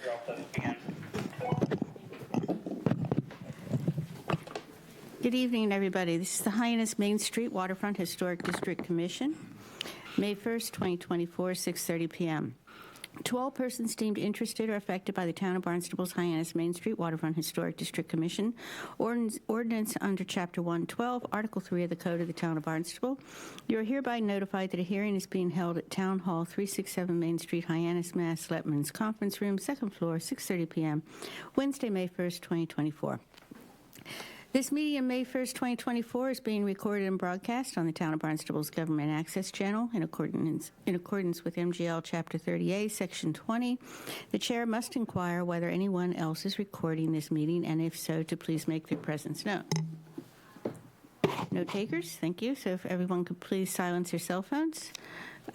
You're all set again. Good evening, everybody. This is the Hyannis Main Street Waterfront Historic District Commission, May 1st, 2024, 6:30 p.m. To all persons deemed interested or affected by the Town of Barnstable's Hyannis Main Street Waterfront Historic District Commission ordinance under Chapter 112, Article 3 of the Code of the Town of Barnstable, you are hereby notified that a hearing is being held at Town Hall, 367 Main Street, Hyannis, Mass. Letman's Conference Room, 2nd floor, 6:30 p.m., Wednesday, May 1st, 2024. This meeting on May 1st, 2024 is being recorded and broadcast on the Town of Barnstable's Government Access Channel in accordance with MGL Chapter 30A, Section 20. The chair must inquire whether anyone else is recording this meeting, and if so, to please make their presence known. No takers? Thank you. So if everyone could please silence your cell phones.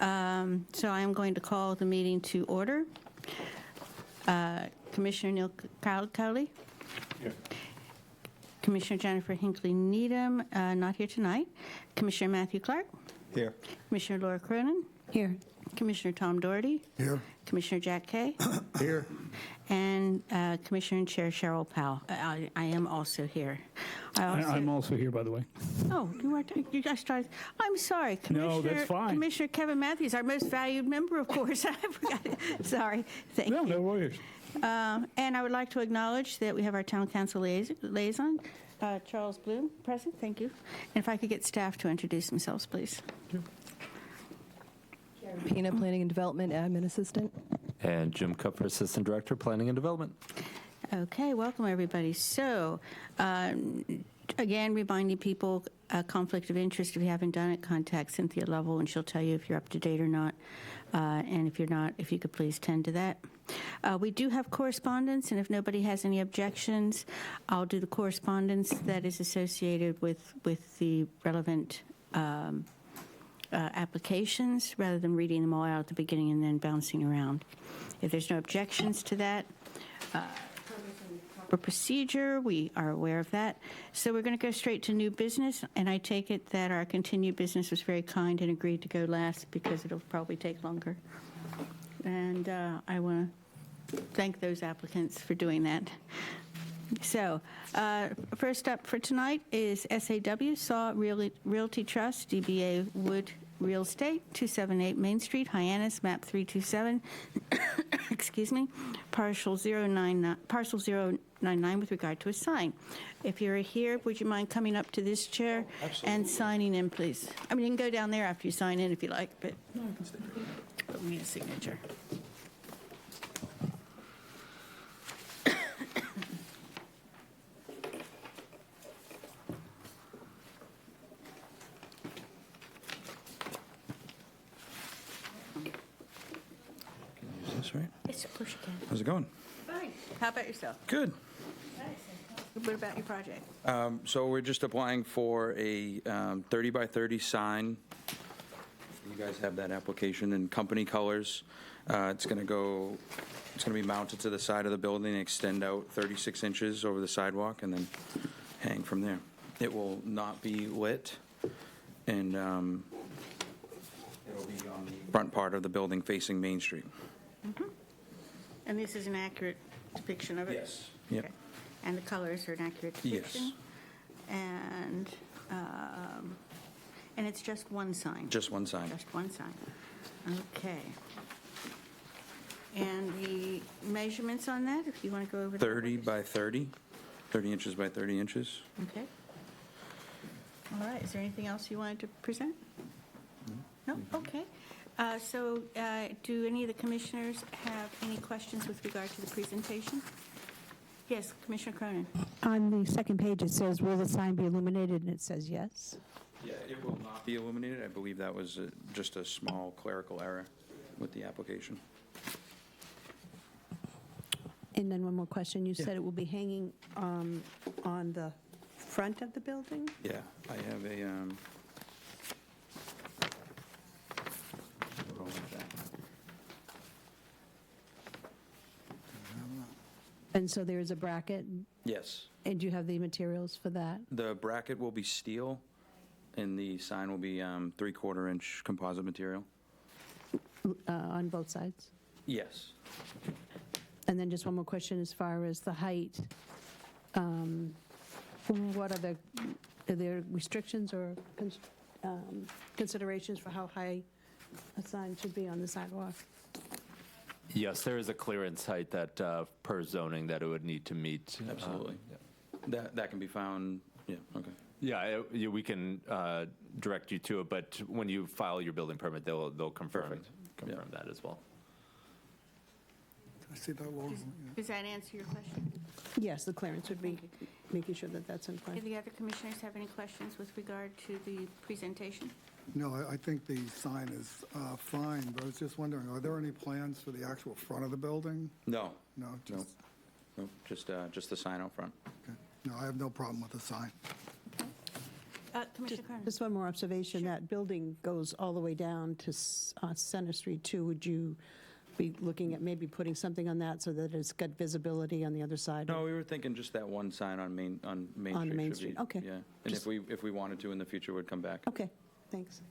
So I am going to call the meeting to order. Commissioner Neil Cowley? Here. Commissioner Jennifer Hinckley Needham, not here tonight. Commissioner Matthew Clark. Here. Commissioner Laura Cronin. Here. Commissioner Tom Doherty. Here. Commissioner Jack Kay. Here. And Commissioner and Chair Cheryl Powell. I am also here. I'm also here, by the way. Oh, you are. You guys started. I'm sorry, Commissioner. No, that's fine. Commissioner Kevin Matthews, our most valued member, of course. I forgot. Sorry. Thank you. No worries. And I would like to acknowledge that we have our town council liaison, Charles Bloom, present. Thank you. And if I could get staff to introduce themselves, please. Pina, Planning and Development Admin Assistant. And Jim Kupfer, Assistant Director, Planning and Development. Okay, welcome everybody. So, again, reminding people, conflict of interest, if you haven't done it, contact Cynthia Lovell and she'll tell you if you're up to date or not. And if you're not, if you could please tend to that. We do have correspondence, and if nobody has any objections, I'll do the correspondence that is associated with the relevant applications rather than reading them all out at the beginning and then bouncing around. If there's no objections to that, for procedure, we are aware of that. So we're going to go straight to new business, and I take it that our continued business was very kind and agreed to go last because it'll probably take longer. And I want to thank those applicants for doing that. So first up for tonight is SAW, Saw Realty Trust, DBA Wood Real Estate, 278 Main Street, Hyannis, map 327, excuse me, parcel 099 with regard to a sign. If you're here, would you mind coming up to this chair and signing in, please? I mean, you can go down there after you sign in if you like, but we need a signature. That's right. Yes, of course you can. How's it going? Fine. How about yourself? Good. What about your project? So we're just applying for a 30 by 30 sign. You guys have that application in company colors. It's going to be mounted to the side of the building and extend out 36 inches over the sidewalk and then hang from there. It will not be lit, and it'll be on the front part of the building facing Main Street. Mm-hmm. And this is an accurate depiction of it? Yes. Yep. Okay. And the colors are an accurate depiction? Yes. And it's just one sign? Just one sign. Just one sign. Okay. And the measurements on that, if you want to go over that? 30 by 30, 30 inches by 30 inches. Okay. All right. Is there anything else you wanted to present? No? Okay. So do any of the commissioners have any questions with regard to the presentation? Yes, Commissioner Cronin. On the second page, it says, will the sign be illuminated? And it says yes. Yeah, it will not be illuminated. I believe that was just a small clerical error with the application. And then one more question. You said it will be hanging on the front of the building? Yeah, I have a, what was that? And so there is a bracket, Yes. and you have the materials for that? The bracket will be steel, and the sign will be 3/4 inch composite material. On both sides? Yes. And then just one more question as far as the height. What are there restrictions or considerations for how high a sign should be on the sidewalk? Yes, there is a clearance height that, per zoning, that it would need to meet. Absolutely. That can be found, yeah, okay. Yeah, we can direct you to it, but when you file your building permit, they'll confirm that as well. I see that wall. Does that answer your question? Yes, the clearance would be making sure that that's in Do place. the other commissioners have any questions with regard to the presentation? No, I think the sign is fine, but I was just wondering, are there any plans for the actual front of the building? No, No, no, just the sign out front. okay. No, I have no problem with the sign. Commissioner Cronin? Just one more observation, that building goes all the way down to Center Street too. Would you be looking at maybe putting something on that so that it's got visibility on the other side? No, we were thinking just that one sign on Main On Street. the Main should Street, be- okay. Yeah, and if we wanted to in the future, we'd come back. Okay, thanks.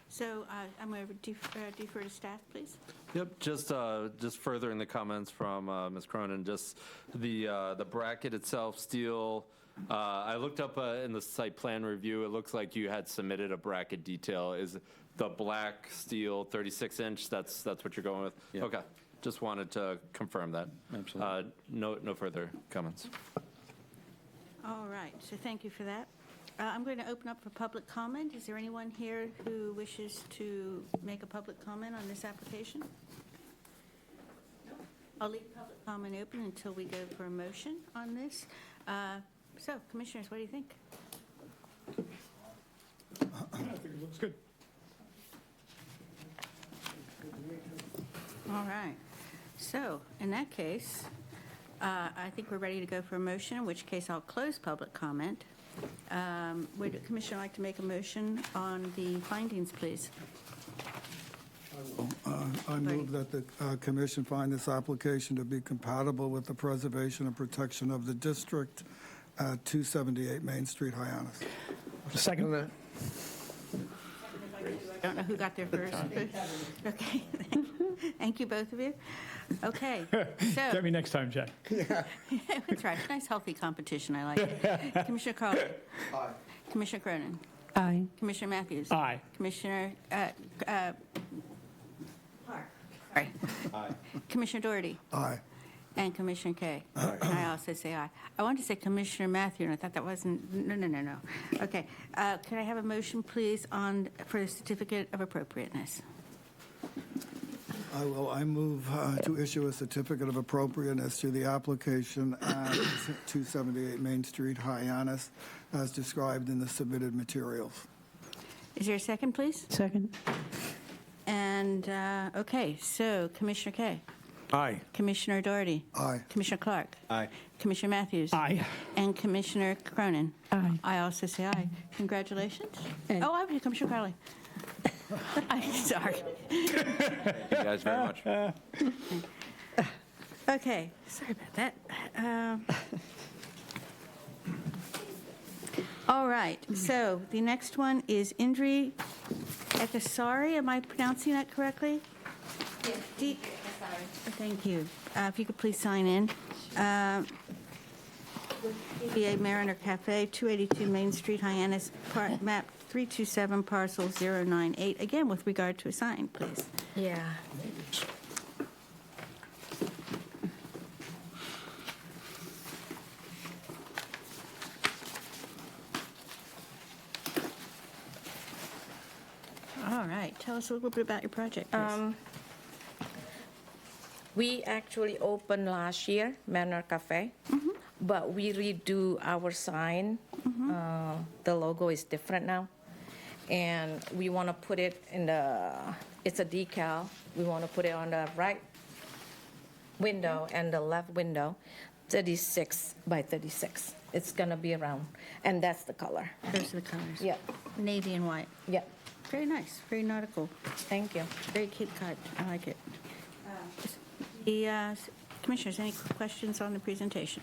So I'm going to defer to staff, please. Yep, just furthering the comments from Ms. Cronin, just the bracket itself, steel. I looked up in the site plan review, it looks like you had submitted a bracket detail. Is the black steel 36-inch, that's what you're going with? Yeah. Okay, just wanted to confirm that. Absolutely. No further comments. All right, so thank you for that. I'm going to open up for public comment. Is there anyone here who wishes to make a public comment on this application? I'll leave public comment open until we go for a motion on this. So, commissioners, what do you think? I think it looks good. All right. So, in that case, I think we're ready to go for a motion, in which case I'll close public comment. Would the commissioner like to make a motion on the findings, please? I move that the commission find this application to be compatible with the preservation and protection of the district at 278 Main Street, Hyannis. Second. I don't know who got there first. Okay. Thank you, both of you. Okay, so. Get me next time, Jack. That's right. Nice, healthy competition. I like it. Commissioner Carlin. Aye. Commissioner Cronin. Aye. Commissioner Matthews. Aye. Commissioner Clark. Sorry. Aye. Commissioner Doherty. Aye. And Commissioner Kay. I also say aye. I wanted to say Commissioner Matthew, and I thought that wasn't, no. Okay. Could I have a motion, please, for the certificate of appropriateness? I move to issue a certificate of appropriateness to the application at 278 Main Street, Hyannis, as described in the submitted materials. Is there a second, please? Second. And, okay, so Commissioner Kay. Aye. Commissioner Doherty. Aye. Commissioner Clark. Aye. Commissioner Matthews. Aye. And Commissioner Cronin. Aye. I also say aye. Congratulations. And- Oh, I have Commissioner Carley. I'm sorry. Thank you guys very much. Okay, sorry about that. All right, so the next one is Indri Ekasari. Am I pronouncing that correctly? Yes. Thank you. If you could please sign in. PBA Mariner Café, 282 Main Street, Hyannis, map 327, parcel 098. Again, with regard to a sign, please. Yeah. All right, tell us a little bit about your project, please. We actually opened last year, Manor Café, but we redo our sign. The logo is different now. And we want to put it in it's a decal. We want to put it on the right window and the left window, 36 by 36. It's going to be around. And that's the color. Those are the colors. Yeah, Navy and white. yeah. Very nice, very nautical, Thank you. very Cape Cod. I like it. The commissioners, any questions on the presentation?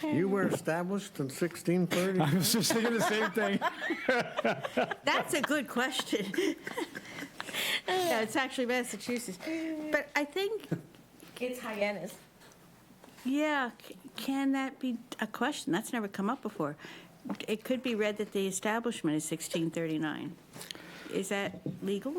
You were established in 1630? I was just thinking the same thing. That's a good question. Yeah, it's actually Massachusetts. But I think, It's Hyannis. yeah, can that be a question? That's never come up before. It could be read that the establishment is 1639. Is that legal?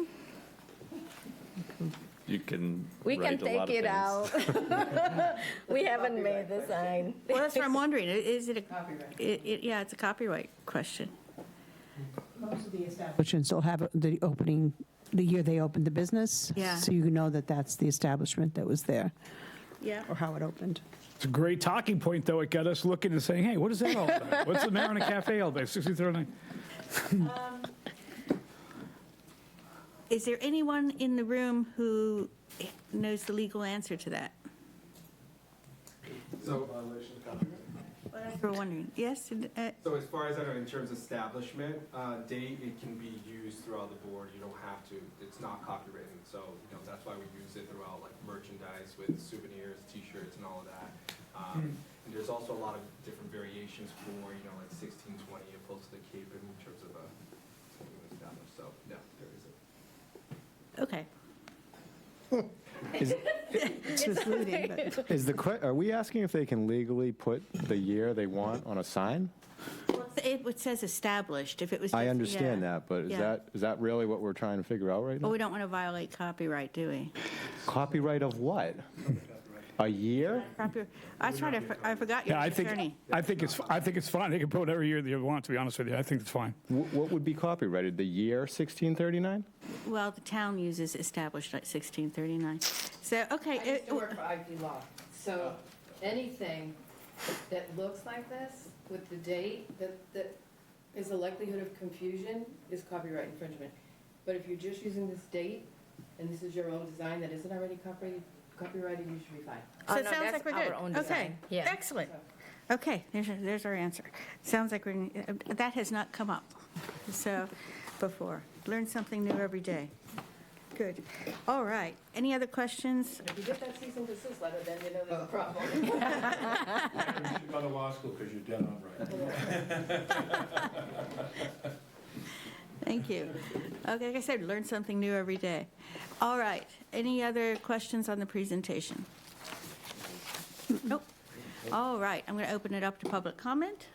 You can We can write a lot take of it things. out. We haven't made the sign. Well, that's what I'm wondering. Is it a... Copyright. Yeah, it's a copyright question. Most of the establishments will have the opening, the year they opened the business. Yeah. So you know that that's the establishment that was there, Yeah. or how it opened. It's a great talking point, though. It got us looking and saying, hey, what is that all about? What's the Marina Cafe all about? 1639. Is there anyone in the room who knows the legal answer to that? So, Well, that's what we're wondering. Yes? so as far as I know, in terms of establishment date, it can be used throughout the board. You don't have to. It's not copywritten. So, that's why we use it throughout like merchandise with souvenirs, T-shirts, and all of that. And there's also a lot of different variations for, like 1620 opposed to the Cape in terms of something established. So, no, there isn't. Okay. It's misleading, but Are we asking if they can legally put the year they want on a sign? It says established. If it was I just- understand yeah. that, but Yeah. is that really what we're trying to figure out right Well, now? we don't want to violate copyright, do we? Copyright of what? A year? I forgot you're Yeah, an attorney. I think it's fine. They can put whatever year they want, to be honest with you. I think it's fine. What would be copyrighted? The year 1639? Well, the town uses established at 1639. So, okay. I used to work for IP Law, so anything that looks like this with the date, that is a likelihood of confusion is copyright infringement. But if you're just using this date, and this is your own design that isn't already copyrighted, you should be fine. So Oh, it no, sounds that's like we're our good. own Okay, design. Yeah. excellent. Okay, there's our answer. Sounds like that has not come up so before. Learn something new every day. Good. All right. Any other questions? If you get that cease and desist letter, then you know there's a problem. You should go to law school because you're dead on right. Thank you. Okay, like I said, learn something new every day. All right. Any other questions on the presentation? Nope. All right. I'm going to open it up to public comment.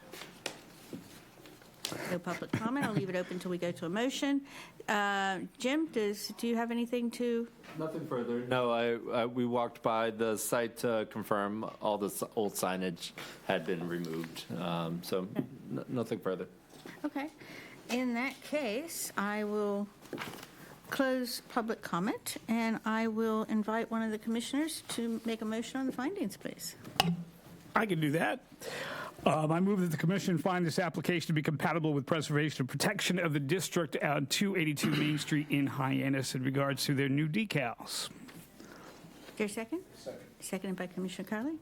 No public comment. I'll leave it open until we go to a motion. Jim, do you have anything to? Nothing further. No, we walked by the site to confirm all the old signage had been removed. So nothing further. Okay. In that case, I will close public comment, and I will invite one of the commissioners to make a motion on the findings, please. I can do that. I move that the commission find this application to be compatible with preservation and protection of the district at 282 Main Street in Hyannis in regards to their new decals. Is there a second? Second. Seconded by Commissioner Carley.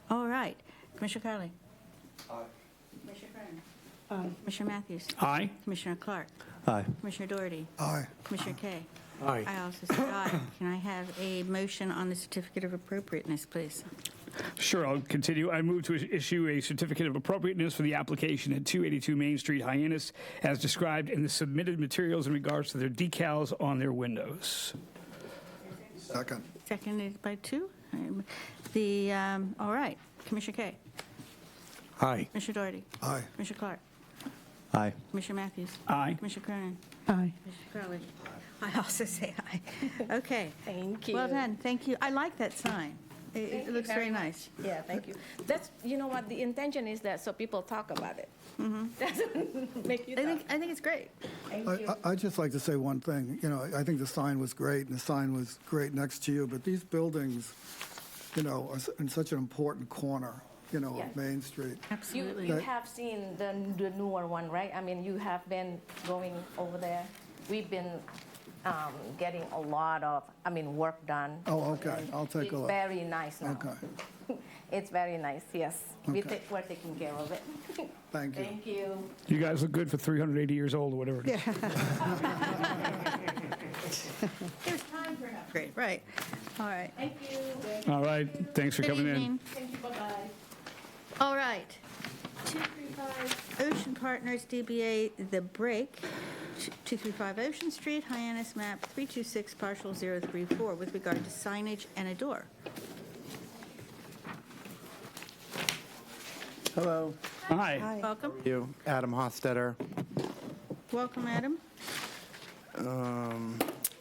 All right. Commissioner Carley. Aye. Commissioner Cronin. Commissioner Matthews. Aye. Commissioner Clark. Aye. Commissioner Doherty. Aye. Commissioner Kay. Aye. I also say aye. Can I have a motion on the certificate of appropriateness, please? Sure, I'll continue. I move to issue a certificate of appropriateness for the application at 282 Main Street, Hyannis, as described in the submitted materials in regards to their decals on their windows. Second. Seconded by two. All right. Commissioner Kay. Aye. Commissioner Doherty. Aye. Commissioner Clark. Aye. Commissioner Matthews. Aye. Commissioner Cronin. Aye. Commissioner Crowley. I also say aye. Okay. Thank you. Well done. Thank you. I like that sign. It looks very nice. Yeah, thank you. That's, you know what, the intention is that so people talk about it. Doesn't make you talk. I think it's great. Thank you. I'd just like to say one thing. I think the sign was great, and the sign was great next to you, but these buildings, are in such an important corner, Yes. of Main Street. Absolutely. You have seen the newer one, right? I mean, you have been going over there. We've been getting a lot of, work done. Oh, okay. I'll take a look. It's very nice now. Okay. It's very nice, yes. Okay. We're taking care of it. Thank you. Thank you. You guys look good for 380 years old or whatever it is. There's time for an upgrade, right. All right. Thank you. All right, thanks for Good coming in. evening. Thank you, bye-bye. All right. 235 Ocean Partners, DBA The Break. 235 Ocean Street, Hyannis, map 326, partial 034, with regard to signage and a door. Hello, Hi. Welcome. you, Adam Hostetter. Welcome, Adam.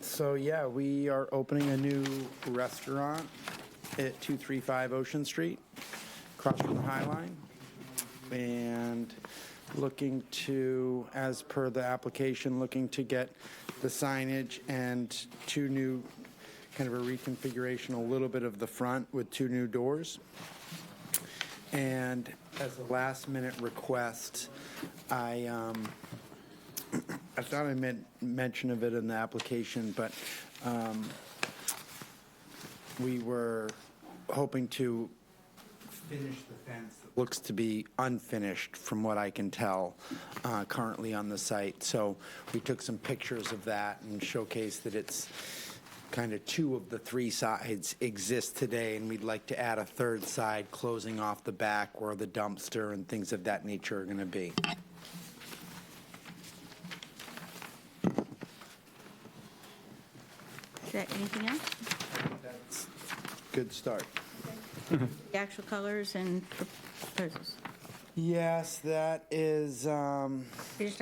So yeah, we are opening a new restaurant at 235 Ocean Street, across from the High Line. And looking to, as per the application, looking to get the signage and two new, kind of a reconfiguration, a little bit of the front with two new doors. And as a last-minute request, I thought I made mention of it in the application, but we were hoping to finish the fence that looks to be unfinished from what I can tell currently on the site. So we took some pictures of that and showcased that it's kind of two of the three sides exist today, and we'd like to add a third side closing off the back where the dumpster and things of that nature are going to be. Is that anything else? That's a good start. The actual colors and proposals? Yes, that is, I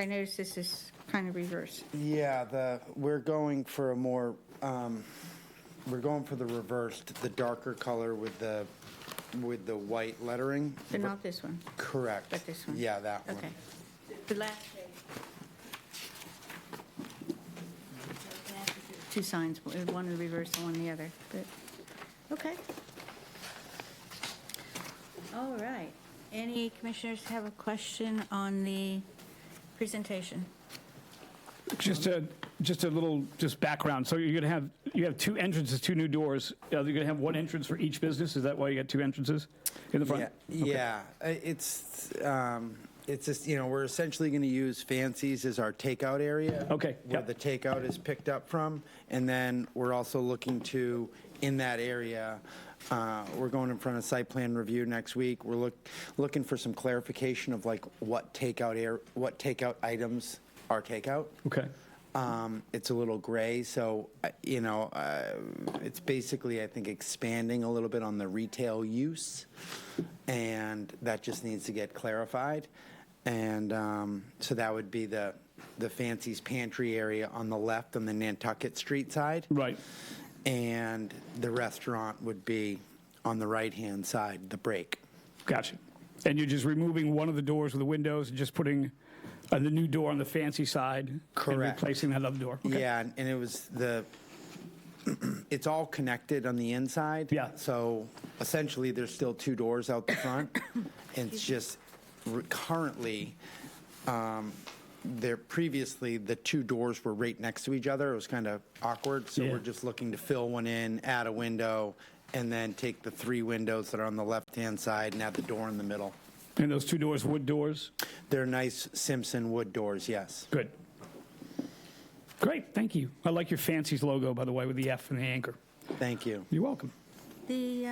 noticed this is kind of reverse. yeah, we're going for a more, we're going for the reversed, the darker color with the white lettering. But not this one? Correct. But this one? Yeah, that one. Okay. The last page. Two signs, one in the reverse and one in the other, but, okay. All right. Any commissioners have a question on the presentation? Just a little background. So you have two entrances, two new doors. You're going to have one entrance for each business. Is that why you got two entrances in the front? Yeah, it's just, we're essentially going to use Fancy's as our takeout area. Okay, Where yep. the takeout is picked up from. And then we're also looking to, in that area, we're going in front of site plan review next week. We're looking for some clarification of like what takeout items are takeout. Okay. It's a little gray, so, it's basically, I think, expanding a little bit on the retail use, and that just needs to get clarified. And so that would be the Fancy's Pantry area on the left on the Nantucket Street side. Right. And the restaurant would be on the right-hand side, the break. Gotcha. And you're just removing one of the doors with the windows and just putting the new door on the Fancy side. Correct. And replacing that other door. Okay. Yeah, and it was it's all connected on the inside. Yeah. So essentially, there's still two doors out the front. And it's just currently, previously, the two doors were right next to each other. It was kind of awkward. So Yeah. we're just looking to fill one in, add a window, and then take the three windows that are on the left-hand side and add the door in the middle. And those two doors, wood doors? They're nice Simpson wood doors, yes. Good. Great, thank you. I like your Fancy's logo, by the way, with the F and the anchor. Thank you. You're welcome. The,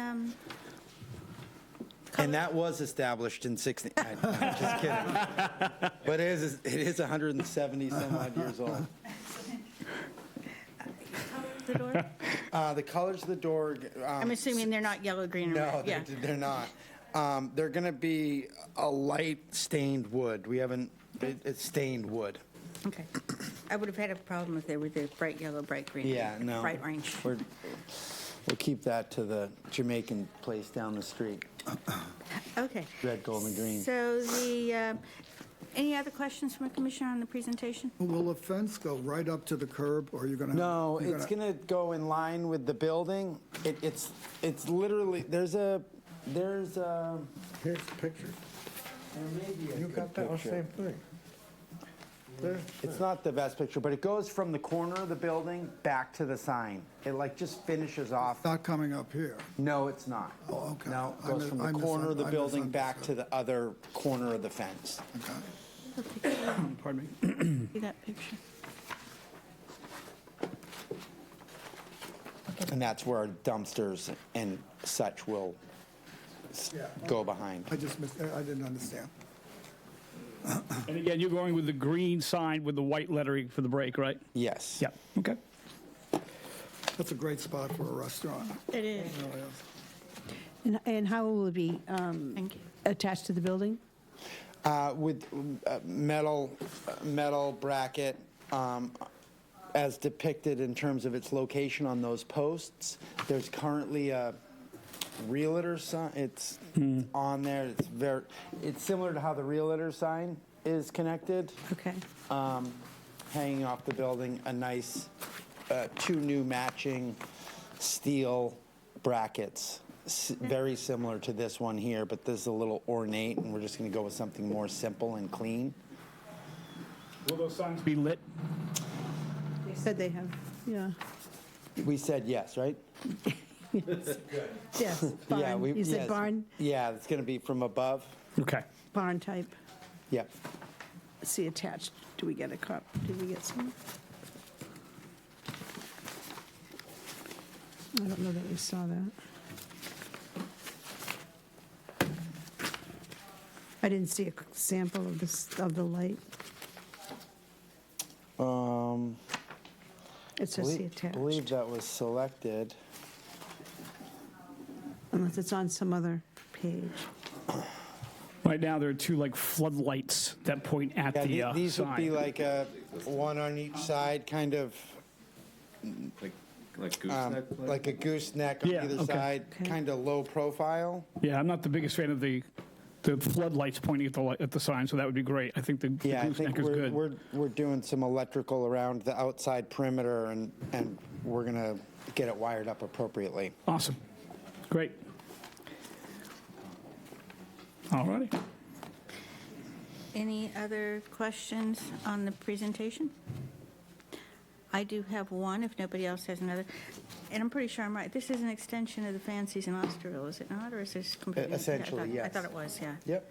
And that was established in 60. I'm just kidding. But it is 170 some odd years old. the door? The colors of the door. I'm assuming they're not yellow, green, or No, red. Yeah. they're not. They're going to be a light stained wood. We haven't. It's stained wood. Okay. I would have had a problem if they were the bright yellow, bright green. Yeah, no. Bright orange. We'll keep that to the Jamaican place down the street. Okay. Red, gold, and green. So any other questions from the commissioner on the presentation? Will the fence go right up to the curb, or are you going to? No, it's going to go in line with the building. It's literally here's the picture. There may be a You got that picture. same thing. There. It's not the best picture, but it goes from the corner of the building back to the sign. It just finishes off. Not coming up here. No, it's not. Oh, okay. No, it goes from the corner of the building back to the other corner of the fence. Okay. Pardon me. See that picture? And that's where our dumpsters and such will go behind. I just missed, I didn't understand. And again, you're going with the green sign with the white lettering for the break, right? Yes. Yeah, okay. That's a great spot for a restaurant. It is. It really is. And how will it be Thank you. attached to the building? With metal bracket, as depicted in terms of its location on those posts. There's currently a realtor sign. It's on there. It's similar to how the realtor sign is connected. Okay. Hanging off the building, a nice 2 new matching steel brackets. Very similar to this one here, but this is a little ornate, and we're just going to go with something more simple and clean. Will those signs be lit? They said they have, yeah. We said yes, right? Yes, barn. You said yes. barn, Yeah, it's going to be from above. Okay. barn type. Yep. See attached. Do we get a cup? Did we get some? I don't know that we saw that. I didn't see a sample of this, of the light. It says see attached. Believe that was selected. Unless it's on some other page. Right now, there are 2 like floodlights that point at the Yeah, these would be sign. like one on each side, kind of Like gooseneck? like a gooseneck on Yeah, either okay. side, Okay. kind of low profile. Yeah, I'm not the biggest fan of the floodlights pointing at the sign, so that would be great. I think the Yeah, I think gooseneck is good. we're doing some electrical around the outside perimeter, and we're going to get it wired up appropriately. Awesome. Great. All righty. Any other questions on the presentation? I do have one, if nobody else has another. And I'm pretty sure I'm right. This is an extension of the Fancies in Osterville, is it not? Or is this completely? Essentially, I yes. thought it was, yeah. Yep.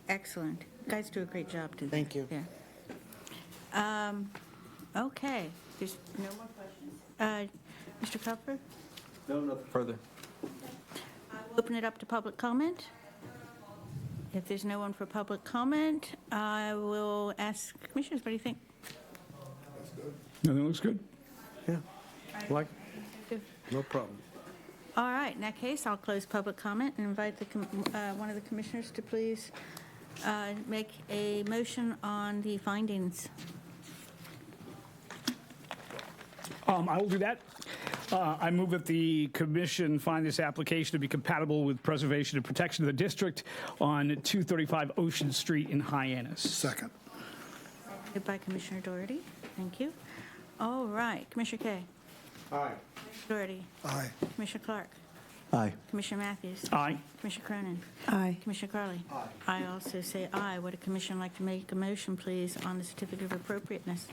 Excellent. You guys do a great job, too. Thank you. Yeah. Okay. There's no more questions. Mr. Kupfer? No, nothing further. I will open it up to public comment. If there's no one for public comment, I will ask commissioners, what do you think? No, that looks good. Yeah, like, no problem. All right, in that case, I'll close public comment and invite one of the commissioners to please make a motion on the findings. I will do that. I move that the commission find this application to be compatible with preservation and protection of the district on 235 Ocean Street in Hyannis. Second. Seconded by Commissioner Doherty. Thank you. All right, Commissioner Kay. Aye. Doherty. Aye. Commissioner Clark. Aye. Commissioner Matthews. Aye. Commissioner Cronin. Aye. Commissioner Carley. I also say aye. Would a commission like to make a motion, please, on the certificate of appropriateness?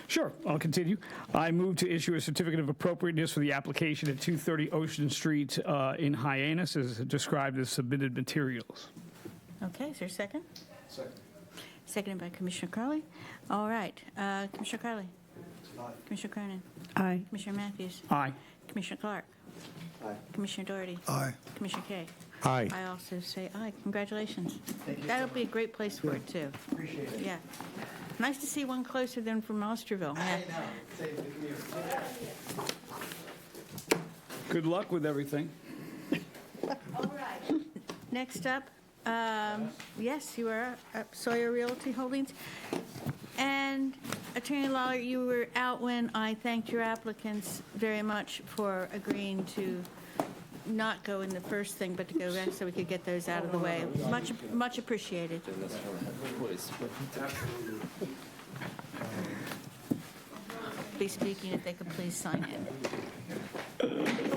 Sure, I'll continue. I move to issue a certificate of appropriateness for the application at 230 Ocean Street in Hyannis as described as submitted materials. Okay, is there a second? Second. Seconded by Commissioner Crowley. All right, Commissioner Crowley. Commissioner Cronin. Aye. Commissioner Matthews. Aye. Commissioner Clark. Commissioner Doherty. Aye. Commissioner Kay. Aye. I also say aye. Congratulations. That'll be a great place for it, too. Appreciate it. Yeah. Nice to see one closer than from Osterville. Yeah. I know. Save the community. Good luck with everything. All right. Next up, yes, you are Sawyer Realty Holdings. And Attorney Lawler, you were out when I thanked your applicants very much for agreeing to not go in the first thing, but to go back so we could get those out of the way. Much appreciated. Be speaking if they could please sign in.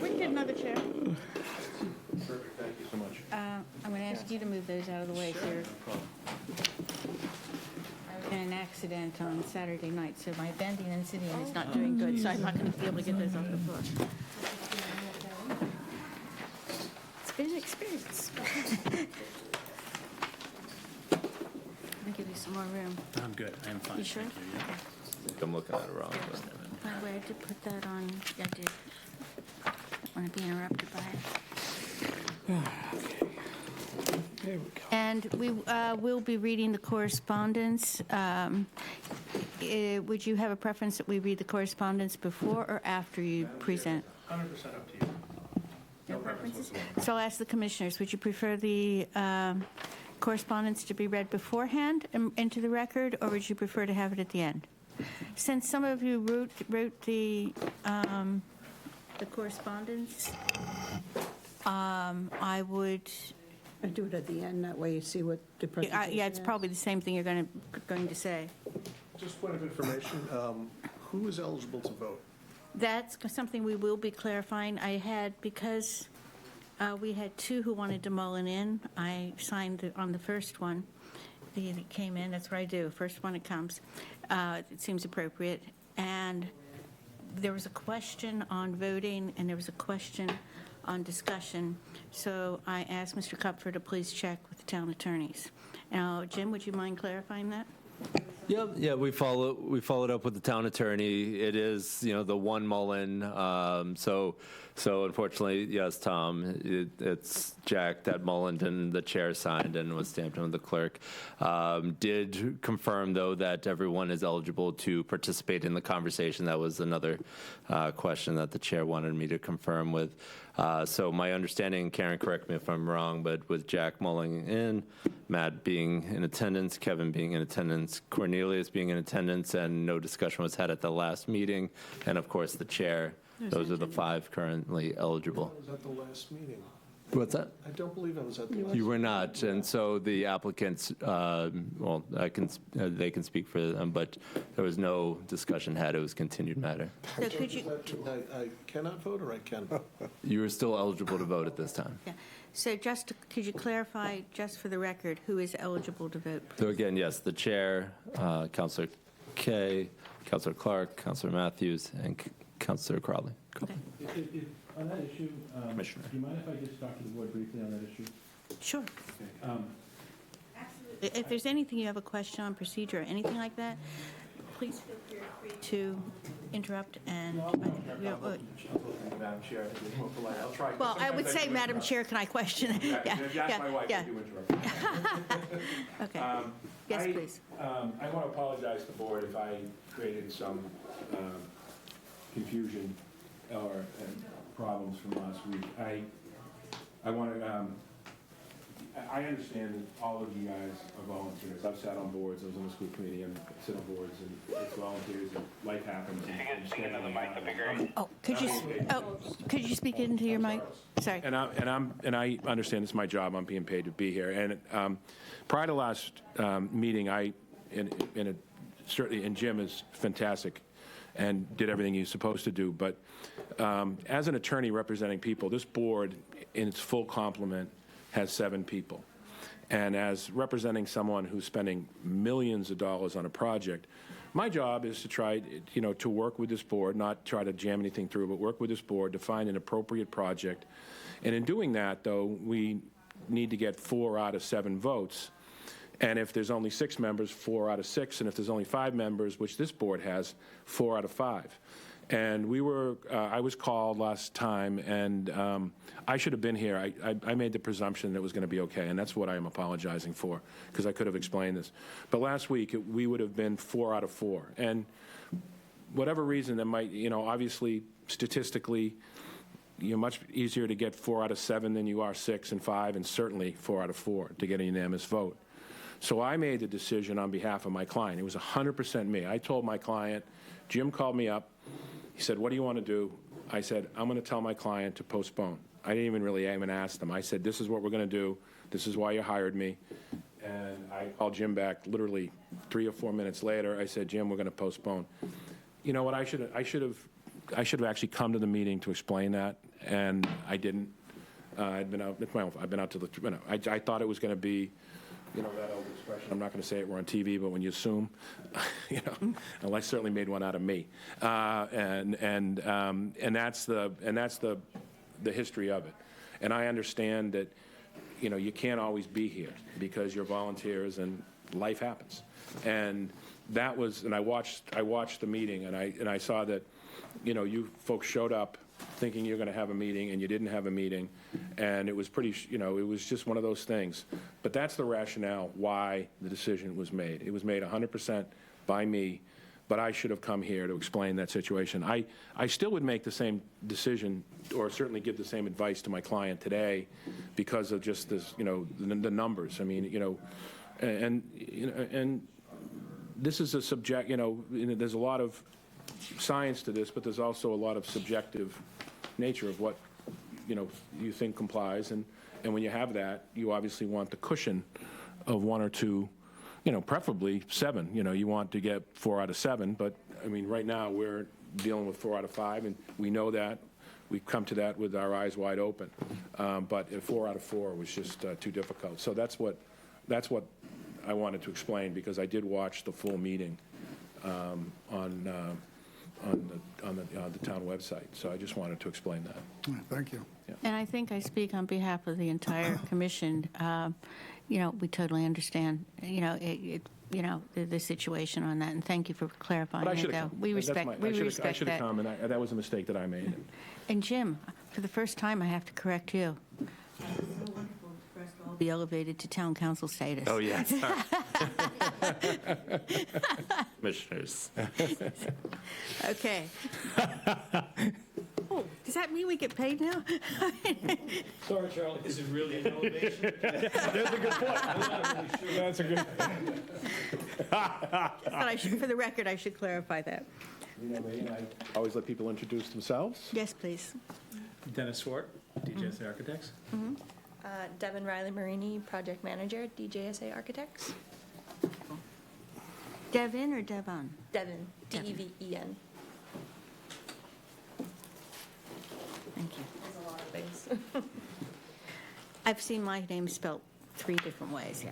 We can get another chair. Perfect, thank you so much. I'm going to ask you to move those out of the way here. I was in an accident on Saturday night, so my bending and sitting is not doing good, so I'm not going to be able to get those off the floor. It's been an experience. Let me give you some more room. I'm good. I am fine. You sure? I'm looking at it wrong. By the way, I did put that on. I did. Don't want to be interrupted by it. There we go. And And we will be reading the correspondence. Would you have a preference that we read the correspondence before or after you present? 100% up to you. No preferences? So I'll ask the commissioners, would you prefer the correspondence to be read beforehand into the record, or would you prefer to have it at the end? Since some of you wrote the correspondence, I would... I do it at the end, that way you see what the presentation Yeah, it's is. probably the same thing you're going to say. Just point of information, who is eligible to vote? That's something we will be clarifying. Because we had two who wanted to mull it in, I signed on the first one. It came in, that's what I do, first one it comes. It seems appropriate. And there was a question on voting, and there was a question on discussion. So I asked Mr. Kupfer to please check with the town attorneys. Now, Jim, would you mind clarifying that? Yeah, we followed up with the town attorney. It is, the one Mullen. So unfortunately, yes, Tom, it's Jack that Mullen and the chair signed and was stamped on the clerk. Did confirm, though, that everyone is eligible to participate in the conversation. That was another question that the chair wanted me to confirm with. So my understanding, Karen, correct me if I'm wrong, but with Jack mulling in, Matt being in attendance, Kevin being in attendance, Cornelius being in attendance, and no discussion was had at the last meeting, and of course the chair. Those are the 5 currently eligible. I was at the last meeting. What's that? I don't believe I was at the last. You were not, and so the applicants, they can speak for them, but there was no discussion had. It was continued matter. So could you... I cannot vote, or I can vote? You are still eligible to vote at this time. Yeah. So could you clarify, just for the record, who is eligible to vote? So again, yes, the chair, Councilor Kaye, Councilor Clark, Councilor Matthews, and Councilor Crowley. Okay. On that issue, Commissioner. do you mind if I just talk to the board briefly on that issue? Sure. Okay. If there's anything you have a question on procedure or anything like that, please feel free to interrupt and... Madam Chair, I think it's more polite. I'll try. Well, I would say, Madam Chair, can I question? If you ask my wife, I do interrupt. Okay. Yes, please. I want to apologize to the board if I created some confusion or problems from last week. I want to, I understand that all of you guys are volunteers. I've sat on boards, I was on the school committee, and sit on boards, and it's volunteers, and life happens. Could you speak into your mic? Sorry. And I understand it's my job. I'm being paid to be here. And prior to last meeting, certainly, and Jim is fantastic and did everything he's supposed to do. But as an attorney representing people, this board, in its full complement, has 7 people. And as representing someone who's spending millions of dollars on a project, my job is to try, to work with this board, not try to jam anything through, but work with this board to find an appropriate project. And in doing that, though, we need to get 4 out of 7 votes. And if there's only 6 members, 4 out of 6. And if there's only 5 members, which this board has, 4 out of 5. And I was called last time, and I should have been here. I made the presumption that it was going to be okay, and that's what I am apologizing for, because I could have explained this. But last week, we would have been 4 out of 4. And whatever reason that might, obviously, statistically, you're much easier to get 4 out of 7 than you are 6 and 5, and certainly 4 out of 4 to get a unanimous vote. So I made the decision on behalf of my client. It was 100% me. I told my client, Jim called me up. He said, what do you want to do? I said, I'm going to tell my client to postpone. I didn't even really even ask them. I said, this is what we're going to do. This is why you hired me. And I called Jim back literally 3 or 4 minutes later. I said, Jim, we're going to postpone. You know what? I should have actually come to the meeting to explain that, and I didn't. I've been out to the. I thought it was going to be, that old expression. I'm not going to say it. We're on TV, but when you assume, and I certainly made one out of me, and that's the history of it. And I understand that, you can't always be here because you're volunteers and life happens. And that was, and I watched the meeting, and I saw that you folks showed up thinking you're going to have a meeting, and you didn't have a meeting, and it was pretty, it was just one of those things. But that's the rationale why the decision was made. It was made 100% by me, but I should have come here to explain that situation. I still would make the same decision, or certainly give the same advice to my client today, because of just this, the numbers. I mean, and this is a subject, there's a lot of science to this, but there's also a lot of subjective nature of what, you think complies. And when you have that, you obviously want the cushion of 1 or 2, preferably 7. You want to get 4 out of 7, but, I mean, right now, we're dealing with 4 out of 5, and we know that. We've come to that with our eyes wide open. But 4 out of 4 was just too difficult. So that's what I wanted to explain, because I did watch the full meeting on the town website. So I just wanted to explain that. Thank you. And I think I speak on behalf of the entire commission. We totally understand, the situation on that, and thank you for clarifying But I it, should though. have, We respect I should have that. come, and that was a mistake that I made. And Jim, for the first time, I have to correct you. It's so wonderful for us to all be elevated to town council status. Oh, yeah. Commissioners. Okay. Oh, does that mean we get paid now? Sorry, Charlie, is it really an elevation? That's a good point. That's a good But for the record, I should clarify that. I always let people introduce themselves. Yes, please. Dennis Swart, DJSA Architects. Devin Riley Marini, Project Manager, DJSA Architects. Devin or Devon? Devin, Devin. Deven. Thank you. There's a lot of things. I've seen my name spelled 3 different ways.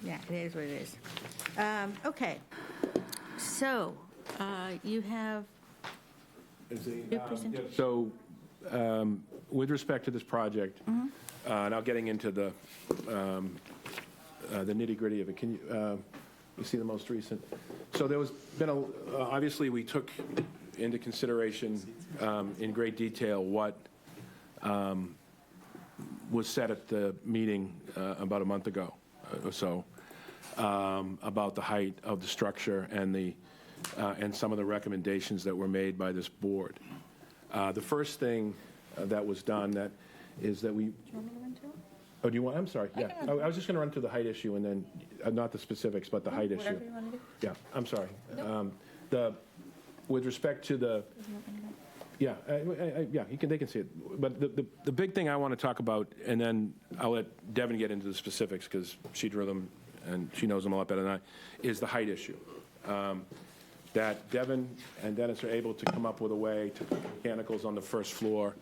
Yeah, it is what it is. Okay. So, you have your presentation. So, with respect to this project, now getting into the nitty-gritty of it, can you see the most recent? So there was been obviously we took into consideration in great detail what was said at the meeting about a month ago or so about the height of the structure and some of the recommendations that were made by this board. The first thing that was done is that we. Do you want me to run through? Oh, do you want? I'm sorry. Yeah, I was just going to run through the height issue and then not the specifics, but the height issue. Whatever you want to do. Yeah, I'm sorry. With respect to the. Yeah, they can see it. But the big thing I want to talk about, and then I'll let Devin get into the specifics because she drew them and she knows them a lot better than I, is the height issue. That Devin and Dennis are able to come up with a way to put mechanicals on the first floor,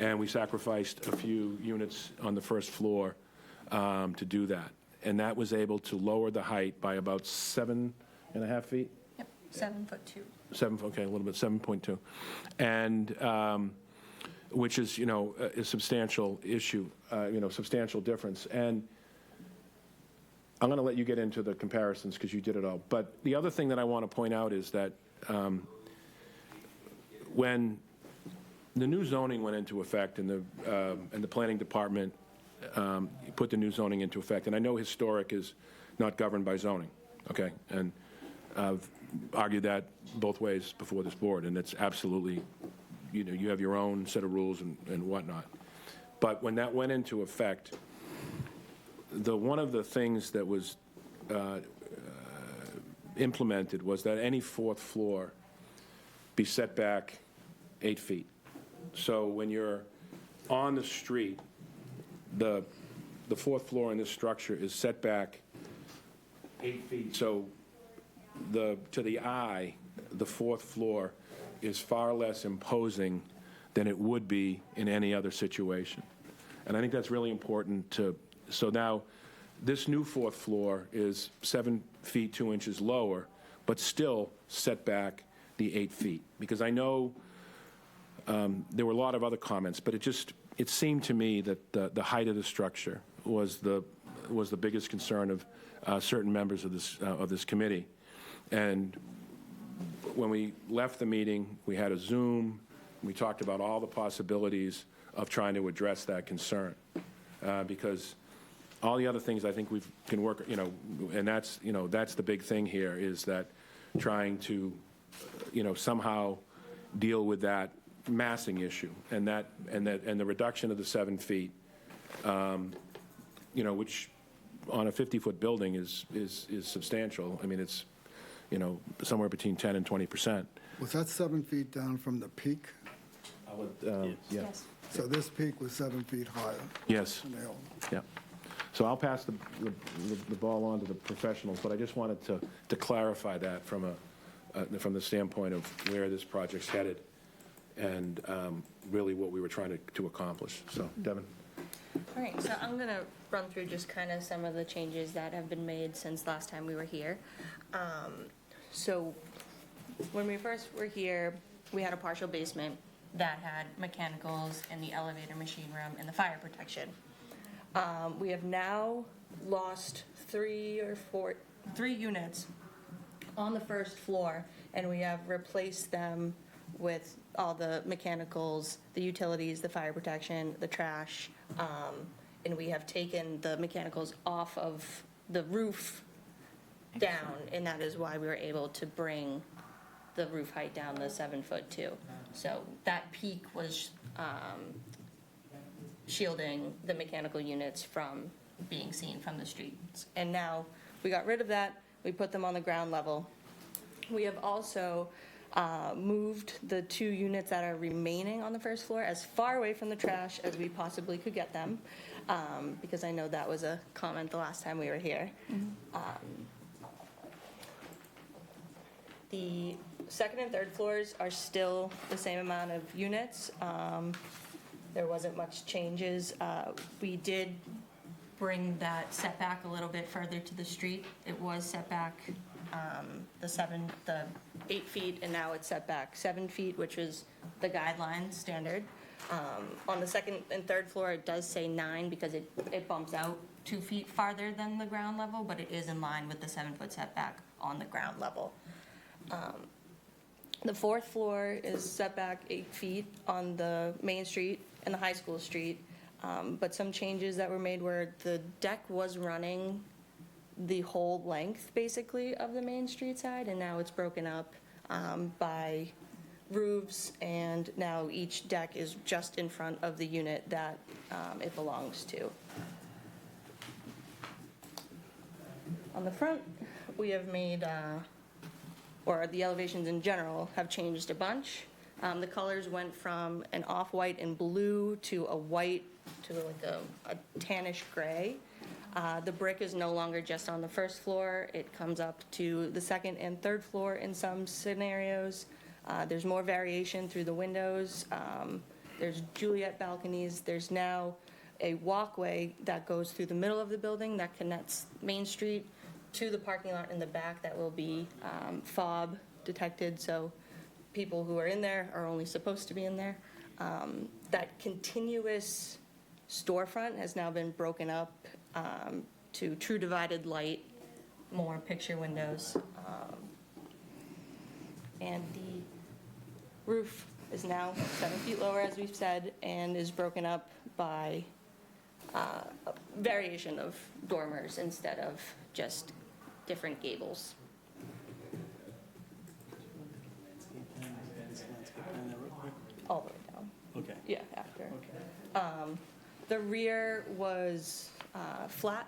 and we sacrificed a few units on the first floor to do that. And that was able to lower the height by about 7.5 feet? Yep, 7'2". Okay, a little bit, 7.2. And, which is, a substantial issue, substantial difference. And I'm going to let you get into the comparisons because you did it all. But the other thing that I want to point out is that when the new zoning went into effect and the planning department put the new zoning into effect, and I know historic is not governed by zoning, okay? And I've argued that both ways before this board, and it's absolutely, you have your own set of rules and whatnot. But when that went into effect, one of the things that was implemented was that any fourth floor be set back 8 feet. So when you're on the street, the fourth floor in this structure is set back 8 feet. So to the eye, the fourth floor is far less imposing than it would be in any other situation. And I think that's really important so now this new fourth floor is 7 feet 2 inches lower, but still set back the 8 feet. Because I know there were a lot of other comments, but it seemed to me that the height of the structure was the biggest concern of certain members of this committee. And when we left the meeting, we had a Zoom, we talked about all the possibilities of trying to address that concern. Because all the other things I think we can work, and that's the big thing here, is that trying to, somehow deal with that massing issue and the reduction of the 7 feet, which on a 50-foot building is substantial. I mean, it's, somewhere between 10 and 20%. Was that 7 feet down from the peak? Yeah. Yes. So this peak was 7 feet higher? Yes. than the old. Yeah. So I'll pass the ball on to the professionals, but I just wanted to clarify that from the standpoint of where this project's headed and really what we were trying to accomplish. So, Devin? All right, so I'm going to run through just kind of some of the changes that have been made since last time we were here. So when we first were here, we had a partial basement that had mechanicals and the elevator machine room and the fire protection. We have now lost 3 units on the first floor, and we have replaced them with all the mechanicals, the utilities, the fire protection, the trash, and we have taken the mechanicals off of the roof down, and that is why we were able to bring the roof height down the 7 foot too. So that peak was shielding the mechanical units from being seen from the streets. And now we got rid of that, we put them on the ground level. We have also moved the 2 units that are remaining on the first floor as far away from the trash as we possibly could get them, because I know that was a comment the last time we were here. The second and third floors are still the same amount of units. There wasn't much changes. We did bring that setback a little bit further to the street. It was set back the 8 feet, and now it's set back 7 feet, which is the guideline standard. On the second and third floor, it does say 9 because it bumps out 2 feet farther than the ground level, but it is in line with the 7 foot setback on the ground level. The fourth floor is set back 8 feet on the main street and the high school street, but some changes that were made where the deck was running the whole length, basically, of the main street side, and now it's broken up by roofs, and now each deck is just in front of the unit that it belongs to. On the front, we have made, or the elevations in general have changed a bunch. The colors went from an off-white and blue to a white to like a tannish gray. The brick is no longer just on the first floor. It comes up to the second and third floor in some scenarios. There's more variation through the windows. There's Juliet balconies. There's now a walkway that goes through the middle of the building that connects Main Street to the parking lot in the back that will be fob detected, so people who are in there are only supposed to be in there. That continuous storefront has now been broken up to true divided light, more picture windows. And the roof is now 7 feet lower, as we've said, and is broken up by a variation of dormers instead of just different gables. All the way down. Okay. Yeah, after. The rear was flat,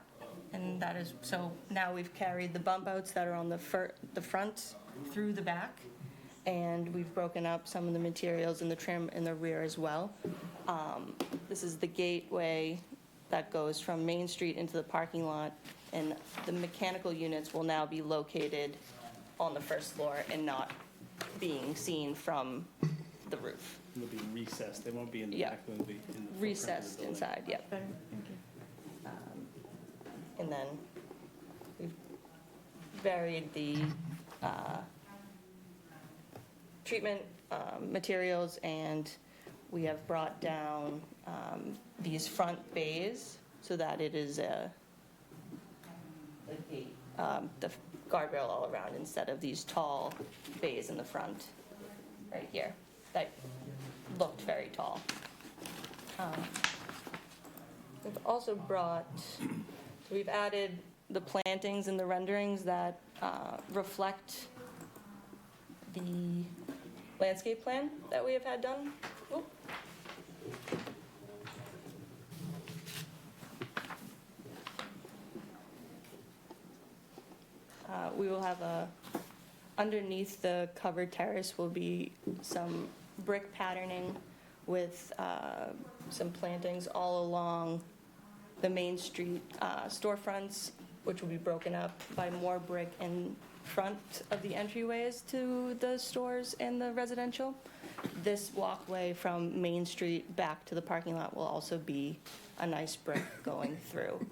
and that is, so now we've carried the bump outs that are on the front through the back, and we've broken up some of the materials and the trim in the rear as well. This is the gateway that goes from Main Street into the parking lot, and the mechanical units will now be located on the first floor and not being seen from the roof. They'll be recessed, they won't be in the Yeah. back, they'll be in the footprint of the Recessed building. inside, yep. And then we've varied the treatment materials, and we have brought down these front bays so that it is a gate. guardrail all around instead of these tall bays in the front right here that looked very tall. We've also we've added the plantings and the renderings that reflect the landscape plan that we have had done. Oop. We will have underneath the covered terrace will be some brick patterning with some plantings all along the Main Street storefronts, which will be broken up by more brick in front of the entryways to the stores and the residential. This walkway from Main Street back to the parking lot will also be a nice brick going through.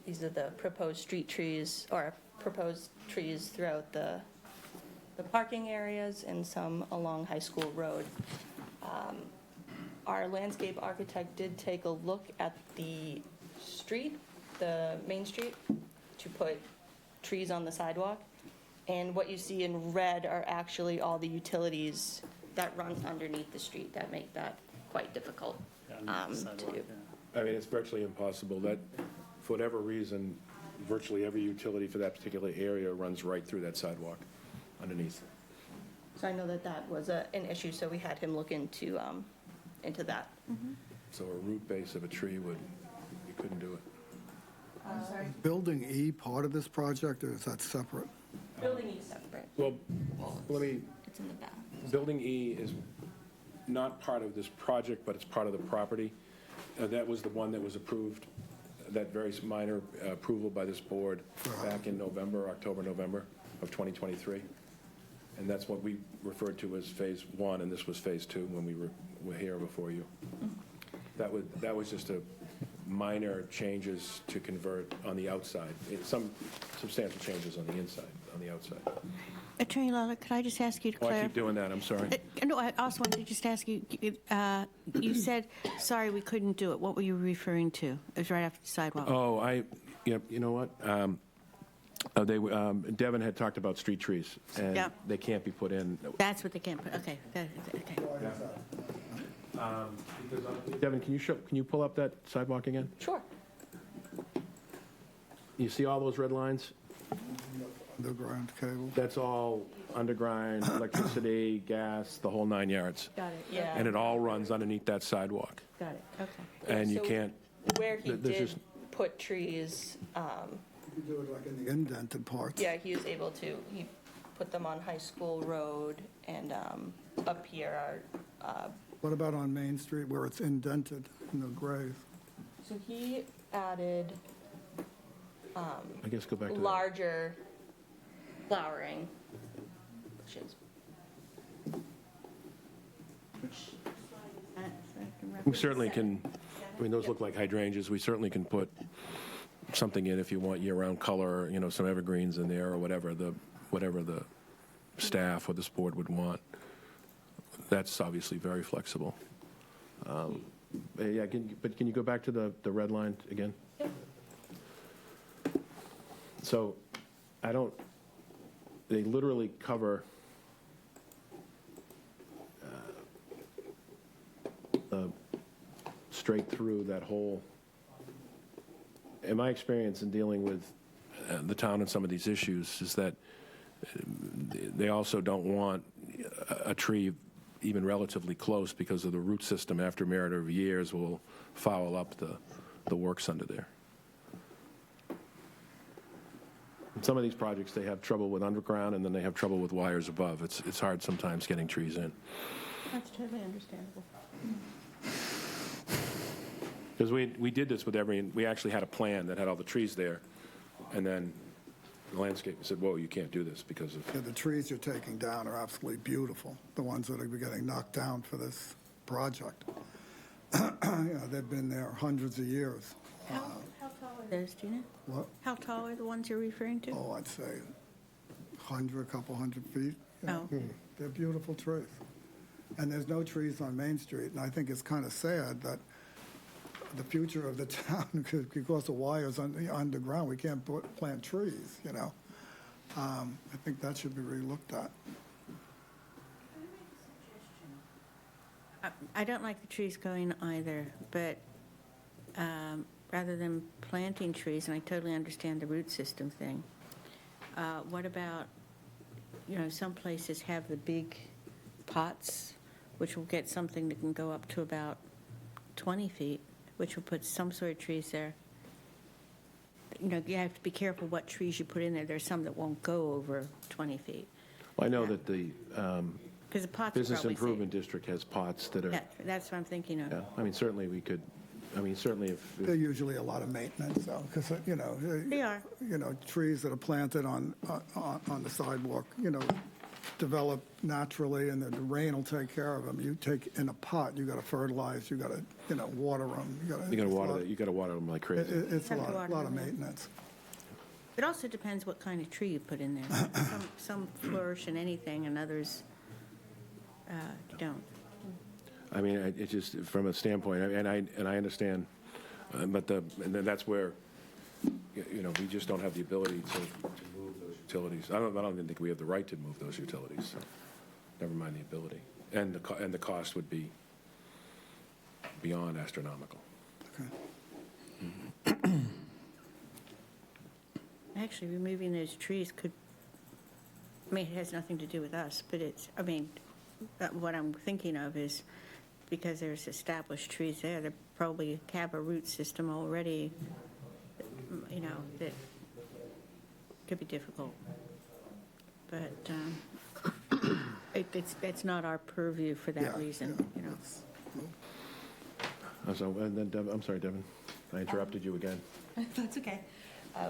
These are the proposed street trees, or proposed trees throughout the parking areas and some along High School Road. Our landscape architect did take a look at the street, the Main Street, to put trees on the sidewalk. And what you see in red are actually all the utilities that run underneath the street that make that quite difficult to do. I mean, it's virtually impossible. That, for whatever reason, virtually every utility for that particular area runs right through that sidewalk underneath. So I know that that was an issue, so we had him look into that. So a root base of a tree you couldn't do it. I'm sorry? Building E part of this project, or is that separate? Building E separate. Well, let me, It's in the back. Building E is not part of this project, but it's part of the property. That was the one that was approved, that very minor approval by this board back in October, November of 2023. And that's what we referred to as Phase 1, and this was Phase 2 when we were here before you. That was just a minor changes to convert on the outside. Some substantial changes on the inside, on the outside. Attorney Lawler, could I just ask you to Oh, I clarify? keep doing that, I'm sorry. No, I also wanted to just ask you, you said, sorry, we couldn't do it. What were you referring to? It was right after the sidewalk. Oh, you know what? Devin had talked about street trees, and Yep. they can't be put in. That's what they can't put, okay, okay. Devin, can you pull up that sidewalk again? Sure. You see all those red lines? Underground cable? That's all underground, electricity, gas, the whole 9 yards. Got it, yeah. And it all runs underneath that sidewalk. Got it, okay. And you So can't, Where he there's did just- put trees, You do it like in the indented parts? yeah, he was able to, he put them on High School Road, and up here are, What about on Main Street where it's indented in the gray? so he added I guess go back to that. larger flowering bushes. We certainly can, I mean, those look like hydrangeas. We certainly can put something in if you want year-round color, some evergreens in there or whatever the staff or this board would want. That's obviously very flexible. Yeah, but can you go back to the red line again? Yep. So they literally cover straight through that whole. In my experience in dealing with the town and some of these issues is that they also don't want a tree even relatively close because of the root system after a matter of years will foul up the works under there. In some of these projects, they have trouble with underground, and then they have trouble with wires above. It's hard sometimes getting trees in. That's totally understandable. Because we did this with we actually had a plan that had all the trees there, and then the landscape said, whoa, you can't do this because of... Yeah, the trees you're taking down are absolutely beautiful, the ones that are getting knocked down for this project. They've been there hundreds of years. How tall are those, do you know? What? How tall are the ones you're referring to? Oh, I'd say a couple hundred feet. Oh. They're beautiful trees. And there's no trees on Main Street, and I think it's kind of sad that the future of the town because the wires underground. We can't plant trees, you know. I think that should be relooked at. I don't like the trees going either, but rather than planting trees, and I totally understand the root system thing, what about, you know, some places have the big pots, which will get something that can go up to about 20 feet, which will put some sort of trees there. You know, you have to be careful what trees you put in there. There's some that won't go over 20 feet. Well, I know that the Because the pots are Business probably Improvement District has pots that are, safe. Yeah, that's what I'm thinking of. yeah, I mean, certainly we could, I mean, certainly if They're usually a lot of maintenance, though, because, you know, They are. you know, trees that are planted on the sidewalk, you know, develop naturally, and then the rain will take care of them. You take in a pot, you got to fertilize, you got to, you know, water them. you got to water them like crazy. It's a Have to lot water of them. maintenance. It also depends what kind of tree you put in there. Some flourish in anything, and others don't. I mean, it just, from a standpoint, and I understand, but and then that's where, you know, we just don't have the ability to move those utilities. I don't even think we have the right to move those utilities, so never mind the ability. And the cost would be beyond astronomical. Okay. Actually, removing those trees could, I mean, it has nothing to do with us, but it's, I mean, what I'm thinking of is because there's established trees there, they probably have a root system already, you know, that could be difficult. But it's not our purview for that Yeah, reason, yeah. you know. So, and then, I'm sorry, Devin, I interrupted you again. That's okay.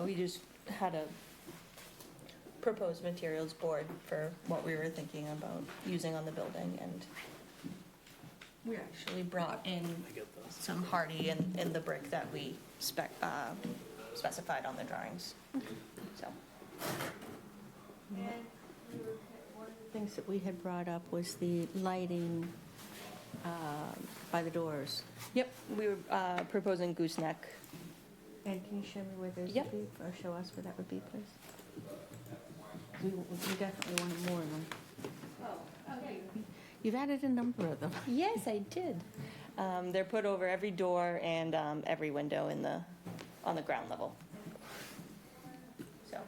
We just had a proposed materials board for what we were thinking about using on the building, and we actually brought in some hardy in the brick that we specified on the drawings. So, One of the things that we had brought up was the lighting by the doors. yep, we were proposing gooseneck. And can you show me where those Yep. would be, or show us where that would be, please? We definitely wanted more of them. You've added a number of them. Yes, I did. They're put over every door and every window on the ground level. So,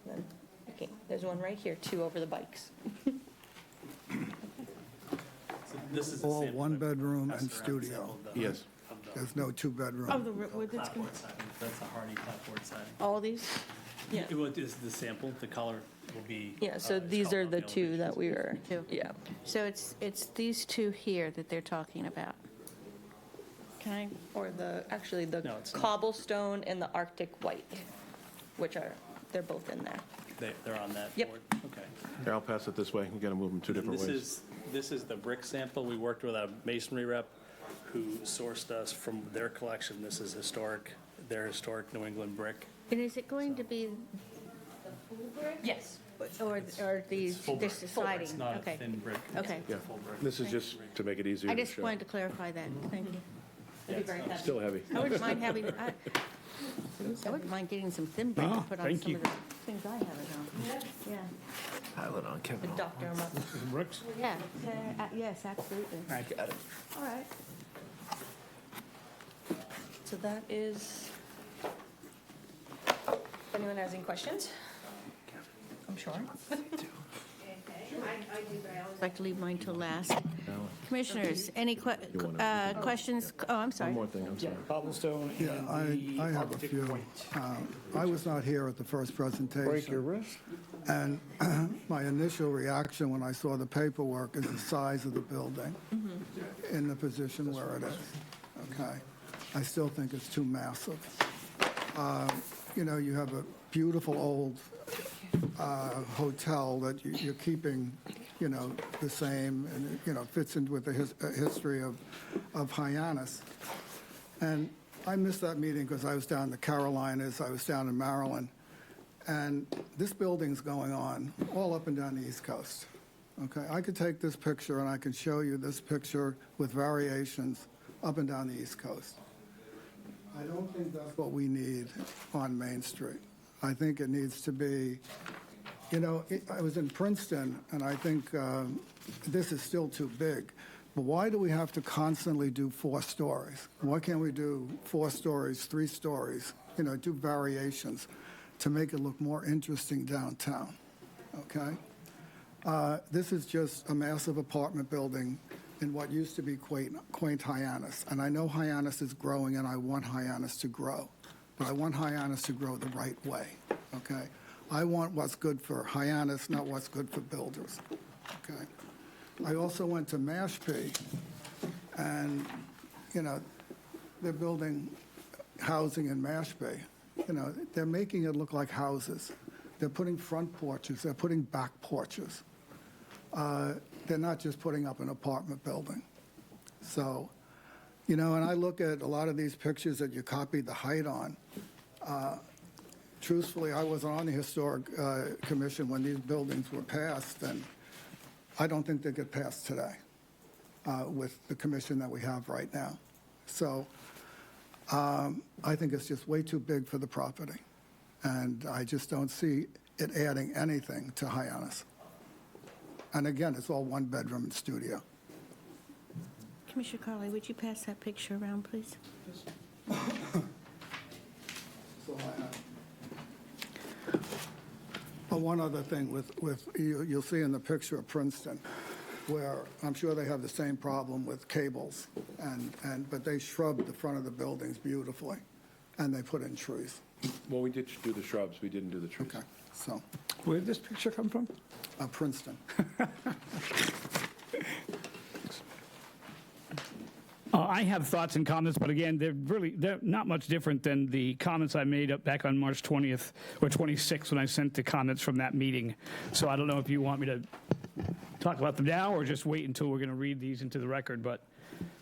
then, okay, there's one right here, too, over the bikes. This is a All sample one of bedroom and restaurant studio. sample of the- Yes. of the- There's no two-bedroom. Oh, with it's Clapboard siding. That's the hardy clapboard siding. all these? Yeah. What is the sample? The color will be. Yeah, so it's these called are out the two that elevations. we were, Two. yeah. So it's these two here that they're talking about. Can I, Or actually the No, it's not. cobblestone and the Arctic white, which they're both in there. They're on that Yep. board? Okay. Here, I'll pass it this way, we got to move them two And different this ways. This is the brick sample. We worked with a masonry rep who sourced us from their collection. This is their historic New England brick. and is it going to be Yes. or these, Full brick. this is Full brick. sliding? It's not a Okay. thin brick. Okay. It's Yeah, a full brick. this is just to make it easier I to just show. wanted to clarify that. Thank you. It'd be very heavy. Still heavy. I wouldn't mind having, I wouldn't mind getting some thin brick to Oh, put on thank some you. of the things I have at home. Yeah, Pile it on The Kevin. doctor 'em up. Brooks? yeah, yes, absolutely. I got it. All right. So that is, if anyone has any questions? I'm sure. I'd like to leave mine till last. Commissioners, any questions? Oh, I'm sorry. One more thing, I'm sorry. Cobblestone Yeah, I have a few. I was not here at the first presentation. Break your wrist? And my initial reaction when I saw the paperwork is the size of the building in the position where it is. Okay? I still think it's too massive. You know, you have a beautiful old hotel that you're keeping, you know, the same, and, you know, fits in with the history of Hyannis. And I missed that meeting because I was down in the Carolinas, I was down in Maryland. And this building's going on all up and down the East Coast. Okay, I could take this picture and I can show you this picture with variations up and down the East Coast. I don't think that's what we need on Main Street. I think it needs to be, I was in Princeton, and I think this is still too big. But why do we have to constantly do 4 stories? Why can't we do 4 stories, 3 stories, do variations to make it look more interesting downtown, okay? This is just a massive apartment building in what used to be quaint Hyannis. And I know Hyannis is growing, and I want Hyannis to grow. But I want Hyannis to grow the right way, okay? I want what's good for Hyannis, not what's good for builders, okay? I also went to Mashpee, and, they're building housing in Mashpee. They're making it look like houses. They're putting front porches. They're putting back porches. They're not just putting up an apartment building. So, and I look at a lot of these pictures that you copied the height on. Truthfully, I was on the Historic Commission when these buildings were passed, and I don't think they get passed today with the commission that we have right now. So I think it's just way too big for the property, and I just don't see it adding anything to Hyannis. And again, it's all 1-bedroom and studio. Commissioner Carley, would you pass that picture around, please? One other thing with you'll see in the picture of Princeton, where I'm sure they have the same problem with cables, but they shrubbed the front of the buildings beautifully, and they put in trees. Well, we did do the shrubs, we didn't do the trees. Okay, so Where did this picture come from? Princeton. I have thoughts and comments, but again, they're not much different than the comments I made up back on March 20th or 26th when I sent the comments from that meeting. So I don't know if you want me to talk about them now or just wait until we're going to read these into the record, but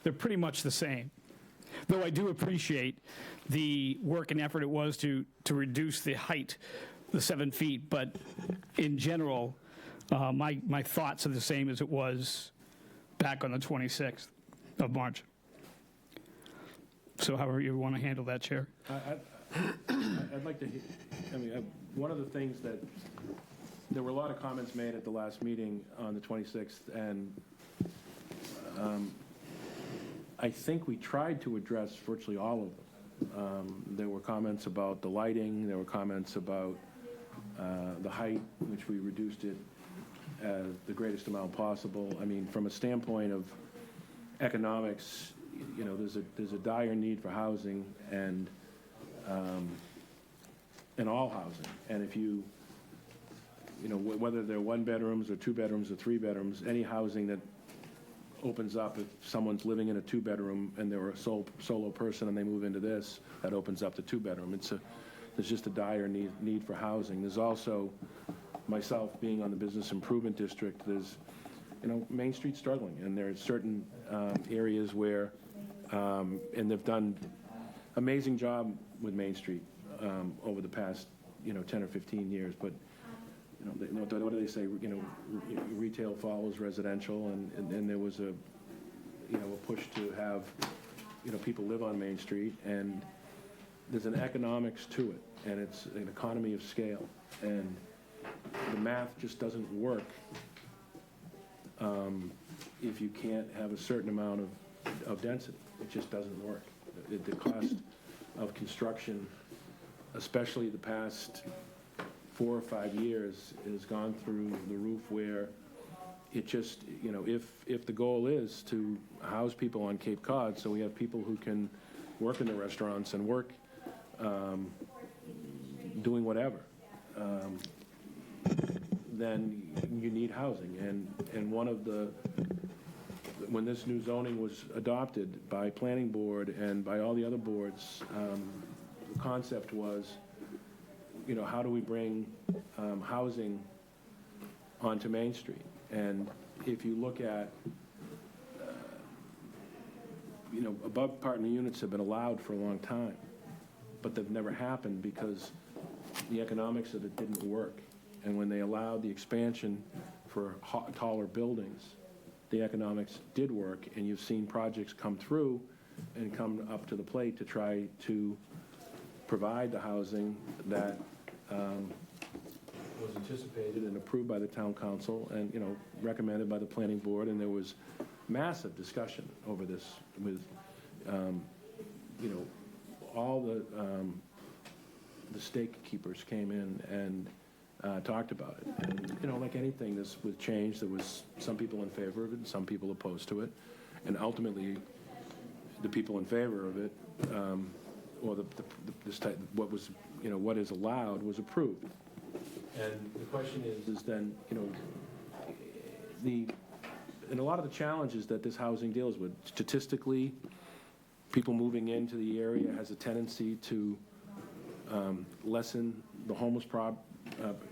they're pretty much the same. Though I do appreciate the work and effort it was to reduce the height, the 7 feet, but in general, my thoughts are the same as it was back on the 26th of March. So however you want to handle that, Chair. I'd like to, one of the things that, there were a lot of comments made at the last meeting on the 26th, and I think we tried to address virtually all of them. There were comments about the lighting, there were comments about the height, which we reduced it the greatest amount possible. I mean, from a standpoint of economics, there's a dire need for housing and all housing. And if whether they're 1 bedrooms or 2 bedrooms or 3 bedrooms, any housing that opens up, if someone's living in a 2-bedroom and they're a solo person and they move into this, that opens up to 2-bedroom. There's just a dire need for housing. There's also, myself being on the Business Improvement District, there's, Main Street's struggling, and there are certain areas where, and they've done amazing job with Main Street over the past, 10 or 15 years, but, what do they say, retail follows residential, and there was a push to have, people live on Main Street, and there's an economics to it, and it's an economy of scale, and the math just doesn't work if you can't have a certain amount of density. It just doesn't work. The cost of construction, especially the past 4 or 5 years, has gone through the roof, where it just, if the goal is to house people on Cape Cod, so we have people who can work in the restaurants and work doing whatever, then you need housing. And one of when this new zoning was adopted by Planning Board and by all the other boards, the concept was, how do we bring housing onto Main Street? And if you look at, above apartment units have been allowed for a long time, but they've never happened because the economics of it didn't work. And when they allowed the expansion for taller buildings, the economics did work, and you've seen projects come through and come up to the plate to try to provide the housing that was anticipated and approved by the town council and, recommended by the planning board. And there was massive discussion over this with, all the stake keepers came in and talked about it. And, like anything, this with change, there was some people in favor of it and some people opposed to it. And ultimately, the people in favor of it, or this type, what was, what is allowed was approved. And the question is then, and a lot of the challenges that this housing deals with, statistically, people moving into the area has a tendency to lessen the homeless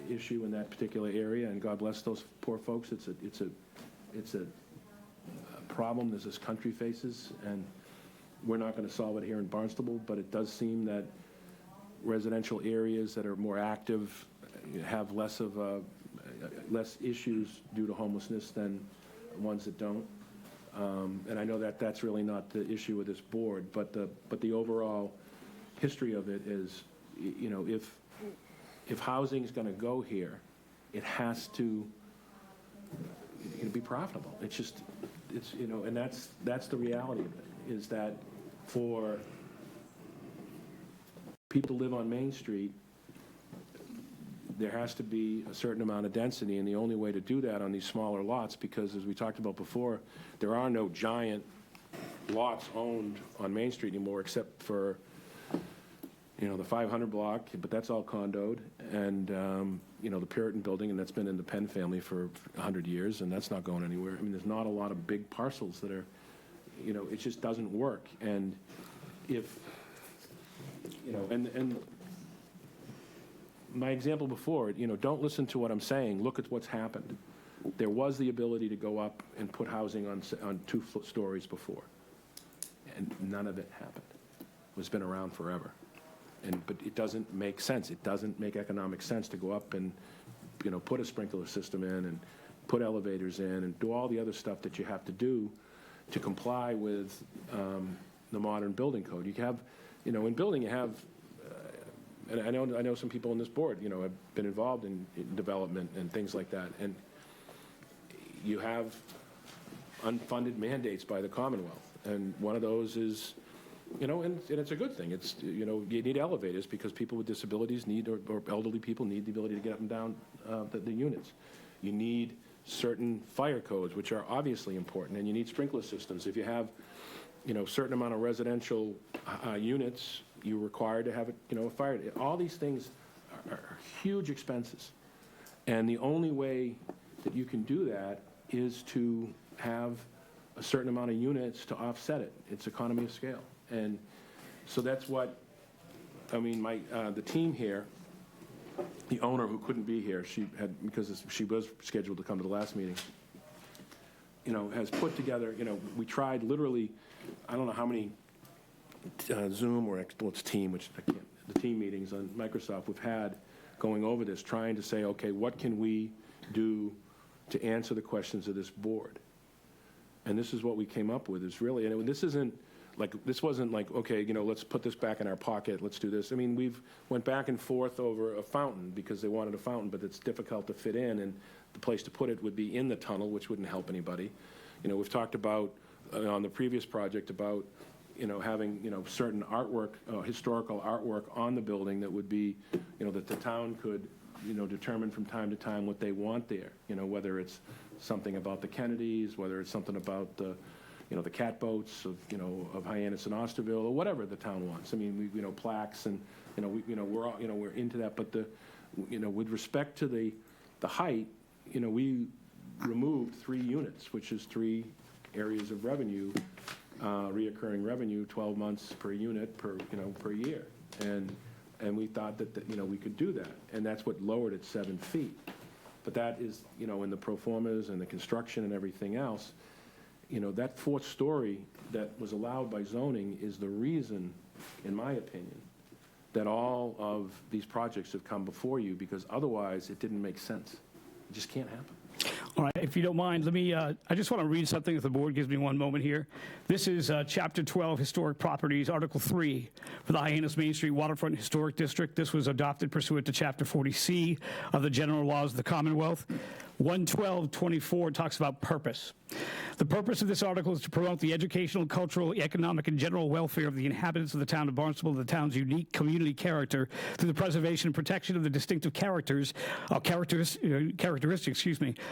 issue in that particular area, and God bless those poor folks. It's a problem that this country faces, and we're not going to solve it here in Barnstable, but it does seem that residential areas that are more active have less issues due to homelessness than ones that don't. And I know that that's really not the issue with this board, but the overall history of it is, if housing is going to go here, it has to be profitable. And that's the reality of it, is that for people to live on Main Street, there has to be a certain amount of density, and the only way to do that on these smaller lots, because as we talked about before, there are no giant lots owned on Main Street anymore, except for, the 500 block, but that's all condoed, and, the Puritan building, and that's been in the Penn family for 100 years, and that's not going anywhere. I mean, there's not a lot of big parcels that are, it just doesn't work. And if, and my example before, don't listen to what I'm saying. Look at what's happened. There was the ability to go up and put housing on 2 stories before, and none of it happened. It's been around forever. But it doesn't make sense. It doesn't make economic sense to go up and, put a sprinkler system in and put elevators in and do all the other stuff that you have to do to comply with the modern building code. You have, in building you have, and I know some people on this board, have been involved in development and things like that, and you have unfunded mandates by the Commonwealth, and one of those is, and it's a good thing. It's, you need elevators because people with disabilities need, or elderly people need the ability to get up and down the units. You need certain fire codes, which are obviously important, and you need sprinkler systems. If you have, a certain amount of residential units, you're required to have a fire. All these things are huge expenses, and the only way that you can do that is to have a certain amount of units to offset it. It's economy of scale. And so that's what, the team here, the owner who couldn't be here, because she was scheduled to come to the last meeting, has put together, we tried literally, I don't know how many Zoom or it's Team, which I can't, the team meetings on Microsoft we've had going over this, trying to say, okay, what can we do to answer the questions of this board? And this is what we came up with, is really, and this wasn't like, okay, let's put this back in our pocket, let's do this. I mean, we've went back and forth over a fountain because they wanted a fountain, but it's difficult to fit in, and the place to put it would be in the tunnel, which wouldn't help anybody. We've talked about, on the previous project, about, having, certain artwork, historical artwork on the building that would be, that the town could, determine from time to time what they want there, whether it's something about the Kennedys, whether it's something about the, the catboats of Hyannis and Osterville, or whatever the town wants. I mean, we, plaques, and, we're all, we're into that. But with respect to the height, we removed 3 units, which is 3 areas of revenue, reoccurring revenue, 12 months per unit per year. And we thought that, we could do that. And that's what lowered it 7 feet. But that is, in the pro formas and the construction and everything else, that 4th story that was allowed by zoning is the reason, in my opinion, that all of these projects have come before you, because otherwise it didn't make sense. It just can't happen. All right, if you don't mind, let me, I just want to read something if the board gives me one moment here. This is Chapter 12, Historic Properties, Article 3 for the Hyannis Main Street Waterfront Historic District. This was adopted pursuant to Chapter 40C of the General Laws of the Commonwealth. 11224 talks about purpose. The purpose of this article is to promote the educational, cultural, economic, and general welfare of the inhabitants of the town of Barnstable and the town's unique community character through the preservation and protection of the distinctive characteristics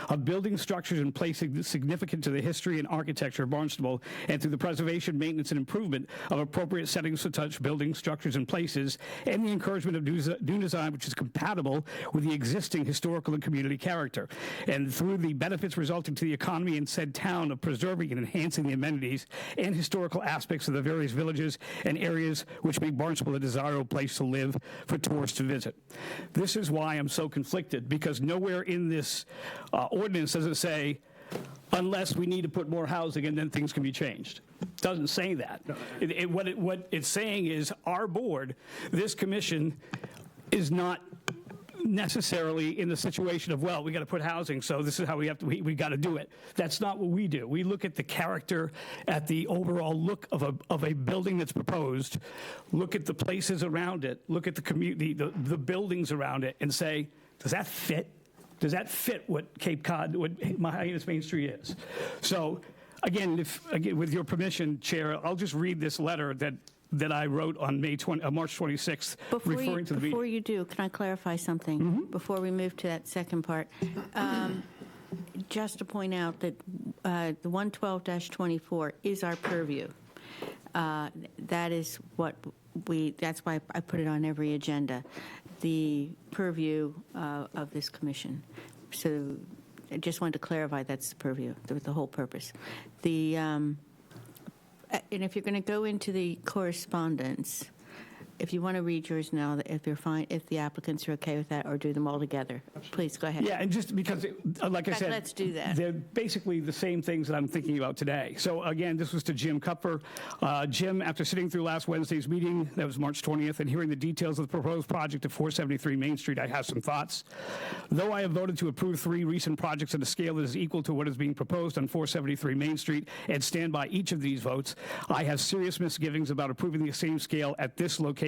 of building structures and places significant to the history and architecture of Barnstable, and through the preservation, maintenance, and improvement of appropriate settings for such buildings, structures, and places, and the encouragement of new design which is compatible with the existing historical and community character, and through the benefits resulting to the economy in said town of preserving and enhancing the amenities and historical aspects of the various villages and areas which make Barnstable a desirable place to live for tourists to visit. This is why I'm so conflicted, because nowhere in this ordinance does it say, unless we need to put more housing and then things can be changed. It doesn't say that. What it's saying is our board, this commission, is not necessarily in the situation of, well, we got to put housing, so this is how we got to do it. That's not what we do. We look at the character, at the overall look of a building that's proposed, look at the places around it, look at the community, the buildings around it, and say, does that fit? Does that fit what Cape Cod, what Hyannis Main Street is? So, again, with your permission, Chair, I'll just read this letter that I wrote on March 26th, referring to the meeting. Before you do, can I clarify something before we move to that second part? Just to point out that the 112-24 is our purview. That is what that's why I put it on every agenda, the purview of this commission. So I just wanted to clarify that's the purview, the whole purpose. And if you're going to go into the correspondence, if you want to read yours now, if you're fine, if the applicants are okay with that, or do them all together, please go ahead. Yeah, and just because, like I said, let's do that. They're basically the same things that I'm thinking about today. So again, this was to Jim Kupfer. Jim, after sitting through last Wednesday's meeting, that was March 20th, and hearing the details of the proposed project at 473 Main Street, I have some thoughts. Though I have voted to approve 3 recent projects at a scale that is equal to what is being proposed on 473 Main Street and stand by each of these votes, I have serious misgivings about approving the same scale at this location.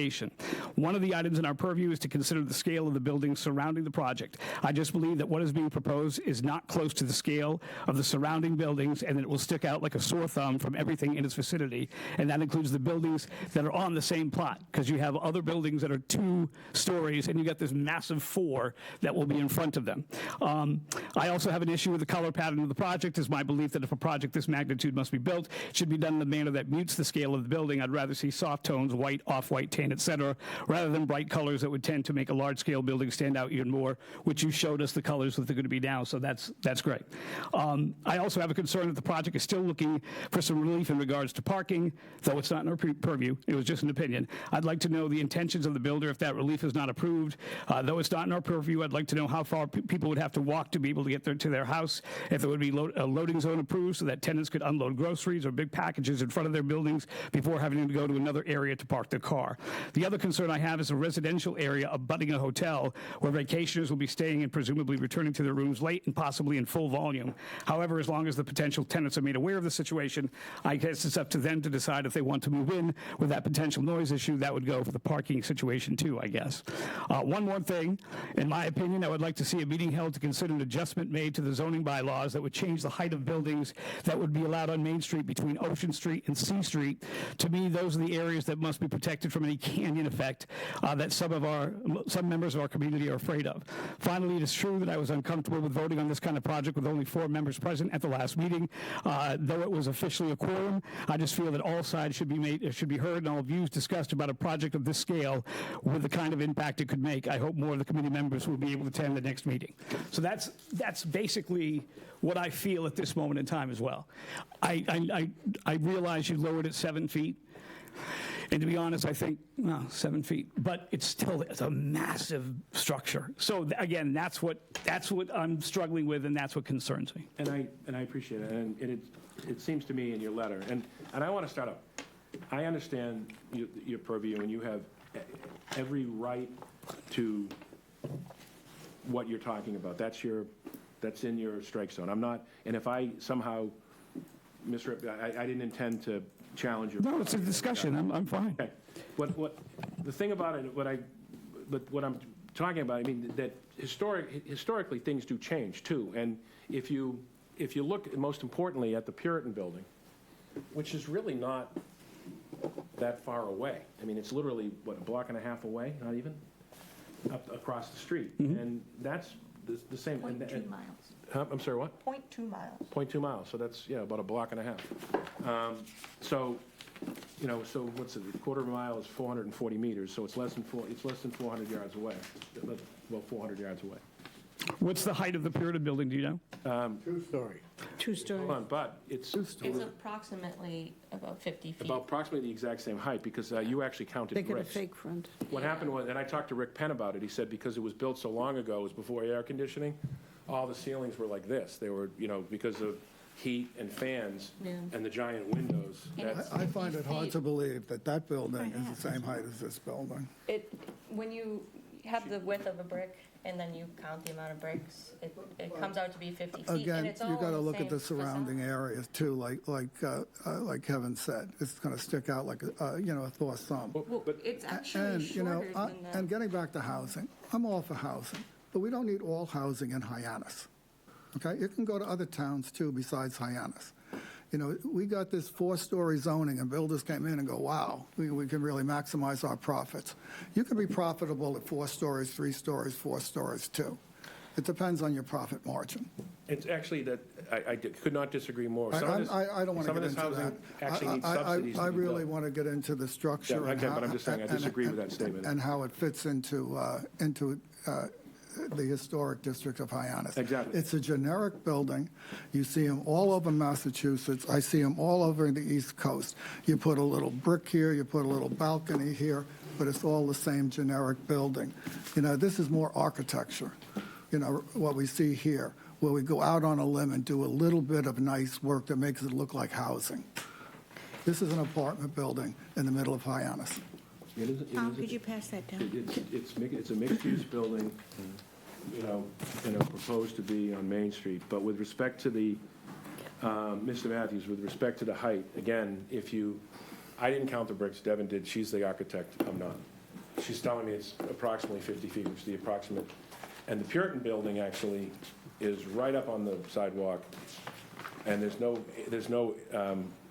One of the items in our purview is to consider the scale of the buildings surrounding the project. I just believe that what is being proposed is not close to the scale of the surrounding buildings, and that it will stick out like a sore thumb from everything in its vicinity, and that includes the buildings that are on the same plot, because you have other buildings that are 2 stories, and you got this massive 4 that will be in front of them. I also have an issue with the color pattern of the project. It's my belief that if a project this magnitude must be built, it should be done in a manner that mutes the scale of the building. I'd rather see soft tones, white, off-white, tan, etc., rather than bright colors that would tend to make a large-scale building stand out even more, which you showed us the colors that they're going to be now, so that's great. I also have a concern that the project is still looking for some relief in regards to parking, though it's not in our purview. It was just an opinion. I'd like to know the intentions of the builder if that relief is not approved. Though it's not in our purview, I'd like to know how far people would have to walk to be able to get to their house, if there would be a loading zone approved so that tenants could unload groceries or big packages in front of their buildings before having to go to another area to park their car. The other concern I have is a residential area abutting a hotel where vacationers will be staying and presumably returning to their rooms late and possibly in full volume. However, as long as the potential tenants are made aware of the situation, I guess it's up to them to decide if they want to move in with that potential noise issue. That would go for the parking situation too, I guess. One more thing, in my opinion, I would like to see a meeting held to consider an adjustment made to the zoning bylaws that would change the height of buildings that would be allowed on Main Street between Ocean Street and C Street. To me, those are the areas that must be protected from any canyon effect that some members of our community are afraid of. Finally, it is true that I was uncomfortable with voting on this kind of project with only 4 members present at the last meeting. Though it was officially a quorum, I just feel that all sides should be heard and all views discussed about a project of this scale with the kind of impact it could make. I hope more of the committee members will be able to attend the next meeting. So that's basically what I feel at this moment in time as well. I realize you lowered it 7 feet. And to be honest, I think, 7 feet, but it's a massive structure. So again, that's what I'm struggling with, and that's what concerns me. And I appreciate it. And it seems to me in your letter, and I want to start up. I understand your purview, and you have every right to what you're talking about. That's your That's in your strike zone. I'm not, and if I somehow I didn't intend to challenge your. No, it's a discussion. I'm fine. Okay. The thing about it, what I'm talking about, I mean, that historically, things do change, too. And if you look, most importantly, at the Puritan building, which is really not that far away. I mean, it's literally, what, a block and a half away, not even, up across the street. And that's the same. 0.2 miles. I'm sorry, what? 0.2 miles. 0.2 miles, so that's, about a block and a half. So what's it, a quarter of a mile is 440 meters, so it's less than 400 yards away, well, 400 yards away. What's the height of the Puritan building, do you know? Two-story. Two-story. Hold on, but it's It's approximately about 50 feet. about approximately the exact same height, because you actually counted They got a bricks. fake front. What happened was, and I talked to Rick Penn about it, he said because it was built so long ago, it was before air conditioning, all the ceilings were like this. They were, because of heat and fans and the giant windows. I find it hard to believe that building is the same height as this building. When you have the width of a brick and then you count the amount of bricks, it comes out to be 50 feet. Again, and it's all you got to in look at the same surrounding facade. areas too, like Kevin said. It's going to stick out like a Thor's thumb. Well, it's actually And, shorter than that. and getting back to housing, I'm all for housing, but we don't need all housing in Hyannis. Okay, it can go to other towns too besides Hyannis. We got this 4-story zoning, and builders came in and go, wow, we can really maximize our profits. You can be profitable at 4 stories, 3 stories, 4 stories too. It depends on your profit margin. It's actually that, I could not disagree more. I don't want to get into that. Actually needs subsidies I to be really built. want to get into the structure. Yeah, and okay, how- but I'm just saying, I disagree with that statement. And how it fits into the historic district of Hyannis. Exactly. It's a generic building. You see them all over Massachusetts. I see them all over the East Coast. You put a little brick here, you put a little balcony here, but it's all the same generic building. This is more architecture, what we see here, where we go out on a limb and do a little bit of nice work that makes it look like housing. This is an apartment building in the middle of Hyannis. Could you pass that down? It's a mixed-use building, proposed to be on Main Street. But with respect to the, Mr. Matthews, with respect to the height, again, I didn't count the bricks, Devin did, she's the architect, I'm not. She's telling me it's approximately 50 feet, which is the approximate. And the Puritan building actually is right up on the sidewalk, and there's no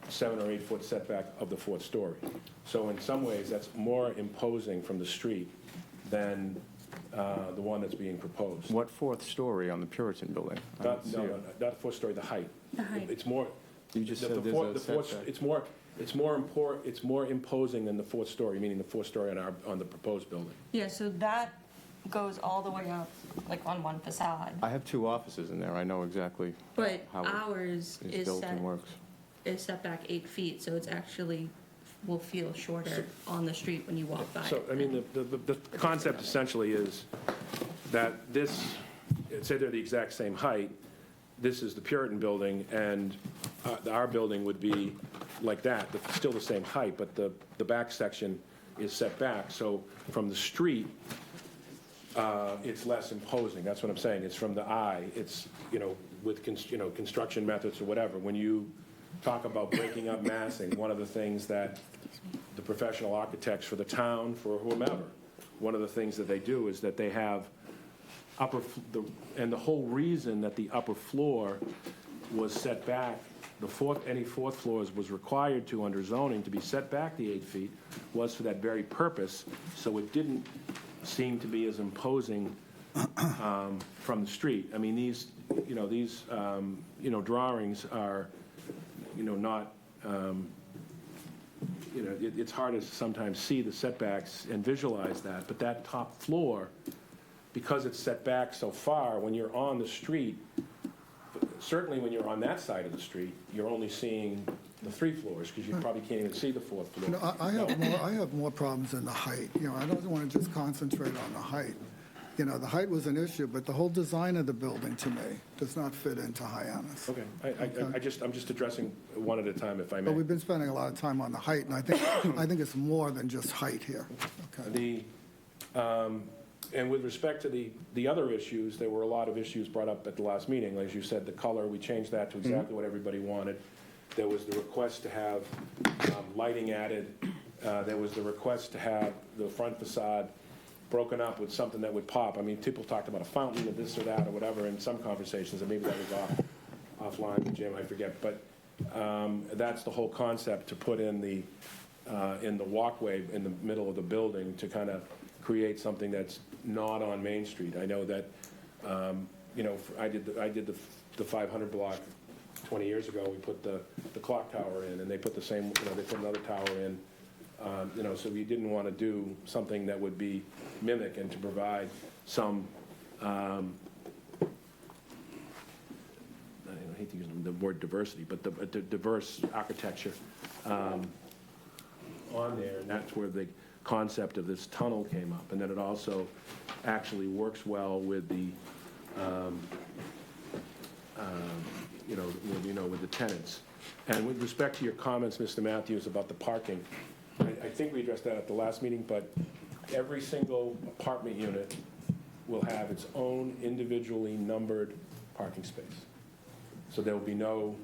7 or 8 foot setback of the 4th story. So in some ways, that's more imposing from the street than the one that's being proposed. What 4th story on the Puritan building? Not the 4th story, the height. The height. It's more. You just said the there's four- a the fourth- setback. It's more imposing than the 4th story, meaning the 4th story on the proposed building. Yeah, so that goes all the way up, like on one facade. I have 2 offices in there. I know exactly But how ours it's is built and works. set back 8 feet, so it's actually will feel shorter on the street when you walk by. So, I mean, the concept essentially is that say they're the exact same height, this is the Puritan building, and our building would be like that, but still the same height, but the back section is set back. So from the street, it's less imposing. That's what I'm saying. It's from the eye. It's, with construction methods or whatever. When you talk about breaking up massing, one of the things that the professional architects for the town, for whomever, one of the things that they do is that they have and the whole reason that the upper floor was set back, any 4th floors was required to, under zoning, to be set back the 8 feet, was for that very purpose, so it didn't seem to be as imposing from the street. I mean, these drawings are, not, it's hard to sometimes see the setbacks and visualize that, but that top floor, because it's set back so far, when you're on the street, certainly when you're on that side of the street, you're only seeing the 3 floors, because you probably can't even see the 4th floor. I have more problems in the height. I don't want to just concentrate on the height. The height was an issue, but the whole design of the building, to me, does not fit into Hyannis. Okay, I'm just addressing one at a time, if I may. But we've been spending a lot of time on the height, and I think it's more than just height here. Okay. And with respect to the other issues, there were a lot of issues brought up at the last meeting. As you said, the color, we changed that to exactly what everybody wanted. There was the request to have lighting added. There was the request to have the front facade broken up with something that would pop. I mean, people talked about a fountain or this or that or whatever in some conversations, and maybe that was offline with Jim, I forget. But that's the whole concept, to put in the walkway in the middle of the building to kind of create something that's not on Main Street. I know that, you know, I did the 500 block 20 years ago. We put the clock tower in, and they put the same, you know, they put another tower in. You know, so we didn't want to do something that would be mimic and to provide some, I hate to use the word diversity, but the diverse architecture on there, and that's where the concept of this tunnel came up, and then it also actually works well with the, with the tenants. And with respect to your comments, Mr. Matthews, about the parking, I think we addressed that at the last meeting, but every single apartment unit will have its own individually numbered parking space. So there will be no,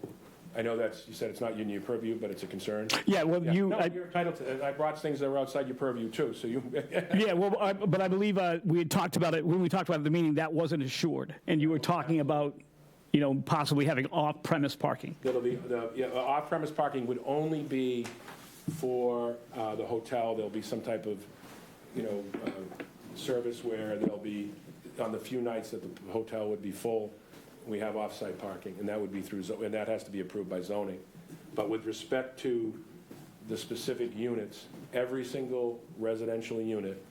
I know that's, you said it's not in your purview, but it's a concern. Yeah, well, No, you're entitled to, and I brought things that were outside your purview too, so you. Yeah, well, but I believe we had talked about it, when we talked about it at the meeting, that wasn't assured. And you were talking about, you know, possibly having off-premise parking. That'll be, off-premise parking would only be for the hotel. There'll be some type of, you know, service where there'll be, on the few nights that the hotel would be full, we have off-site parking, and that would be through, and that has to be approved by zoning. But with respect to the specific units, every single residential unit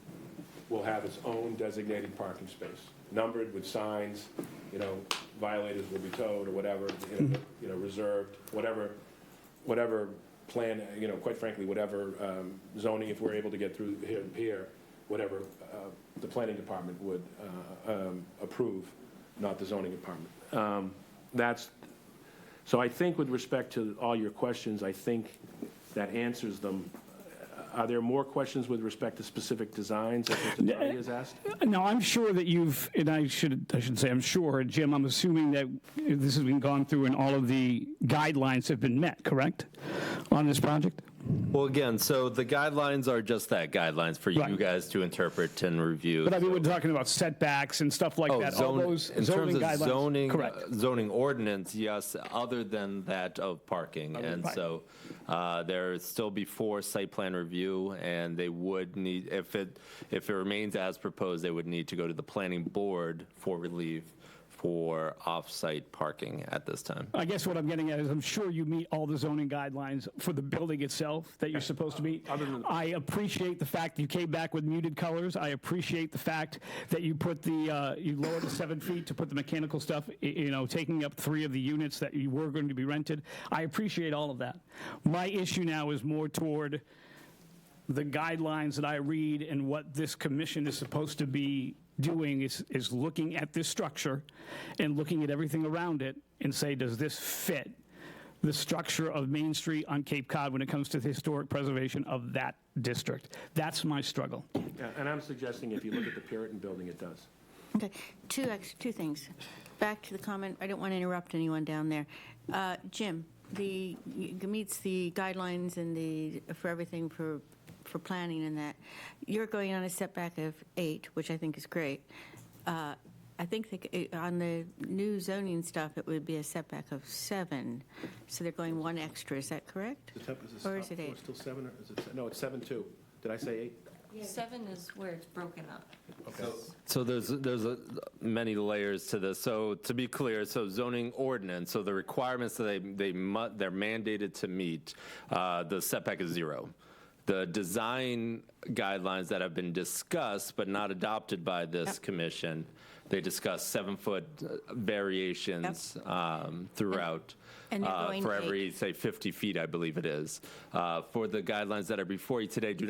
will have its own designated parking space, numbered with signs, you know, violators will be towed or whatever, you know, reserved, whatever plan, you know, quite frankly, whatever zoning, if we're able to get through here, whatever the planning department would approve, not the zoning department. So I think with respect to all your questions, I think that answers them. Are there more questions with respect to specific designs that Mr. Tari has asked? No, I'm sure that you've, and I should say I'm sure, Jim, I'm assuming that this has been gone through and all of the guidelines have been met, correct, on this project? Well, again, so the guidelines are just that, guidelines for you guys to interpret and review. But I mean, we're talking about setbacks and stuff like that, all those in zoning terms of guidelines. zoning, Correct. zoning ordinance, yes, other than that of parking. And right. so there still before site plan review, and they would need, if it remains as proposed, they would need to go to the planning board for relief for off-site parking at this time. I guess what I'm getting at is I'm sure you meet all the zoning guidelines for the building itself that you're supposed to meet. I appreciate the fact that you came back with muted colors. I appreciate the fact that you put you lowered to 7 feet to put the mechanical stuff, you know, taking up 3 of the units that you were going to be rented. I appreciate all of that. My issue now is more toward the guidelines that I read and what this commission is supposed to be doing is looking at this structure and looking at everything around it and say, does this fit the structure of Main Street on Cape Cod when it comes to the historic preservation of that district? That's my struggle. Yeah, and I'm suggesting if you look at the Puritan building, it does. Okay, two things. Back to the comment, I don't want to interrupt anyone down there. Jim, it meets the guidelines and for everything for planning and that. You're going on a setback of 8, which I think is great. I think on the new zoning stuff, it would be a setback of 7. So they're going 1 extra. Is that correct? Or is it 8? Still 7, or is it? No, it's 7-2. Did I say 8? 7 is where it's broken up. Okay. So there's many layers to this. So to be clear, so zoning ordinance, so the requirements that they're mandated to meet, the setback is 0. The design guidelines that have been discussed but not adopted by this commission, they discuss 7-foot variations throughout. And they're going for eight. every, say, 50 feet, I believe it is. For the guidelines that are before you today, do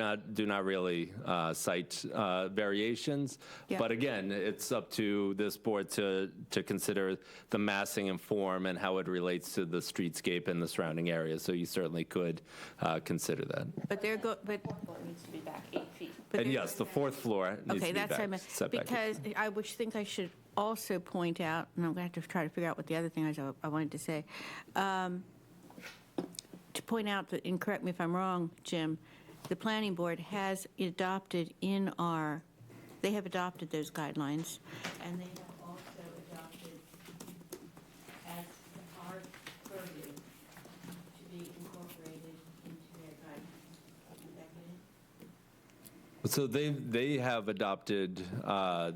not really cite variations. Yeah. But again, it's up to this board to consider the massing and form and how it relates to the streetscape and the surrounding area. So you certainly could consider that. But they're but It needs to be back 8 feet. but And they're- yes, the fourth floor needs Okay, to be that's what I back, meant. set back. Because think I should also point out, and I'm going to have to try to figure out what the other thing is I wanted to say, to point out that, and correct me if I'm wrong, Jim, the planning board has adopted they have adopted those guidelines, and they have also adopted as our purview to be incorporated into their guidelines. Is that good? So they have adopted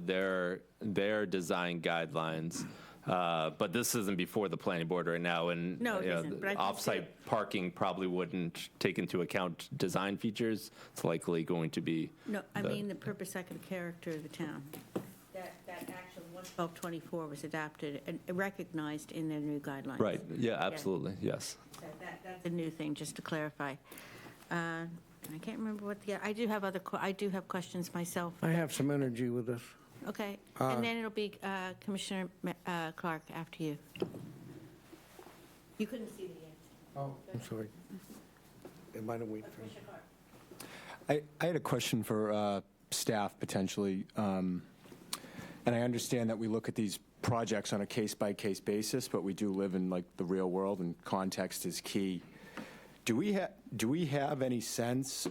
their design guidelines, but this isn't before the planning board right now, and No, it isn't, but I can see off-site it. parking probably wouldn't take into account design features. It's likely going to be. No, I mean the purpose, second character of the town. That actual 11224 was adopted and recognized in their new guidelines. Right, yeah, absolutely, yes. So that's a new thing, just to clarify. I can't remember what I do have questions myself. I have some energy with this. Okay, and then it'll be Commissioner Clark after you. You couldn't see the answer. Oh, I'm sorry. It might have waited for me. Commissioner Clark. I had a question for staff, potentially. And I understand that we look at these projects on a case-by-case basis, but we do live in, like, the real world, and context is key. Do we have any sense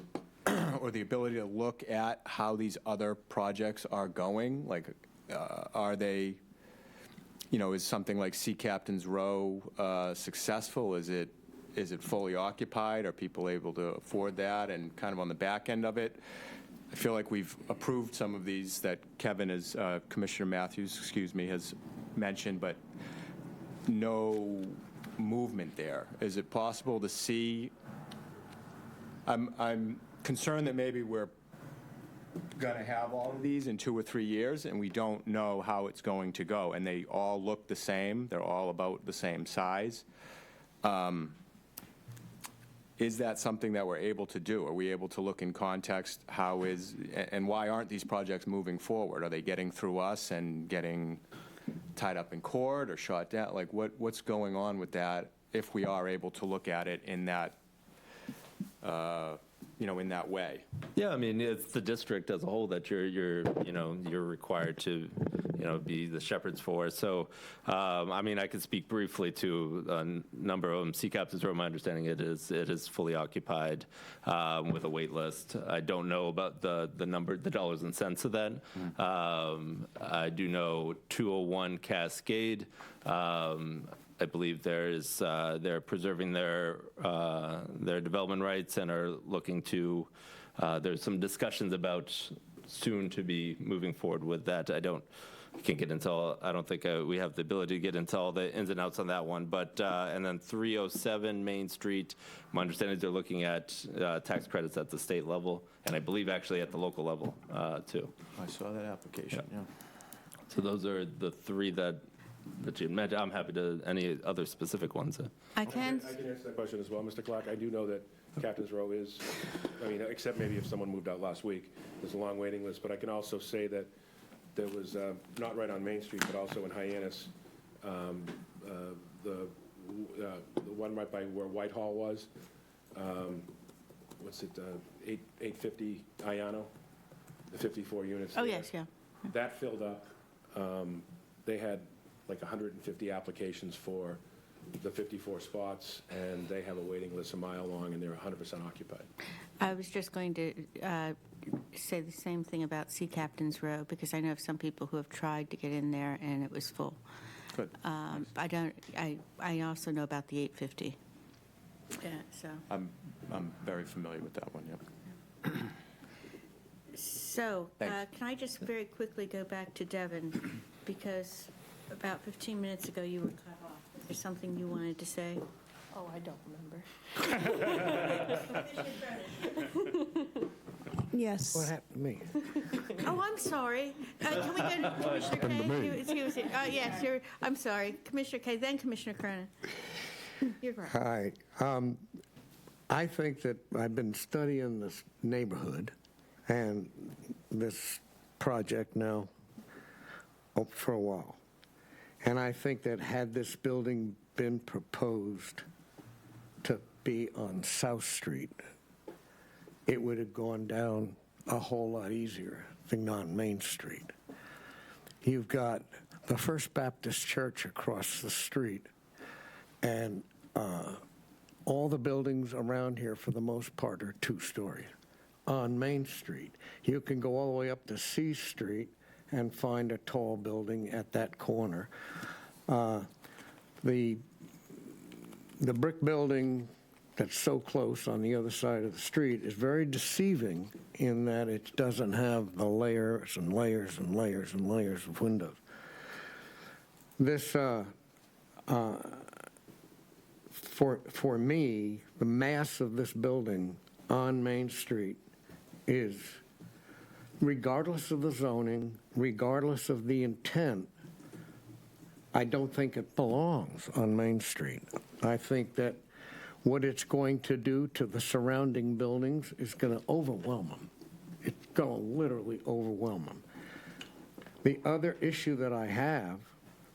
or the ability to look at how these other projects are going? Like, are they, is something like Sea Captain's Row successful? Is it fully occupied? Are people able to afford that? And kind of on the back end of it, I feel like we've approved some of these that Kevin has, Commissioner Matthews, has mentioned, but no movement there. Is it possible to see? I'm concerned that maybe we're going to have all of these in 2 or 3 years, and we don't know how it's going to go. And they all look the same. They're all about the same size. Is that something that we're able to do? Are we able to look in context and why aren't these projects moving forward? Are they getting through us and getting tied up in court or shot down? Like, what's going on with that if we are able to look at it in that, in that way? Yeah, I mean, it's the district as a whole that you're required to, be the shepherds for. So, I mean, I could speak briefly to a number of them. Sea Captain's Row, my understanding it is fully occupied with a wait list. I don't know about the dollars and cents of that. I do know 201 Cascade. I believe they're preserving their development rights and are looking to. There's some discussions about soon to be moving forward with that. I don't think we have the ability to get into all the ins and outs on that one. But and then 307 Main Street, my understanding is they're looking at tax credits at the state level, and I believe actually at the local level too. I saw that application. Yeah. So those are the three that you mentioned. I'm happy to any other specific ones. I can answer that question as well, Mr. Clark. I do know that Captain's Row is, except maybe if someone moved out last week, there's a long waiting list. But I can also say that there was, not right on Main Street, but also in Hyannis, the one right by where Whitehall was, what's it, 850 Ayano, the 54 units. Oh, there. yes, yeah. That filled up. They had like 150 applications for the 54 spots, and they have a waiting list a mile long, and they're 100% occupied. I was just going to say the same thing about Sea Captain's Row, because I know of some people who have tried to get in there and it was full. Good. I also know about the 850. Yeah, so. I'm very familiar with that one, yep. So, Thanks. can I just very quickly go back to Devin, because about 15 minutes ago you were cut off. Is there something you wanted to say? Oh, I don't remember. Yes. What happened to me? Oh, I'm sorry. Can we go to Commissioner Kay? Yes, I'm sorry. Commissioner Kay, then Commissioner Cronin. You're right. Hi. I think that I've been studying this neighborhood and this project now for a while. And I think that had this building been proposed to be on South Street, it would have gone down a whole lot easier than on Main Street. You've got the First Baptist Church across the street, and all the buildings around here, for the most part, are two-story. On Main Street, you can go all the way up to C Street and find a tall building at that corner. The brick building that's so close on the other side of the street is very deceiving in that it doesn't have the layers and layers and layers and layers of windows. This, for me, the mass of this building on Main Street is, regardless of the zoning, regardless of the intent, I don't think it belongs on Main Street. I think that what it's going to do to the surrounding buildings is going to overwhelm them. It's going to literally overwhelm them. The other issue that I have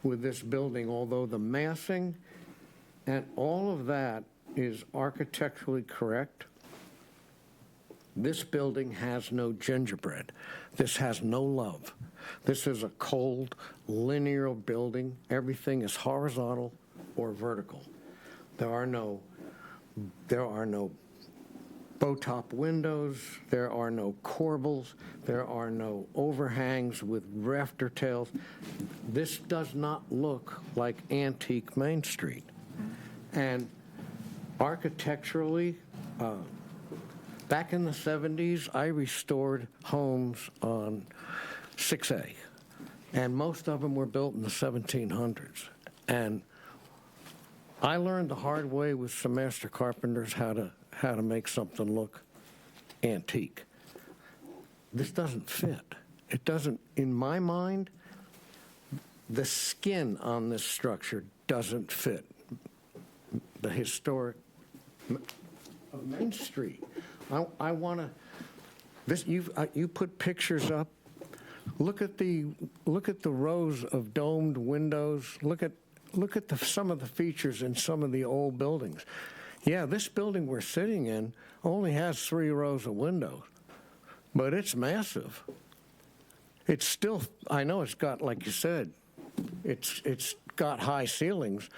with this building, although the massing and all of that is architecturally correct, this building has no gingerbread. This has no love. This is a cold, linear building. Everything is horizontal or vertical. There are no bow-top windows. There are no corbels. There are no overhangs with rafter tails. This does not look like antique Main Street. And architecturally, back in the 70s, I restored homes on 6A, and most of them were built in the 1700s. And I learned the hard way with some master carpenters how to make something look antique. This doesn't fit. It doesn't, in my mind, the skin on this structure doesn't fit the historic of Main Street. I want to. This you put pictures up. Look at the rows of domed windows. Look at some of the features in some of the old buildings. Yeah, this building we're sitting in only has 3 rows of windows, but it's massive. It's still, I know it's got, like you said, it's got high ceilings,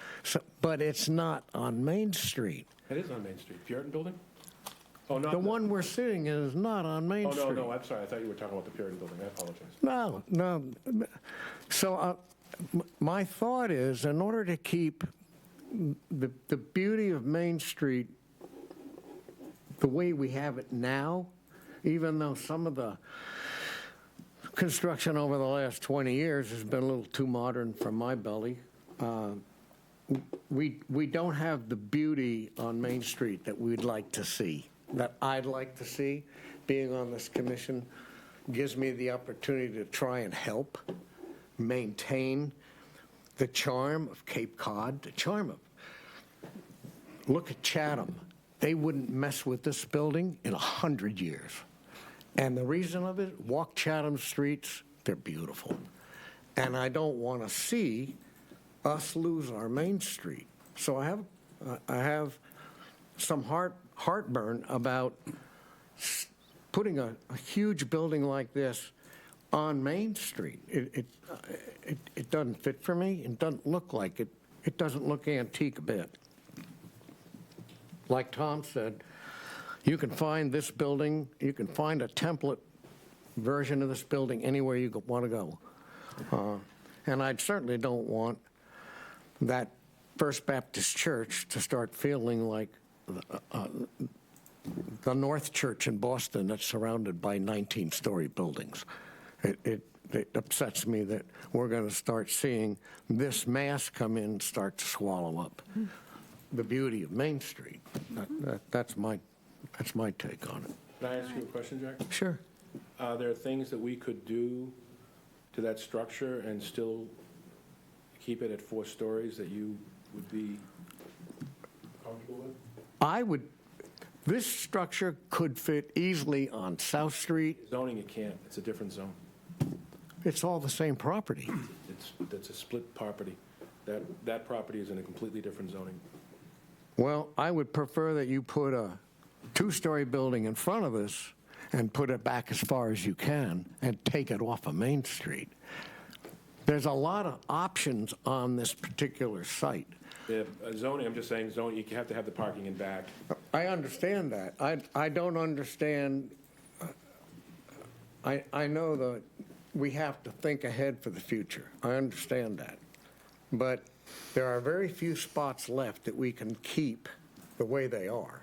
but it's not on Main Street. It is on Main Street. Puritan building? Oh, not The one we're sitting in is not on Main Street. Oh, no, I'm sorry. I thought you were talking about the Puritan building. I apologize. No. So my thought is, in order to keep the beauty of Main Street the way we have it now, even though some of the construction over the last 20 years has been a little too modern for my belly, we don't have the beauty on Main Street that we'd like to see, that I'd like to see. Being on this commission gives me the opportunity to try and help maintain the charm of Cape Cod, the charm of, look at Chatham. They wouldn't mess with this building in 100 years. And the reason of it, walk Chatham streets, they're beautiful. And I don't want to see us lose our Main Street. So I have some heartburn about putting a huge building like this on Main Street. It doesn't fit for me. It doesn't look like it. It doesn't look antique a bit. Like Tom said, you can find this building, you can find a template version of this building anywhere you want to go. And I certainly don't want that First Baptist Church to start feeling like the North Church in Boston that's surrounded by 19-story buildings. It upsets me that we're going to start seeing this mass come in and start to swallow up the beauty of Main Street. That's my take on it. Can I ask you a question, Jack? Sure. Are there things that we could do to that structure and still keep it at 4 stories that you would be comfortable with? This structure could fit easily on South Street. Zoning, it can't. It's a different zone. It's all the same property. It's a split property. That property is in a completely different zoning. Well, I would prefer that you put a two-story building in front of this and put it back as far as you can and take it off of Main Street. There's a lot of options on this particular site. The zoning, I'm just saying, zoning, you have to have the parking in back. I understand that. I don't understand. I know that we have to think ahead for the future. I understand that. But there are very few spots left that we can keep the way they are.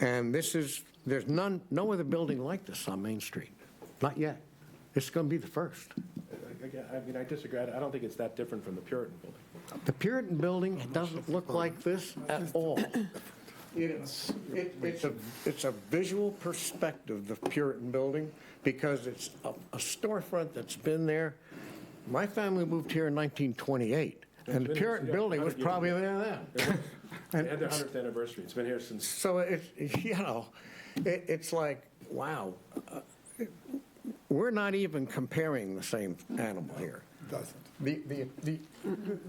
And there's no other building like this on Main Street. Not yet. It's going to be the first. I mean, I disagree. I don't think it's that different from the Puritan building. The Puritan building doesn't look like this at all. It's a visual perspective, the Puritan building, because it's a storefront that's been there. My family moved here in 1928, and the Puritan building was probably there then. They had their 100th anniversary. It's been here since. So it's like, wow, we're not even comparing the same animal here. Doesn't.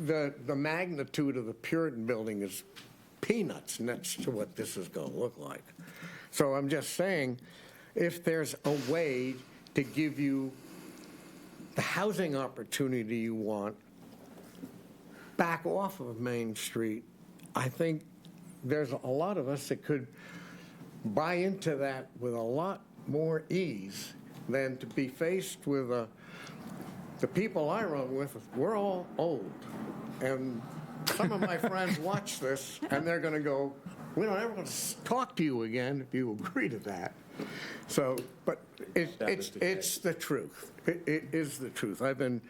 The magnitude of the Puritan building is peanuts next to what this is going to look like. So I'm just saying, if there's a way to give you the housing opportunity you want back off of Main Street, I think there's a lot of us that could buy into that with a lot more ease than to be faced with the people I run with. We're all old, and some of my friends watch this, and they're going to go, we don't ever want to talk to you again if you agree to that. So, but it's the truth. It is the truth. I've been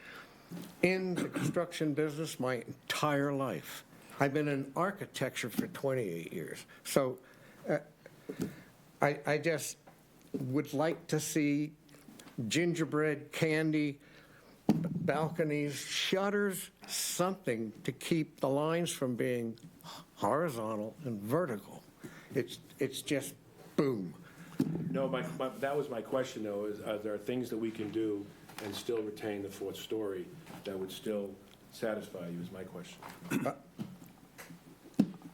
in the construction business my entire life. I've been in architecture for 28 years. So I just would like to see gingerbread, candy, balconies, shutters, something to keep the lines from being horizontal and vertical. It's just boom. No, that was my question, though, is are there things that we can do and still retain the fourth story that would still satisfy you, is my question.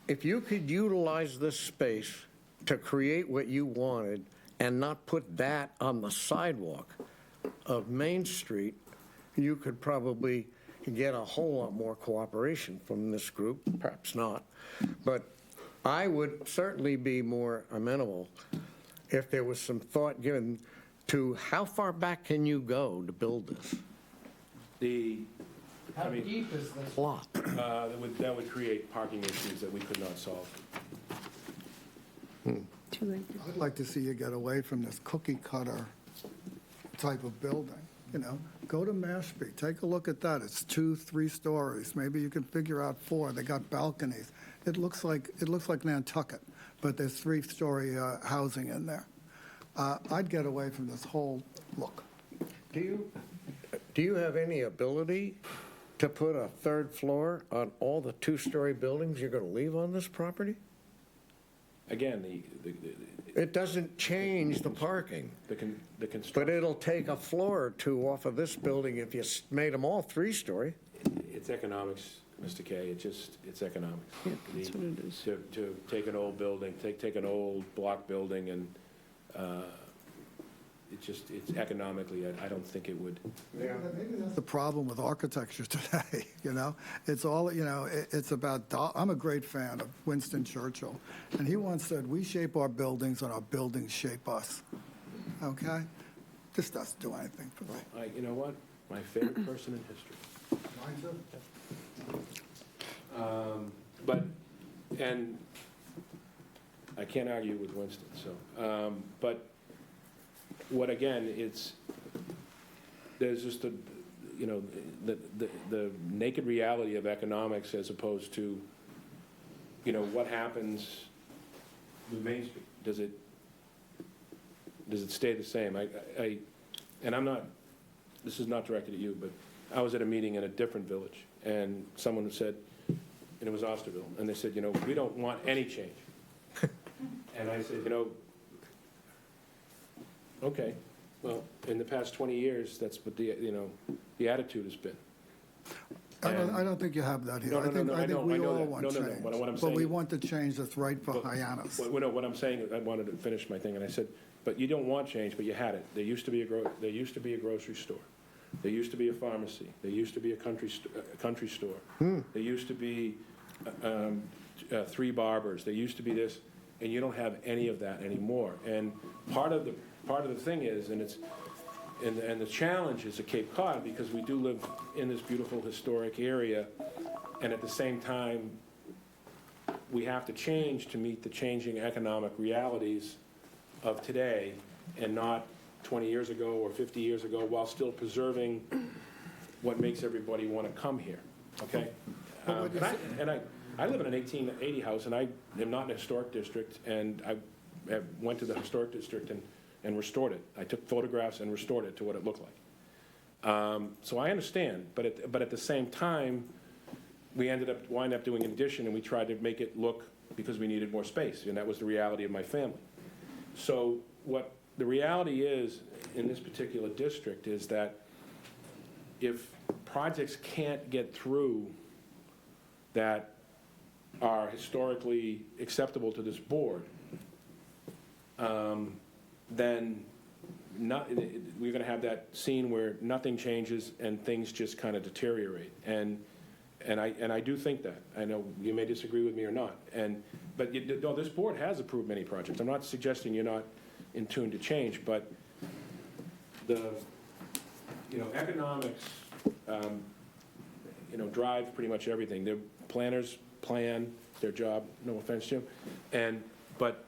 If you could utilize this space to create what you wanted and not put that on the sidewalk of Main Street, you could probably get a whole lot more cooperation from this group, perhaps not. But I would certainly be more amenable if there was some thought given to how far back can you go to build this? How deep is this lot? That would create parking issues that we could not solve. I'd like to see you get away from this cookie cutter type of building, you know? Go to Mashpee, take a look at that. It's 2-3 stories. Maybe you can figure out 4. They got balconies. It looks like Nantucket, but there's 3-story housing in there. I'd get away from this whole look. Do you have any ability to put a 3rd floor on all the 2-story buildings you're going to leave on this property? Again, It doesn't change the parking. the construction. But it'll take a floor or 2 off of this building if you made them all 3-story. It's economics, Mr. Kay. It's economics. That's what it is. To take an old building, take an old block building, and it's economically, I don't think it would. Maybe that's the problem with architecture today, you know? It's all, you know, it's about, I'm a great fan of Winston Churchill, and he once said, we shape our buildings and our buildings shape us, okay? This doesn't do anything for me. You know what? My favorite person in history. Mine too. But, and I can't argue with Winston, so, but what, again, there's just the naked reality of economics as opposed to, what happens with Main Street. Does it stay the same? And I'm not, this is not directed at you, but I was at a meeting in a different village, and someone said, and it was Osterville. And they said, we don't want any change. And I said, okay, well, in the past 20 years, that's what the attitude has been. I don't think you have that here. No, I think we all want No, change. what I'm But saying we is- want the change that's right for Hyannis. What I'm saying, I wanted to finish my thing, and I said, but you don't want change, but you had it. There used to be a grocery store. There used to be a pharmacy. There used to be a country store. There used to be 3 barbers. There used to be this, and you don't have any of that anymore. And part of the thing is, and the challenge is at Cape Cod, because we do live in this beautiful historic area, and at the same time, we have to change to meet the changing economic realities of today, and not 20 years ago or 50 years ago, while still preserving what makes everybody want to come here, okay? I live in an 1880 house, and I am not in a historic district, and I went to the historic district and restored it. I took photographs and restored it to what it looked like. So I understand, but at the same time, we wind up doing an addition, and we tried to make it look, because we needed more space, and that was the reality of my family. So what the reality is in this particular district is that if projects can't get through that are historically acceptable to this board, then we're going to have that scene where nothing changes and things just kind of deteriorate. And I do think that. I know you may disagree with me or not. But this board has approved many projects. I'm not suggesting you're not in tune to change, but the economics drive pretty much everything. The planners plan their job. No offense, Jim. But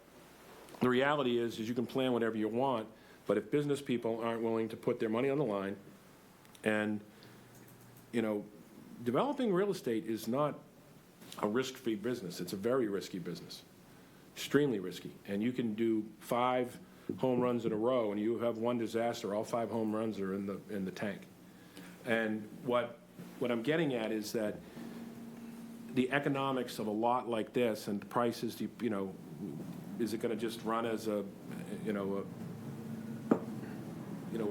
the reality is you can plan whatever you want, but if business people aren't willing to put their money on the line, and developing real estate is not a risk-free business. It's a very risky business, extremely risky. And you can do 5 home runs in a row, and you have one disaster, all 5 home runs are in the tank. And what I'm getting at is that the economics of a lot like this and the prices, is it going to just run as a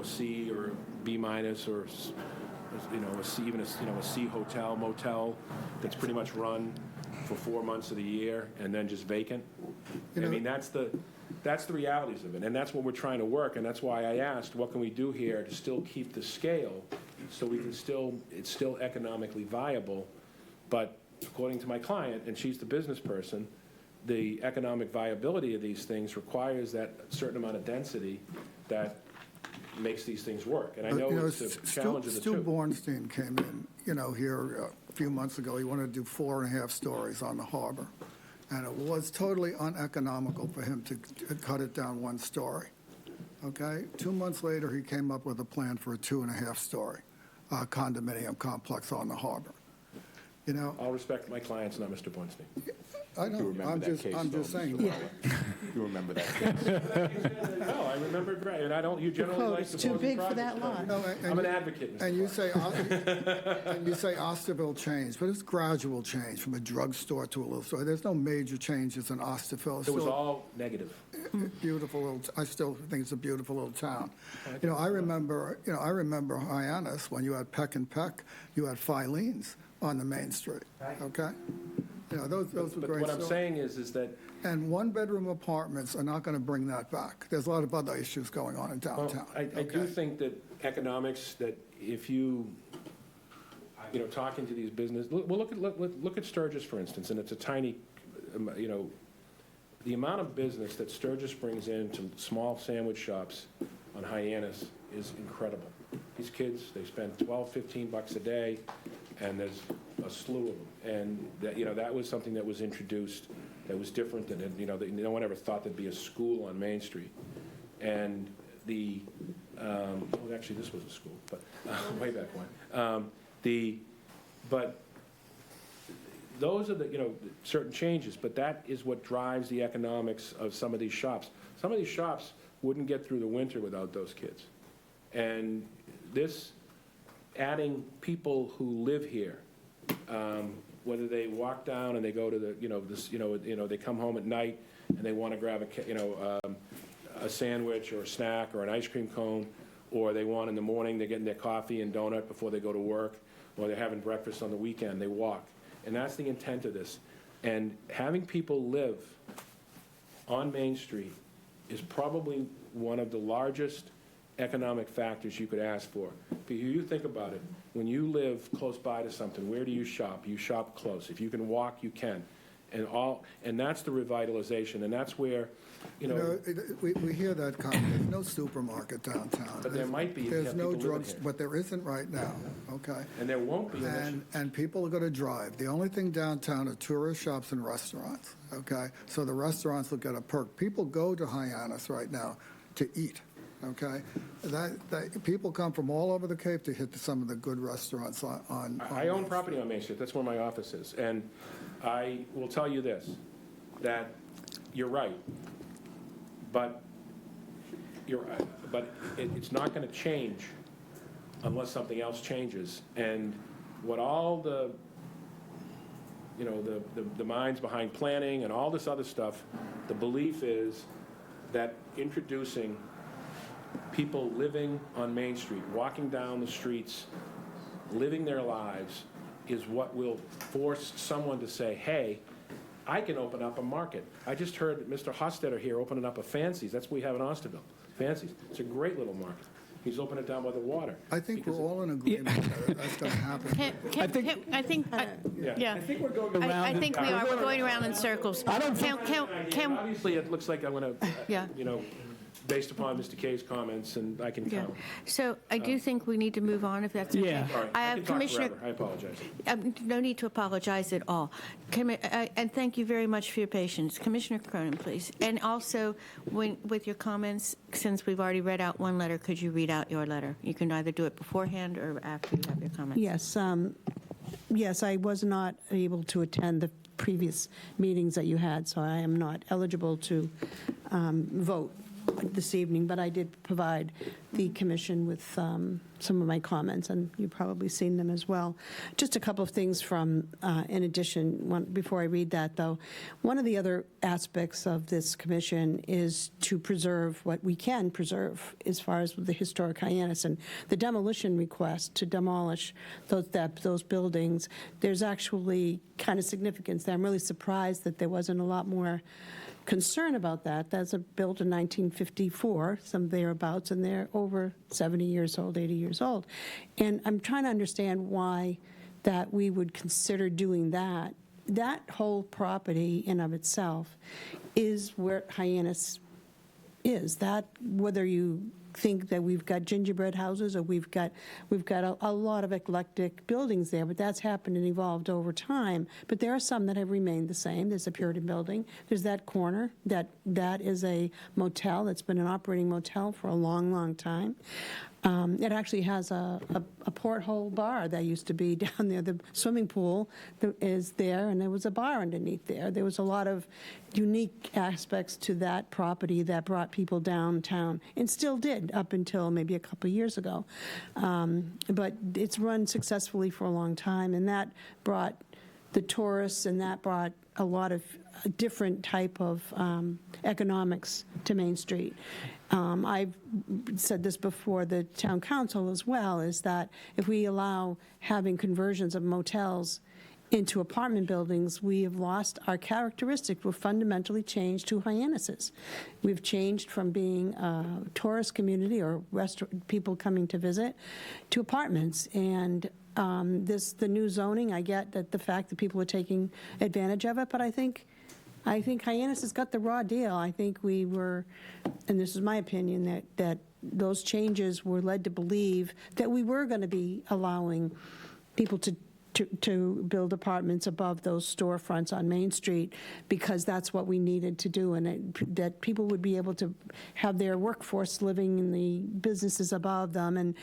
C or a B minus or a C, even a C hotel, motel that's pretty much run for 4 months of the year and then just vacant? I mean, that's the realities of it, and that's what we're trying to work, and that's why I asked, what can we do here to still keep the scale so we can it's still economically viable, but according to my client, and she's the business person, the economic viability of these things requires that certain amount of density that makes these things work. And I know it's a challenge of the two. Stu Bornstein came in, here a few months ago. He wanted to do 4.5 stories on the harbor. And it was totally uneconomical for him to cut it down 1 story. Okay? 2 months later, he came up with a plan for a 2.5 story condominium complex on the harbor. I'll respect my clients, not Mr. Bornstein. I know. I'm just saying. You remember that case. No, I remember it right, and you generally like It's too big for that lot. No, I'm an advocate, Mr. And you say Osterville changed, but it's gradual change from a drugstore to a little store. There's no major changes in Osterville. It was all negative. Beautiful I still think it's a beautiful little town. I remember Hyannis, when you had Peck and Peck, you had Filene's on the main street. Okay? Those were But great what I'm stores. saying is that And 1-bedroom apartments are not going to bring that back. There's a lot of other issues going on in downtown. I do think that economics, that if talking to these look at Sturgis, for instance, and it's a tiny, the amount of business that Sturgis brings into small sandwich shops on Hyannis is incredible. These kids, they spend $12, $15 a day, and there's a slew of them. And that was something that was introduced that was different than, no one ever thought there'd be a school on Main Street. And actually this was a school, but way back when. But those are the, certain changes, but that is what drives the economics of some of these shops. Some of these shops wouldn't get through the winter without those kids. And adding people who live here whether they walk down and they go to the, they come home at night and they want to grab a sandwich or a snack or an ice cream cone, or they want in the morning, they're getting their coffee and donut before they go to work, or they're having breakfast on the weekend, they walk. And that's the intent of this. And having people live on Main Street is probably one of the largest economic factors you could ask for. But you think about it, when you live close by to something, where do you shop? You shop close. If you can walk, you can. And that's the revitalization, and that's where, we hear that comment. There's no supermarket downtown. But there might be if you There's have no people living drugs, here. but there isn't right now, okay? And there won't be. And people are going to drive. The only thing downtown are tourist shops and restaurants, okay? So the restaurants will get a perk. People go to Hyannis right now to eat, okay? People come from all over the Cape to hit some of the good restaurants on I own property on Main Street. That's where my office is. And I will tell you this, that you're right. But it's not going to change unless something else changes. And what all the minds behind planning and all this other stuff, the belief is that introducing people living on Main Street, walking down the streets, living their lives, is what will force someone to say, hey, I can open up a market. I just heard Mr. Hostetter here opening up a Fancy's. That's what we have in Austinville, Fancy's. It's a great little market. He's opened it down by the water. I think we're all in agreement that that's going to happen. I think we're going around. I think we are. We're going around in circles. Obviously, it looks like I'm going Yeah. to, based upon Mr. Kay's comments, and I can count. So I do think we need to move on, if that's okay. Yeah. All right, I can talk forever. I apologize. No need to apologize at all. And thank you very much for your patience. Commissioner Cronin, please. And also, with your comments, since we've already read out one letter, could you read out your letter? You can either do it beforehand or after you have your comments. Yes, yes, I was not able to attend the previous meetings that you had, so I am not eligible to vote this evening, but I did provide the commission with some of my comments, and you've probably seen them as well. Just a couple of things from, in addition, before I read that, though. One of the other aspects of this commission is to preserve what we can preserve as far as the historic Hyannis, and the demolition request to demolish those buildings. There's actually kind of significance there. I'm really surprised that there wasn't a lot more concern about that. That's built in 1954, some thereabouts, and they're over 70 years old, 80 years old. And I'm trying to understand why that we would consider doing that. That whole property in of itself is where Hyannis is. That, whether you think that we've got gingerbread houses or we've got a lot of eclectic buildings there, but that's happened and evolved over time. But there are some that have remained the same. There's a Puritan building. There's that corner that is a motel that's been an operating motel for a long, long time. It actually has a porthole bar that used to be down there. The swimming pool is there, and there was a bar underneath there. There was a lot of unique aspects to that property that brought people downtown, and still did up until maybe a couple of years ago. But it's run successfully for a long time, and that brought the tourists, and that brought a lot of different type of economics to Main Street. I've said this before the town council as well, is that if we allow having conversions of motels into apartment buildings, we have lost our characteristic. We're fundamentally changed to Hyannises. We've changed from being a tourist community or people coming to visit to apartments. And the new zoning, I get that the fact that people are taking advantage of it, but I think Hyannis has got the raw deal. I think we were, and this is my opinion, that those changes were led to believe that we were going to be allowing people to build apartments above those storefronts on Main Street, because that's what we needed to do, and that people would be able to have their workforce living in the businesses above them, and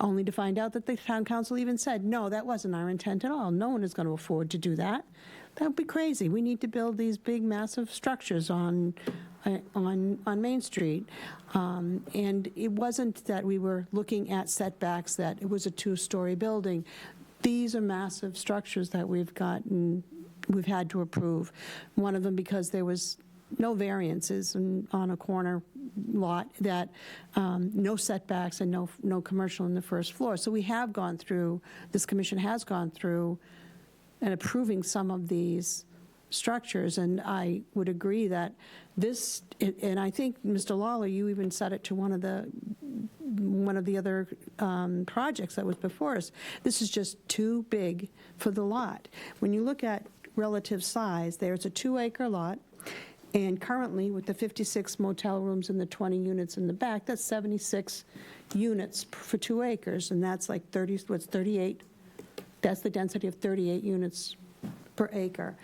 only to find out that the town council even said, no, that wasn't our intent at all. No one is going to afford to do that. That would be crazy. We need to build these big, massive structures on Main Street. And it wasn't that we were looking at setbacks, that it was a two-story building. these are massive structures that we've had to approve. One of them because there was no variances on a corner lot, that no setbacks and no commercial in the first floor. So we have gone through, this commission has gone through and approving some of these structures, and I would agree that this, and I think, Mr. Lawler, you even said it to one of the other projects that was before us, this is just too big for the lot. When you look at relative size, there's a 2-acre lot, and currently, with the 56 motel rooms and the 20 units in the back, that's 76 units for 2 acres, and that's like 38, that's the density of 38 units per acre.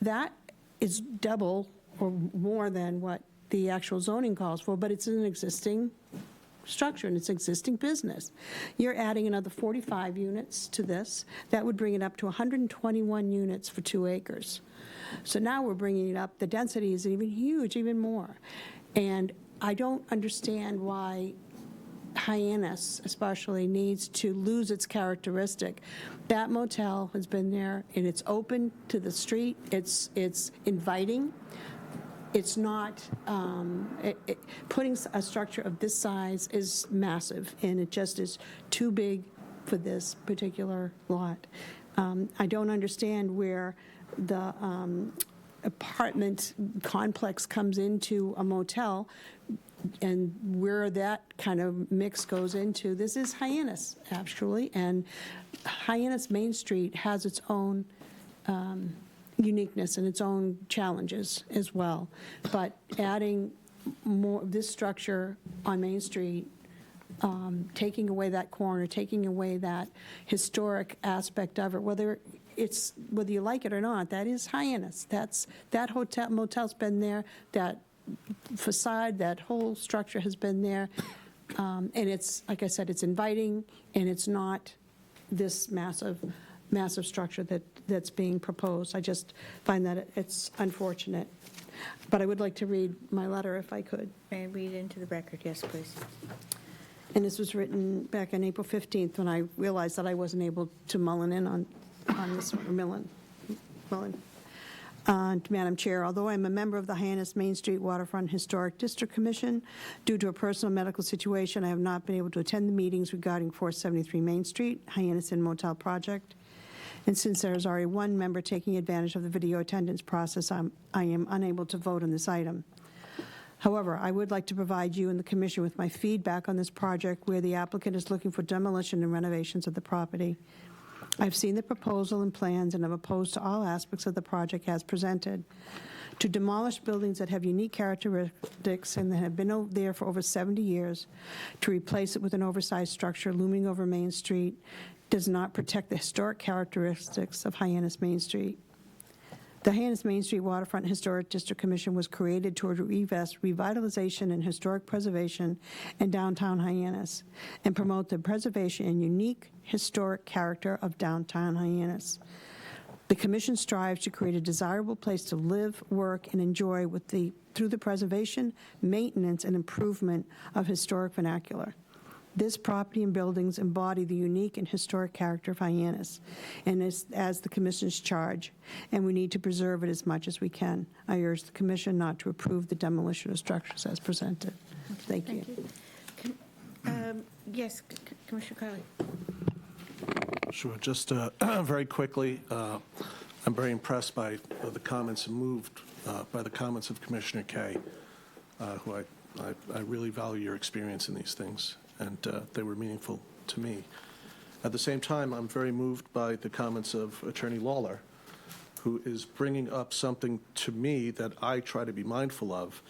That is double or more than what the actual zoning calls for, but it's an existing structure and it's existing business. You're adding another 45 units to this. That would bring it up to 121 units for 2 acres. So now we're bringing it up, the density is even huge, even more. And I don't understand why Hyannis especially needs to lose its characteristic. That motel has been there, and it's open to the street, it's inviting. It's not, putting a structure of this size is massive, and it just is too big for this particular lot. I don't understand where the apartment complex comes into a motel and where that kind of mix goes into. This is Hyannis, actually, and Hyannis Main Street has its own uniqueness and its own challenges as well. But adding more of this structure on Main Street, taking away that corner, taking away that historic aspect of it, whether you like it or not, that is Hyannis. That motel's been there, that facade, that whole structure has been there, and it's, like I said, it's inviting, and it's not this massive structure that's being proposed. I just find that it's unfortunate. But I would like to read my letter if I could. May I read into the record? Yes, please. And this was written back on April 15th when I realized that I wasn't able to mull in on this, or Mullen. Madam Chair, although I'm a member of the Hyannis Main Street Waterfront Historic District Commission, due to a personal medical situation, I have not been able to attend the meetings regarding 473 Main Street, Hyannis Inn Motel project. And since there is already one member taking advantage of the video attendance process, I am unable to vote on this item. However, I would like to provide you and the Commission with my feedback on this project where the applicant is looking for demolition and renovations of the property. I've seen the proposal and plans and am opposed to all aspects of the project as presented. To demolish buildings that have unique characteristics and that have been there for over 70 years, to replace it with an oversized structure looming over Main Street, does not protect the historic characteristics of Hyannis Main Street. The Hyannis Main Street Waterfront Historic District Commission was created to reinvest revitalization and historic preservation in downtown Hyannis and promote the preservation and unique historic character of downtown Hyannis. The Commission strives to create a desirable place to live, work, and enjoy through the preservation, maintenance, and improvement of historic vernacular. This property and buildings embody the unique and historic character of Hyannis, and is as the Commission's charge, and we need to preserve it as much as we can. I urge the Commission not to approve the demolition of structures as presented. Thank you. Yes, Commissioner Carley. Sure. Just very quickly, I'm very impressed by the comments and moved by the comments of Commissioner Kay, who I really value your experience in these things, and they were meaningful to me. At the same time, I'm very moved by the comments of Attorney Lawler, who is bringing up something to me that I try to be mindful of.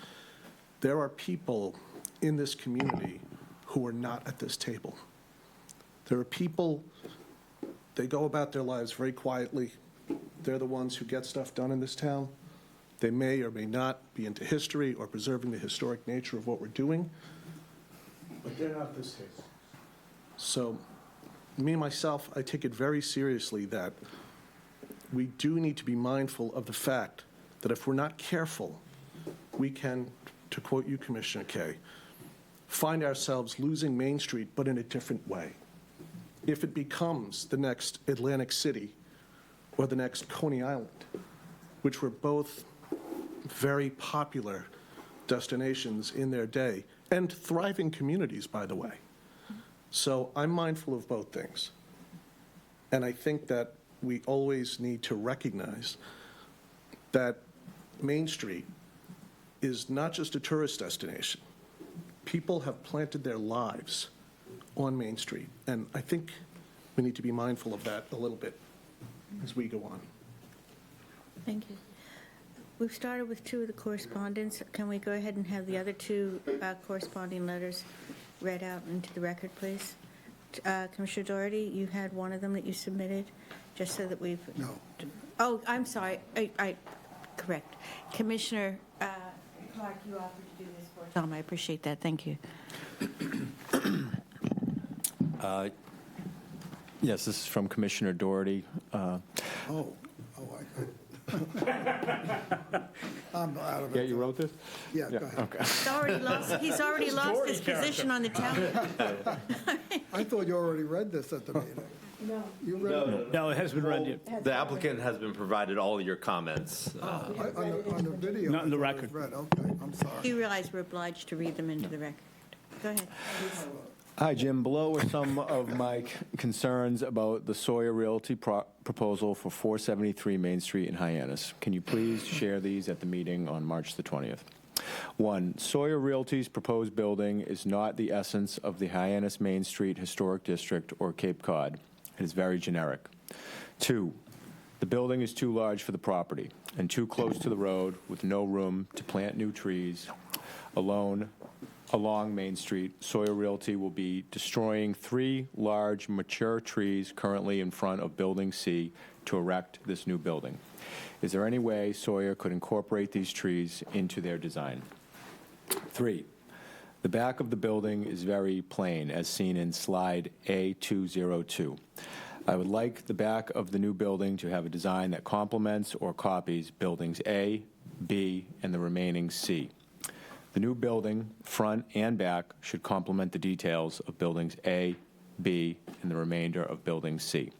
There are people in this community who are not at this table. There are people, they go about their lives very quietly. They're the ones who get stuff done in this town. They may or may not be into history or preserving the historic nature of what we're doing, but they're not at this table. So, me, myself, I take it very seriously that we do need to be mindful of the fact that if we're not careful, we can, to quote you, Commissioner Kay, find ourselves losing Main Street, but in a different way. if it becomes the next Atlantic City or the next Coney Island, which were both very popular destinations in their day, and thriving communities, by the way. So I'm mindful of both things. And I think that we always need to recognize that Main Street is not just a tourist destination. People have planted their lives on Main Street, and I think we need to be mindful of that a little bit as we go on. Thank you. We've started with 2 of the correspondence. Can we go ahead and have the other 2 corresponding letters read out into the record, please? Commissioner Doherty, you had one of them that you submitted, just so that we've... No. Oh, I'm sorry. I correct. Commissioner Clark, you offered to do this for Tom. I appreciate that. Thank you. Yes, this is from Commissioner Doherty. I'm out of it. Yeah, you wrote this? Yeah, go ahead. Okay. He's already lost his position on the town. I thought you already read this at the meeting. No. You read it? No, it hasn't been read yet. The applicant has been provided all of your comments. On the video. Not in the I thought it record. was read. Okay, I'm sorry. You realize we're obliged to read them into the record. Go ahead. Hi, Jim. Below are some of my concerns about the Sawyer Realty proposal for 473 Main Street in Hyannis. Can you please share these at the meeting on March the 20th? 1, Sawyer Realty's proposed building is not the essence of the Hyannis Main Street Historic District or Cape Cod. It is very generic. 2, the building is too large for the property and too close to the road with no room to plant new trees along Main Street. Sawyer Realty will be destroying 3 large mature trees currently in front of Building C to erect this new building. Is there any way Sawyer could incorporate these trees into their design? 3, the back of the building is very plain, as seen in slide A202. I would like the back of the new building to have a design that complements or copies buildings A, B, and the remaining C. The new building, front and back, should complement the details of buildings A, B, and the remainder of building C.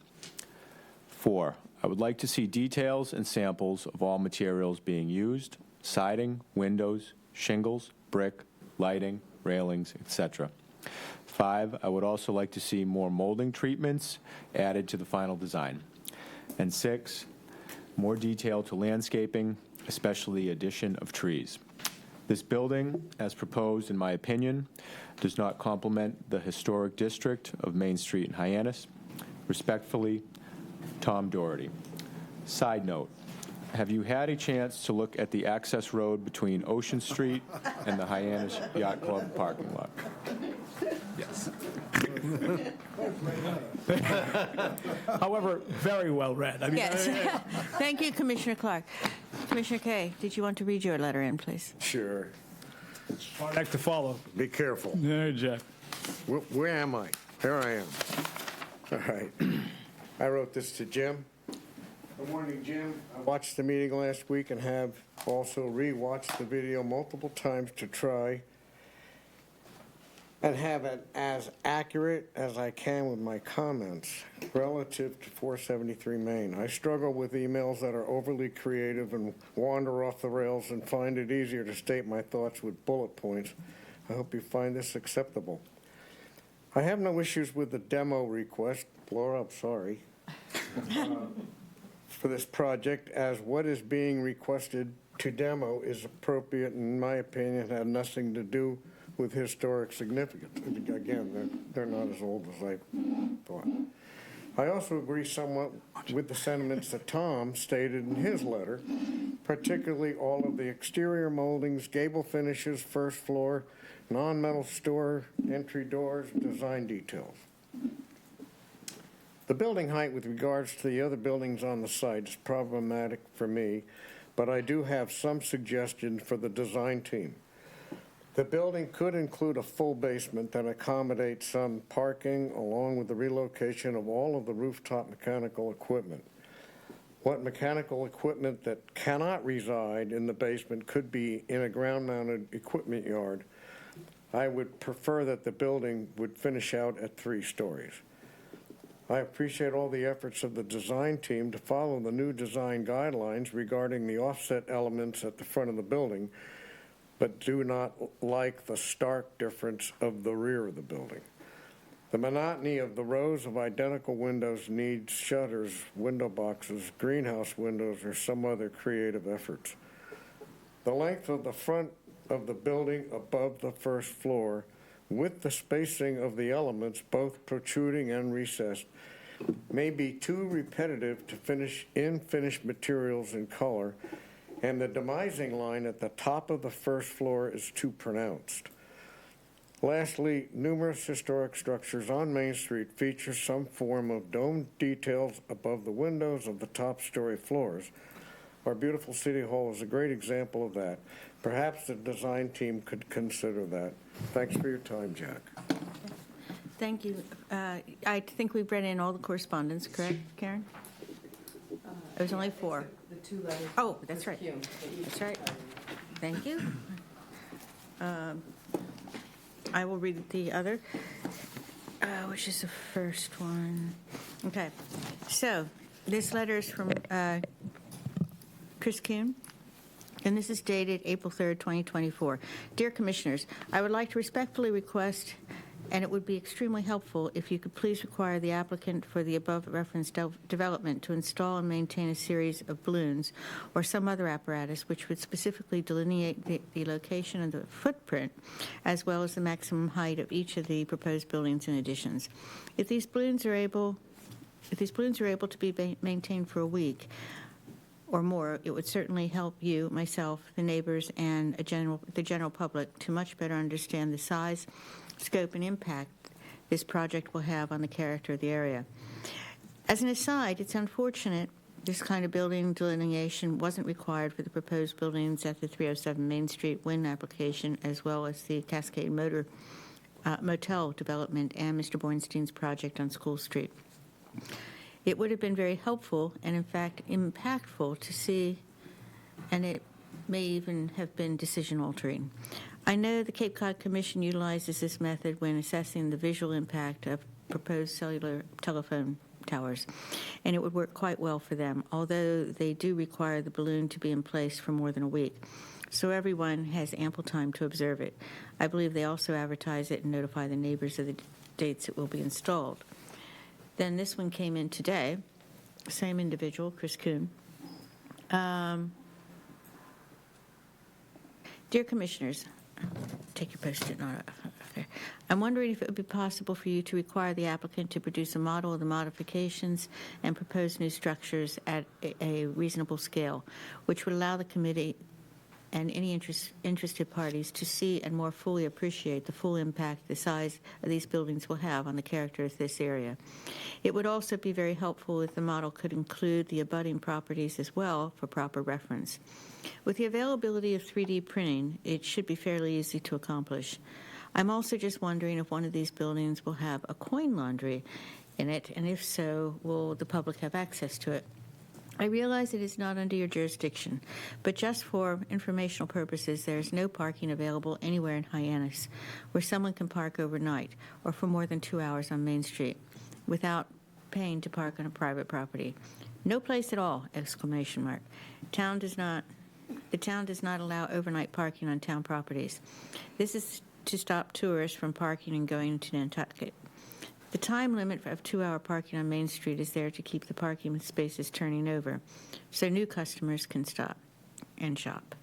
4, I would like to see details and samples of all materials being used: siding, windows, shingles, brick, lighting, railings, etc. 5, I would also like to see more molding treatments added to the final design. And 6, more detail to landscaping, especially the addition of trees. This building, as proposed in my opinion, does not complement the historic district of Main Street in Hyannis. Respectfully, Tom Doherty. Side note, have you had a chance to look at the access road between Ocean Street and the Hyannis Yacht Club parking lot? Yes. However, very well read. I mean, Yes. Thank you, Commissioner Clark. Commissioner Kay, did you want to read your letter in, please? Sure. hard act to follow. Be careful. No, Jack. Where am I? Here I am. All right. I wrote this to Jim. Good morning, Jim. I watched the meeting last week and have also re-watched the video multiple times to try and have it as accurate as I can with my comments relative to 473 Main. I struggle with emails that are overly creative and wander off the rails and find it easier to state my thoughts with bullet points. I hope you find this acceptable. I have no issues with the demo request, Laura, I'm sorry, for this project, as what is being requested to demo is appropriate, in my opinion, had nothing to do with historic significance. Again, they're not as old as I thought. I also agree somewhat with the sentiments that Tom stated in his letter, particularly all of the exterior moldings, gable finishes, first floor, non-metal store, entry doors, design details. The building height with regards to the other buildings on the site is problematic for me, but I do have some suggestions for the design team. The building could include a full basement that accommodates some parking, along with the relocation of all of the rooftop mechanical equipment. What mechanical equipment that cannot reside in the basement could be in a ground-mounted equipment yard. I would prefer that the building would finish out at 3 stories. I appreciate all the efforts of the design team to follow the new design guidelines regarding the offset elements at the front of the building, but do not like the stark difference of the rear of the building. The monotony of the rows of identical windows needs shutters, window boxes, greenhouse windows, or some other creative efforts. The length of the front of the building above the first floor, with the spacing of the elements, both protruding and recessed, may be too repetitive to finished materials and color, and the demising line at the top of the first floor is too pronounced. Lastly, numerous historic structures on Main Street feature some form of domed details above the windows of the top-story floors. Our beautiful City Hall is a great example of that. Perhaps the design team could consider that. Thanks for your time, Jack. Thank you. I think we've read in all the correspondence, correct, Karen? It was only 4. The 2 letters. Oh, that's right. Hume. That's right. Thank you. I will read the other, which is the first one. Okay. So this letter is from Chris Kuhn, and this is dated April 3rd, 2024. Dear Commissioners, I would like to respectfully request, and it would be extremely helpful if you could please require the applicant for the above referenced development to install and maintain a series of balloons or some other apparatus which would specifically delineate the location of the footprint as well as the maximum height of each of the proposed buildings and additions. If these balloons are able to be maintained for a week or more, it would certainly help you, myself, the neighbors, and the general public to much better understand the size, scope, and impact this project will have on the character of the area. As an aside, it's unfortunate this kind of building delineation wasn't required for the proposed buildings at the 307 Main Street Wynn application, as well as the Cascade Motel development and Mr. Bornstein's project on School Street. It would have been very helpful and, in fact, impactful to see, and it may even have been decision-altering. I know the Cape Cod Commission utilizes this method when assessing the visual impact of proposed cellular telephone towers, and it would work quite well for them, although they do require the balloon to be in place for more than a week, so everyone has ample time to observe it. I believe they also advertise it and notify the neighbors of the dates it will be installed. Then this one came in today, same individual, Chris Kuhn. Dear Commissioners, take your Post-it note off. Okay. I'm wondering if it would be possible for you to require the applicant to produce a model of the modifications and propose new structures at a reasonable scale, which would allow the committee and any interested parties to see and more fully appreciate the full impact the size of these buildings will have on the character of this area. It would also be very helpful if the model could include the abutting properties as well for proper reference. With the availability of 3D printing, it should be fairly easy to accomplish. I'm also just wondering if one of these buildings will have a coin laundry in it, and if so, will the public have access to it? I realize it is not under your jurisdiction, but just for informational purposes, there is no parking available anywhere in Hyannis where someone can park overnight or for more than 2 hours on Main Street without paying to park on a private property. No place at all! Exclamation mark. The town does not allow overnight parking on town properties. This is to stop tourists from parking and going to Nantucket. The time limit of 2-hour parking on Main Street is there to keep the parking spaces turning over, so new customers can stop and shop.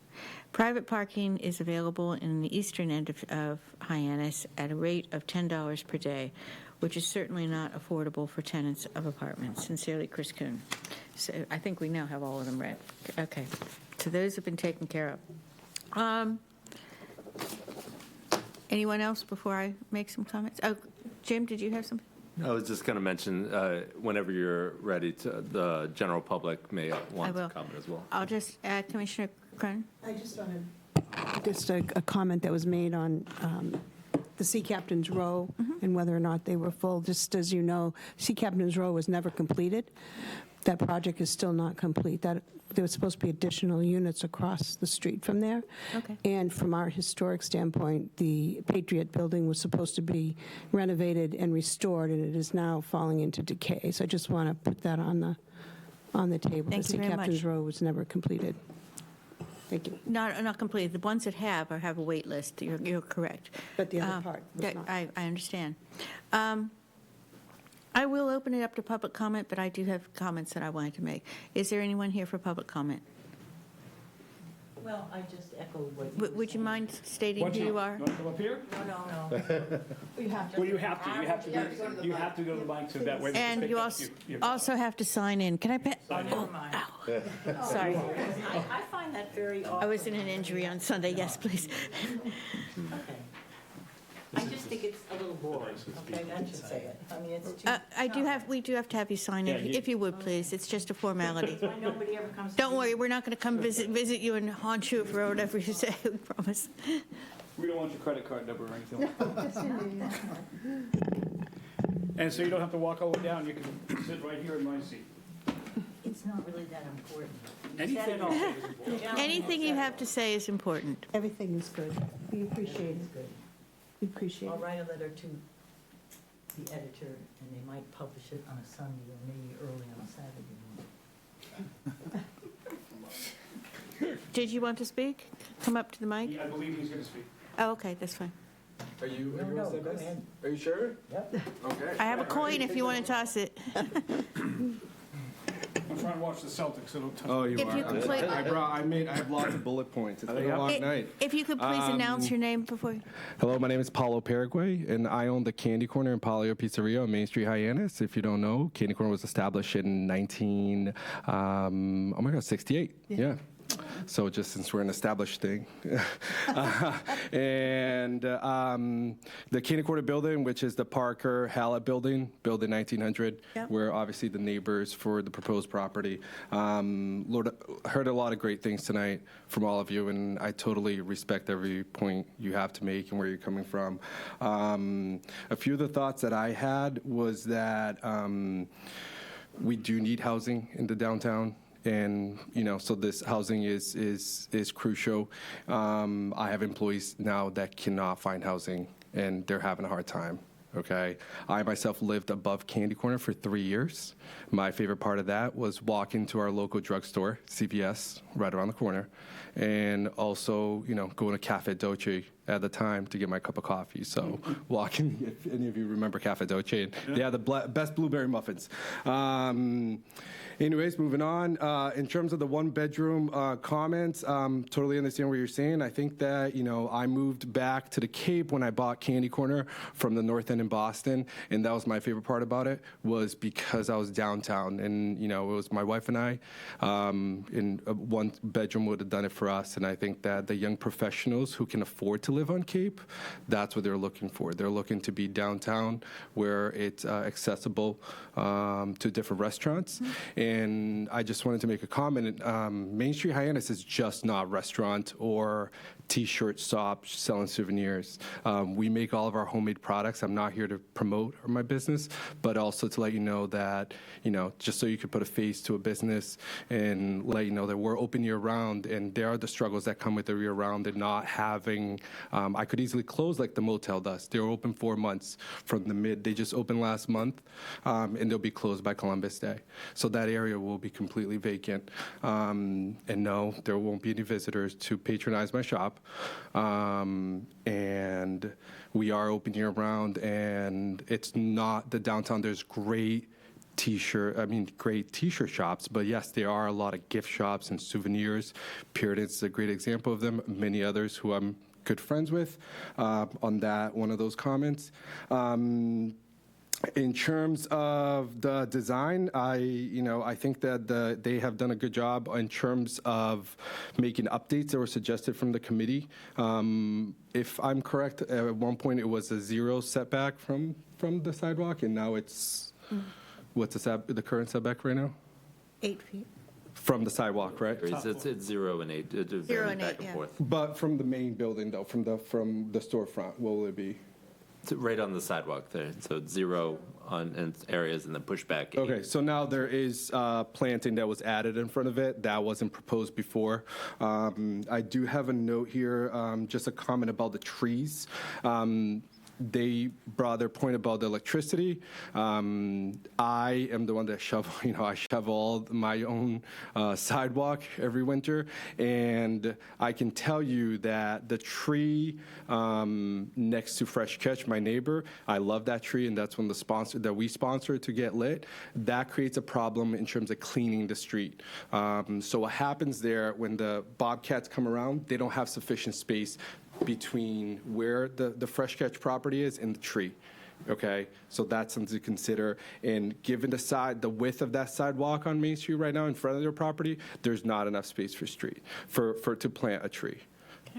Private parking is available in the eastern end of Hyannis at a rate of $10 per day, which is certainly not affordable for tenants of apartments. Sincerely, Chris Kuhn. So I think we now have all of them read. Okay, so those have been taken care of. Anyone else before I make some comments? Oh, Jim, did you have something? I was just going to mention, whenever you're ready, the general public may want to comment as well. I'll just add, Commissioner Cronin. I just wanted just a comment that was made on the Sea Captain's Row and whether or not they were full. Just as you know, Sea Captain's Row was never completed. That project is still not complete. There was supposed to be additional units across the street from there. Okay. And from our historic standpoint, the Patriot Building was supposed to be renovated and restored, and it is now falling into decay. So I just want to put that on the table. Thank The you Sea very Captain's much. Row was never completed. Thank you. Not completed. The ones that have a wait list. You're correct. But the other part was yeah, not. I understand. I will open it up to public comment, but I do have comments that I wanted to make. Is there anyone here for public comment? Well, I just echo what you Would you mind stating who you are? You want to come up here? No. You have Well, you have to. You have to go to the mic so that way. they can And pick you up also have to sign in. Can I? Oh, never mind. Sorry. I find that very I awkward. was in an injury on Sunday. Yes, please. Okay. I just think it's a little boring, okay, that should say it. I mean, it's too... We do have to have you sign in, if you would, please. It's just a formality. That's why nobody ever comes to Don't me. worry, we're not going to come visit you and haunt you for whatever you say, we promise. We don't want your credit card number or anything like that. And so you don't have to walk all the way down. You can sit right here in my seat. It's not really that important. You Anything said it you all. say is important. Yeah, Anything you have to say is important. Everything is good. We appreciate it. Good. We appreciate I'll it. write a letter to the editor, and they might publish it on a Sunday or maybe early on a Saturday morning. Did you want to speak? Come up to the mic? I believe he's going to speak. Oh, okay, that's fine. Are you No, all set, go guys? ahead. Are you sure? Yep. Okay. I have a coin if you want to toss it. I'm trying to watch the Celtics, so don't touch Oh, me. you If are. you could play- I have lots of bullet points. It's been a long night. If you could please announce your name before. Hello, my name is Paulo Paraguay, and I own the Candy Corner and Palio Pizzeria on Main Street, Hyannis. If you don't know, Candy Corner was established in 68. Yeah. So just since we're an established thing. And the Candy Corner building, which is the Parker Hallett building, built in 1900. Yep. We're obviously the neighbors for the proposed property. Lord, heard a lot of great things tonight from all of you, and I totally respect every point you have to make and where you're coming from. A few of the thoughts that I had was that we do need housing in the downtown. And, so this housing is crucial. I have employees now that cannot find housing, and they're having a hard time. Okay. I myself lived above Candy Corner for 3 years. My favorite part of that was walking to our local drugstore, CVS, right around the corner, and also, going to Café Dolce at the time to get my cup of coffee. So walking, if any of you remember Café Dolce, they have the best blueberry muffins. Anyways, moving on. In terms of the one-bedroom comments, totally understand what you're saying. I think that, I moved back to the Cape when I bought Candy Corner from the North End in Boston, and that was my favorite part about it, was because I was downtown, and, it was my wife and I, in one bedroom would have done it for us, and I think that the young professionals who can afford to live on Cape, that's what they're looking for. They're looking to be downtown where it's accessible to different restaurants. And I just wanted to make a comment. Main Street Hyannis is just not a restaurant or T-shirt shop selling souvenirs. We make all of our homemade products. I'm not here to promote my business, but also to let you know that, just so you could put a face to a business and let you know that we're open year-round, and there are the struggles that come with the year-round and not having, I could easily close like the motel does. They're open 4 months from they just opened last month, and they'll be closed by Columbus Day. So that area will be completely vacant. And no, there won't be any visitors to patronize my shop. And we are open year-round, and it's not the downtown. There's great T-shirt shops, but yes, there are a lot of gift shops and souvenirs. Puritan's is a great example of them. Many others who I'm good friends with on that, one of those comments. In terms of the design, I think that they have done a good job in terms of making updates that were suggested from the committee. If I'm correct, at one point it was a 0 setback from the sidewalk, and now it's, what's the current setback right now? 8 feet. From the sidewalk, right? It's 0 and 8. It varies 0 and back 8, and yeah. forth. But from the main building, though, from the storefront, what will it be? Right on the sidewalk there, so it's 0 in areas and then push back 8. Okay, so now there is planting that was added in front of it. That wasn't proposed before. I do have a note here, just a comment about the trees. They brought their point about the electricity. I am the one that I shovel my own sidewalk every winter, and I can tell you that the tree next to Fresh Catch, my neighbor, I love that tree, and that's when that we sponsor to get lit. That creates a problem in terms of cleaning the street. So what happens there when the bobcats come around, they don't have sufficient space between where the Fresh Catch property is and the tree. Okay, so that's something to consider. And given the width of that sidewalk on Main Street right now in front of their property, there's not enough space to plant a tree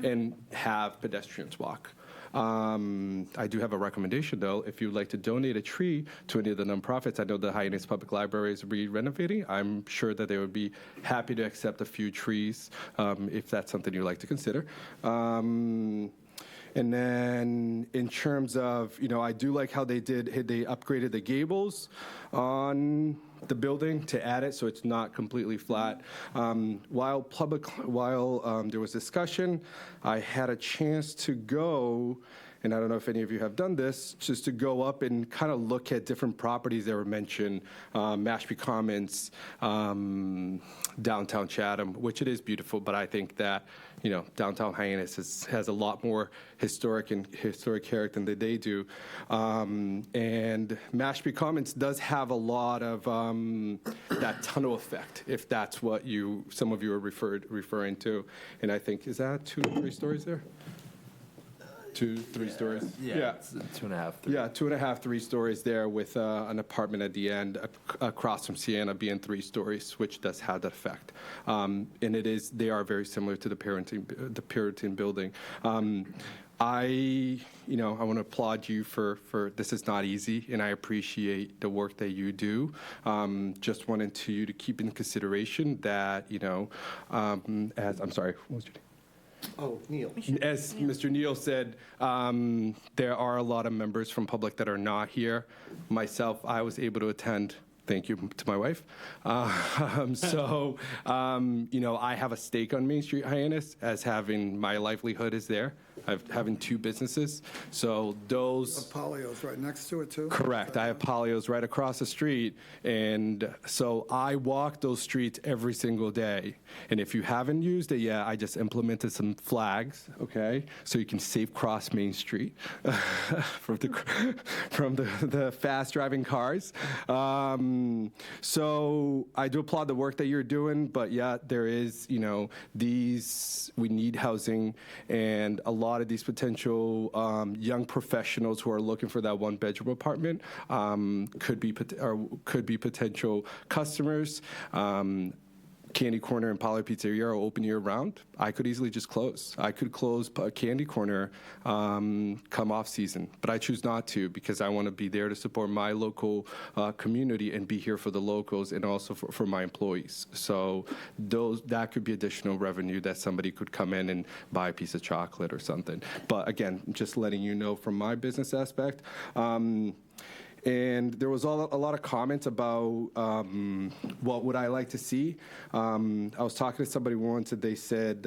and have pedestrians walk. I do have a recommendation, though. If you'd like to donate a tree to any of the nonprofits, I know the Hyannis Public Library is re-renovating. I'm sure that they would be happy to accept a few trees if that's something you'd like to consider. And then in terms of, I do like how they upgraded the gables on the building to add it so it's not completely flat. While there was discussion, I had a chance to go, and I don't know if any of you have done this, just to go up and kind of look at different properties that were mentioned, Mashpee Commons, downtown Chatham, which it is beautiful, but I think that, downtown Hyannis has a lot more historic character than they do. And Mashpee Commons does have a lot of that tunnel effect, if that's what some of you are referring to. And I think, is that 2 or 3 stories there? 2, 3 stories? Yeah. It's 2.5, 3. Yeah, 2.5, 3 stories there with an apartment at the end across from Sienna being 3 stories, which does have that effect. And they are very similar to the Puritan building. I want to applaud you for this is not easy, and I appreciate the work that you do. Just wanted you to keep in consideration that, I'm sorry, what was your name? Oh, Neil. As Mr. Neil said, there are a lot of members from public that are not here. Myself, I was able to attend. Thank you to my wife. I have a stake on Main Street Hyannis as having my livelihood is there. Having 2 businesses. So those... Polio's right next to it, too? Correct. I have Polio's right across the street. And so I walk those streets every single day. And if you haven't used it yet, I just implemented some flags, okay? So you can safe cross Main Street from the fast-driving cars. So I do applaud the work that you're doing. But, yeah, there is, we need housing, and a lot of these potential young professionals who are looking for that 1-bedroom apartment could be potential customers. Candy Corner and Poly Pizzeria are open year-round. I could easily just close. I could close Candy Corner come off season, but I choose not to because I want to be there to support my local community and be here for the locals and also for my employees. So that could be additional revenue that somebody could come in and buy a piece of chocolate or something. But again, just letting you know from my business aspect. And there was a lot of comments about what would I like to see. I was talking to somebody once, and they said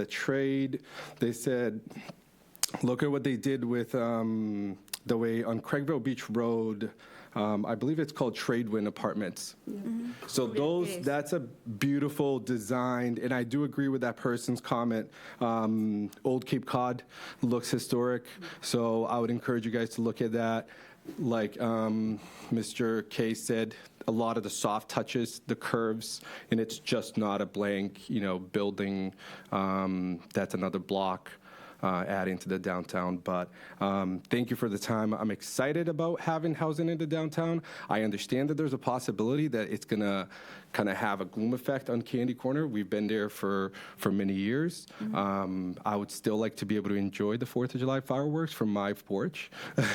look at what they did with the way on Craigville Beach Road. I believe it's called Tradewin Apartments. Mm-hmm. So that's a beautiful design, and I do agree with that person's comment. Old Cape Cod looks historic, so I would encourage you guys to look at that. Like Mr. K said, a lot of the soft touches, the curves, and it's just not a blank, building that's another block adding to the downtown. But thank you for the time. I'm excited about having housing in the downtown. I understand that there's a possibility that it's going to kind of have a gloom effect on Candy Corner. We've been there for many years. Mm-hmm. I would still like to be able to enjoy the 4th of July fireworks from my porch,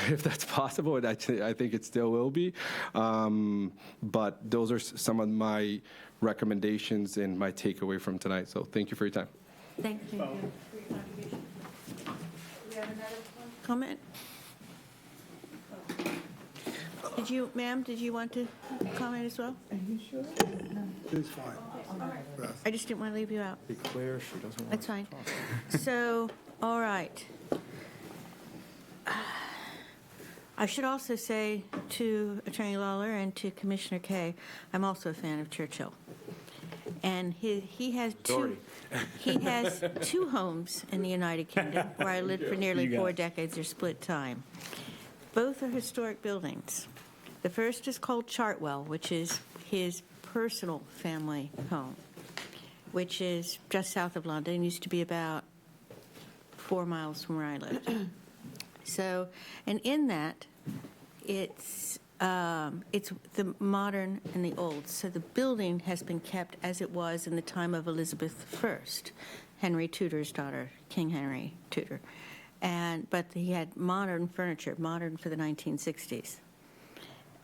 if that's possible, and I think it still will be. But those are some of my recommendations and my takeaway from tonight. So thank you for your time. Thank you for your contribution. Do we have another comment? Ma'am, did you want to comment as well? Are you sure? It's fine. I just didn't want to leave you out. Be clear, she doesn't want That's to fine. talk. So, all right. I should also say to Attorney Lawler and to Commissioner Kay, I'm also a fan of Churchill. And he has two homes in the United Kingdom where I lived for nearly 4 decades or split time. Both are historic buildings. The first is called Chartwell, which is his personal family home, which is just south of London. It used to be about 4 miles from where I lived. So, and in that, it's the modern and the old. So the building has been kept as it was in the time of Elizabeth I, Henry Tudor's daughter, King Henry Tudor. But he had modern furniture, modern for the 1960s.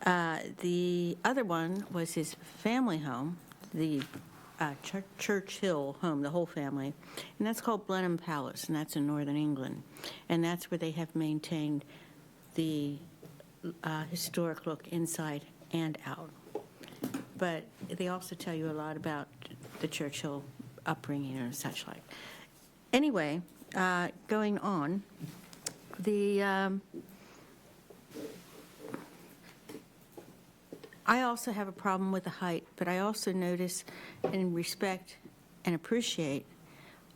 The other one was his family home, the Churchill home, the whole family, and that's called Blenheim Palace, and that's in northern England. And that's where they have maintained the historic look inside and out. But they also tell you a lot about the Churchill upbringing and such like. Anyway, going on, I also have a problem with the height, but I also notice and respect and appreciate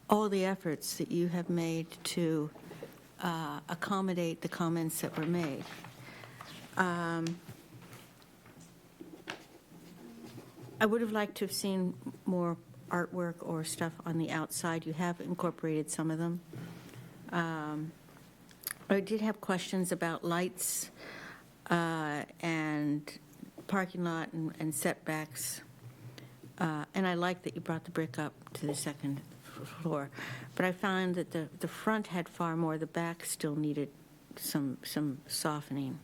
all the efforts that you have made to accommodate the comments that were made. I would have liked to have seen more artwork or stuff on the outside. You have incorporated some of them. I did have questions about lights and parking lot and setbacks. And I like that you brought the brick up to the second floor. But I found that the front had far more, the back still needed some softening.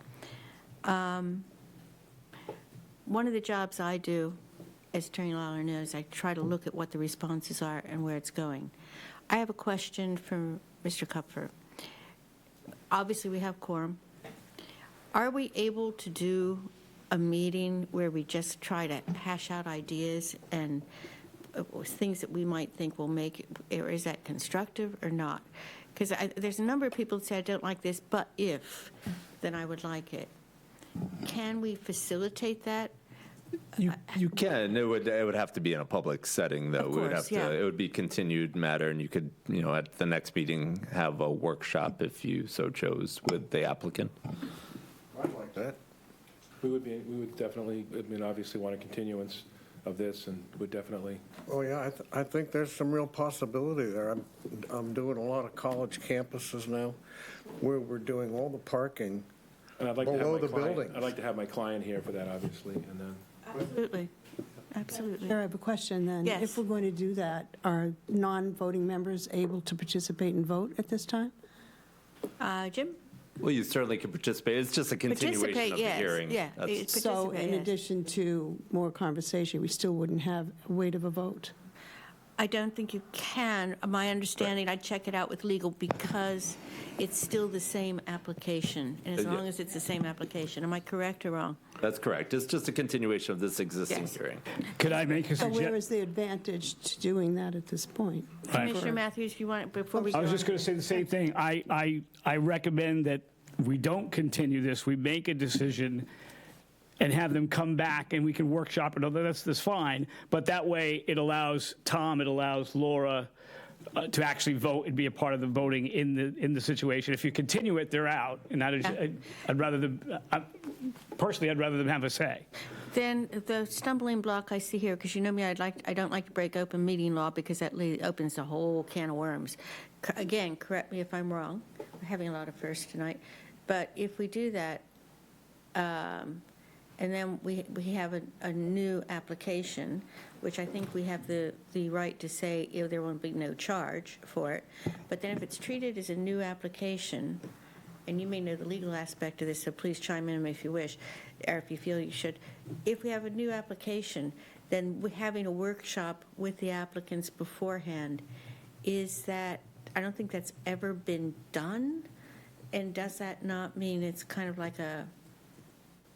One of the jobs I do, as Attorney Lawler knows, I try to look at what the responses are and where it's going. I have a question from Mr. Kupfer. Obviously, we have quorum. Are we able to do a meeting where we just try to hash out ideas and things that we might think will make it, or is that constructive or not? Because there's a number of people that say, I don't like this, but if, then I would like it. Can we facilitate that? You can. It would have to be in a public setting, though. Of We would course, have to. yeah. It would be continued matter, and you could, at the next meeting, have a workshop if you so chose with the applicant. I'd like that. We would definitely, obviously want a continuance of this, and would definitely. Oh, yeah, I think there's some real possibility there. I'm doing a lot of college campuses now where we're doing all the parking And I'd like to have below my the client. building. I'd like to have my client here for that, obviously, and then. Absolutely. Absolutely. Sir, I have a question then. Yes. If we're going to do that, are non-voting members able to participate and vote at this time? Jim? Well, you certainly can participate. It's just a continuation Participate, of the yes, hearing. yeah. That's- So Participate, in yes. addition to more conversation, we still wouldn't have weight of a vote? I don't think you can. My understanding, I'd check it out with legal because it's still the same application. And as Yeah. long as it's the same application, am I correct or wrong? That's correct. It's just a continuation of this existing Yes. hearing. Could I make a So where suggestion? is the advantage to doing that at this point? Commissioner Matthews, if you want, before we go I was on. just going to say the same thing. I recommend that we don't continue this. We make a decision and have them come back, and we can workshop it. Although that's fine. But that way, it allows Tom, it allows Laura to actually vote and be a part of the voting in the situation. If you continue it, they're out, and that is, I'd rather them. Personally, I'd rather them have a say. Then the stumbling block I see here, because you know me, I don't like to break open meeting law because that opens a whole can of worms. Again, correct me if I'm wrong. We're having a lot of firsts tonight. But if we do that, and then we have a new application, which I think we have the right to say there will be no charge for it. But then if it's treated as a new application, and you may know the legal aspect of this, so please chime in if you wish, or if you feel you should. If we have a new application, then we're having a workshop with the applicants beforehand. Is that, I don't think that's ever been done, and does that not mean it's kind of like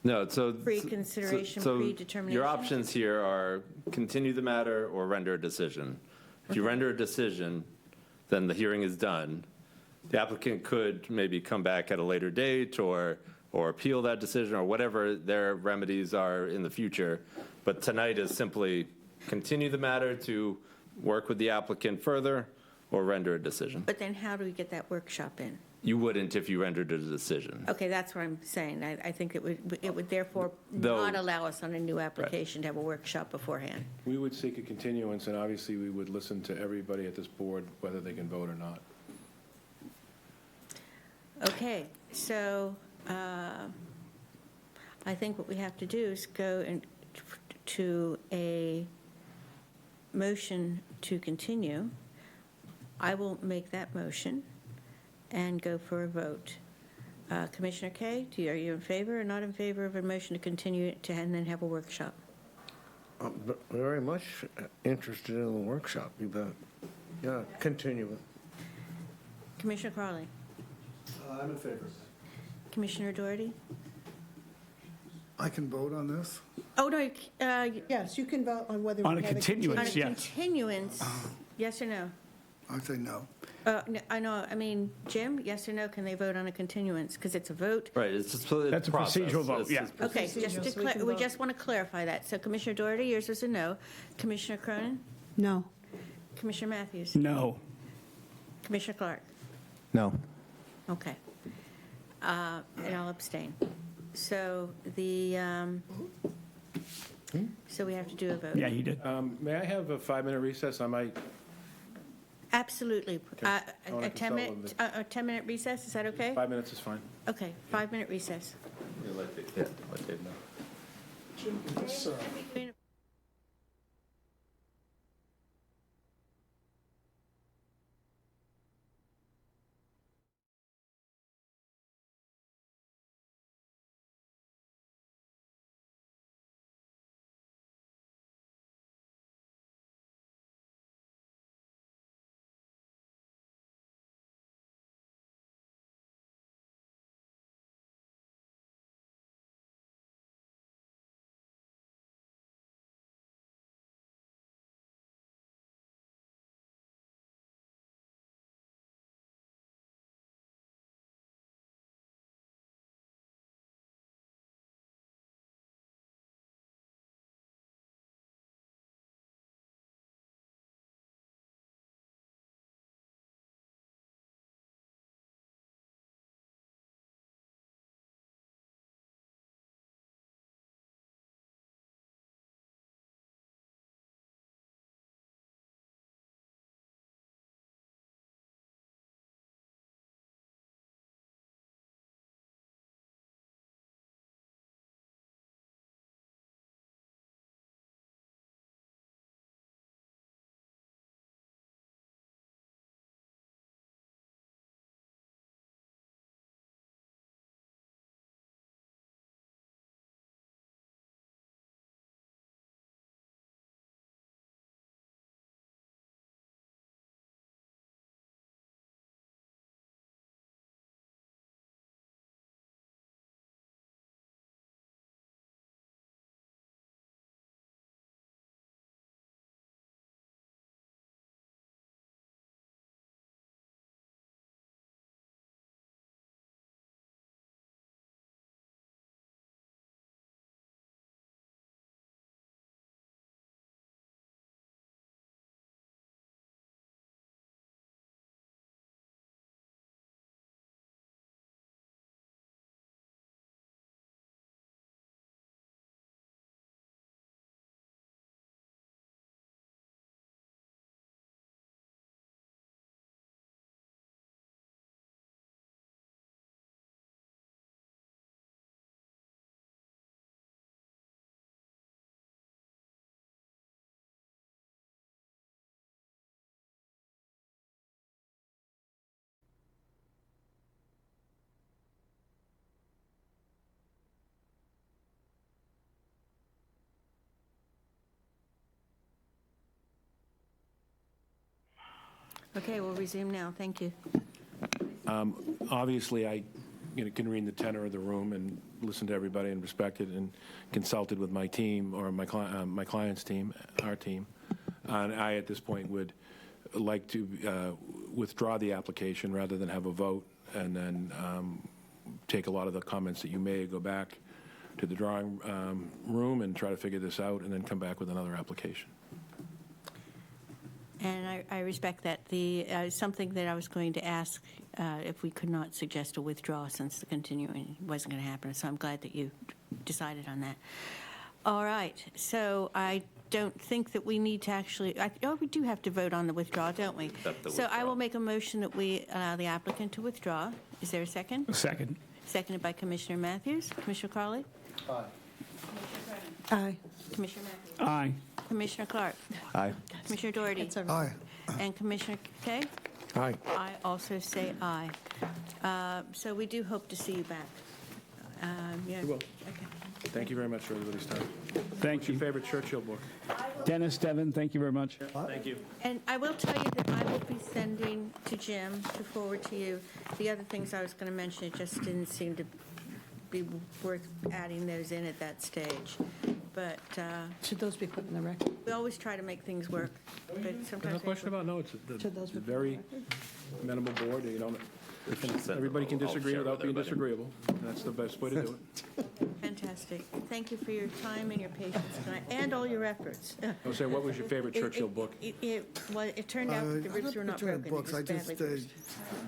No, so. Pre-consideration, so predetermination? Your options here are continue the matter or render a decision. If you render a decision, then the hearing is done. The applicant could maybe come back at a later date or appeal that decision or whatever their remedies are in the future. But tonight is simply continue the matter to work with the applicant further or render a decision. But then how do we get that workshop in? You wouldn't if you rendered a decision. Okay, that's what I'm saying. I think it would therefore Though- not allow us on a new application to have a workshop beforehand. We would seek a continuance, and obviously, we would listen to everybody at this board, whether they can vote or not. Okay, so I think what we have to do is go to a motion to continue. I will make that motion and go for a vote. Commissioner Kay, are you in favor or not in favor of a motion to continue it to and then have a workshop? I'm very much interested in the workshop, you bet. Yeah, continue it. Commissioner Crawley? I'm in favor. Commissioner Doherty? I can vote on this? Oh, no, Yes, you can vote on whether. On we a have continuance, on a yes. continuance, yes or no? I'd say no. No, I know, I mean, Jim, yes or no, can they vote on a continuance? Because it's a vote. Right, it's just That's a process. procedural vote, It's yeah. just Okay, so just Procedural, so we can we vote. just want to clarify that. So Commissioner Doherty, yours was a no. Commissioner Cronin? No. Commissioner Matthews? No. Commissioner Clark? No. Okay. And I'll abstain. So so we have to do a vote. Yeah, he did. May I have a 5-minute recess? I might, Absolutely. I wanna A 10 consult minute, with a 10-minute recess, is that okay? 5 minutes is fine. Okay, 5-minute recess. Let Dave know. Okay, we'll resume now. Thank you. Obviously, I can read the tenor of the room and listen to everybody and respect it, and consulted with my team, or my client's team, our team. And I, at this point, would like to withdraw the application rather than have a vote, and then take a lot of the comments that you made, go back to the drawing room and try to figure this out, and then come back with another application. And I respect that. The something that I was going to ask, if we could not suggest a withdrawal since the continuing wasn't going to happen. So I'm glad that you decided on that. All right. So I don't think that we need to actually, we do have to vote on the withdrawal, don't we? So I will make a motion that we allow the applicant to withdraw. Is there a second? A second. Seconded by Commissioner Matthews. Commissioner Carley? Aye. Aye. Commissioner Matthews? Aye. Commissioner Clark? Aye. Commissioner Doherty? Aye. And Commissioner Kay? Aye. I also say aye. So we do hope to see you back. Yeah. We will. Okay. Thank you very much for everybody's time. Thank What's your you. favorite Churchill book? Dennis, Devin, thank you very much. Thank you. And I will tell you that I will be sending to Jim to forward to you the other things I was going to mention. It just didn't seem to be worth adding those in at that stage. But Should those be put in the record? we always try to make things work. But There's sometimes no question about, no, it's Should those a be very amenable board, you know, everybody can disagree without being disagreeable. That's the best way to do it. fantastic. Thank you for your time and your patience tonight, and all your efforts. I was saying, what was your favorite Churchill book? It turned out that the ribs were not broken. Books. I It was badly bruised.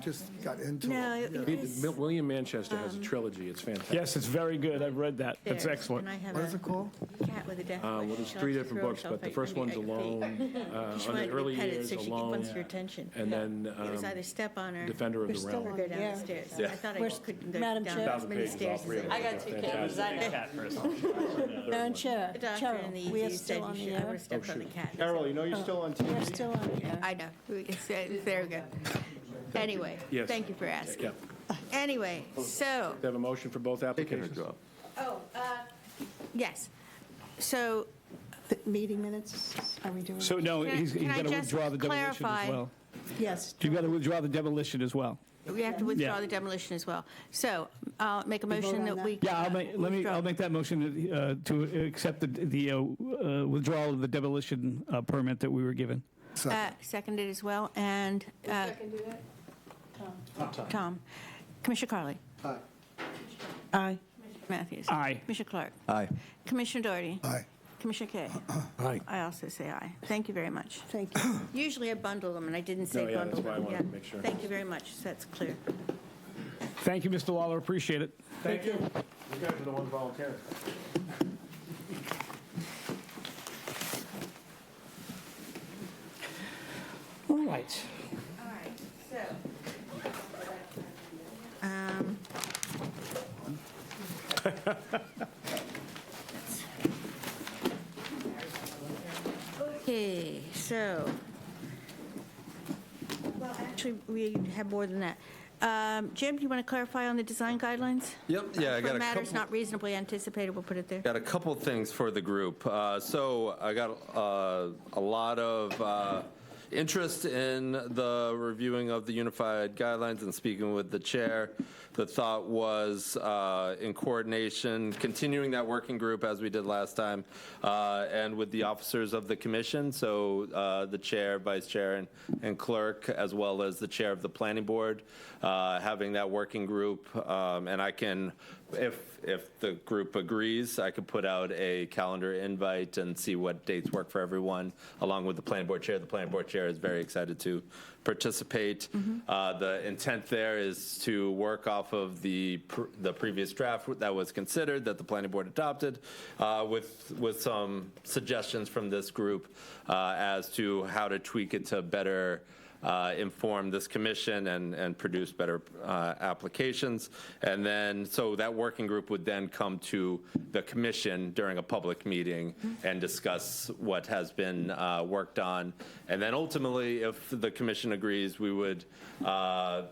just got into No, it. it was, William Manchester has a trilogy, it's fantastic. Yes, it's very good. I've read that. That's There, excellent. and I have What is a it called? cat with a death Well, wish. there's She three likes to different throw books, herself but the right first one's under your feet. Alone, She on the wanted to early be petted years, so she Alone, wants your attention. and then It was either step on her Defender of We're the still Realm. or go down Yeah. the stairs. Yeah. I thought I We're- just couldn't go Madam down Chair. as many stairs as they I got two kittens, I know. Cat person. Madam Chair, The doctor Cheryl, in the we are ED still said on you the should, I would air. have stepped on the cat. Carol, you know you're still on TV? We're still on the air. I know. There we go. Anyway, Yes. thank you for asking. Yeah. Anyway, so, They have a motion for both applications? yes. So, The meeting minutes, are we doing? So, no, Can I- he's can I got to just withdraw the demolition clarify? as well. Yes. You've got to withdraw the demolition as well. we have to withdraw Yeah. the demolition as well. So, I'll make a vote motion on that that? we. Yeah, I'll make that motion to accept the withdrawal of the demolition permit that we were given. Seconded as well, and Second do that? Tom. Commissioner Carley. Aye. Matthews. Aye. Commissioner Clark. Aye. Commissioner Doherty. Aye. Commissioner Kay. Aye. I also say aye. Thank you very much. Thank you. Usually I bundle them, and I didn't say No, yeah, bundle that's them. why I wanted Yeah. to make sure. Thank you very much, so that's clear. Thank you, Mr. Lawler, appreciate it. Thank you. You guys are the ones volunteering. All right. All right, so. Okay, so, well, actually, we have more than that. Jim, do you want to clarify on the design guidelines? Yep, yeah, I got For a matters couple. not reasonably anticipated, we'll put it there. Got a couple things for the group. So I got a lot of interest in the reviewing of the unified guidelines and speaking with the chair. The thought was in coordination, continuing that working group as we did last time, and with the officers of the commission, so the chair, vice chair, and clerk, as well as the chair of the planning board, having that working group. And I can, if the group agrees, I could put out a calendar invite and see what dates work for everyone, along with the planning board chair. The planning board chair is very excited to participate. The intent there is to work off of the previous draft that was considered, that the planning board adopted, with some suggestions from this group as to how to tweak it to better inform this commission and produce better applications. And then, so that working group would then come to the commission during a public meeting and discuss what has been worked on. And then ultimately, if the commission agrees, we would,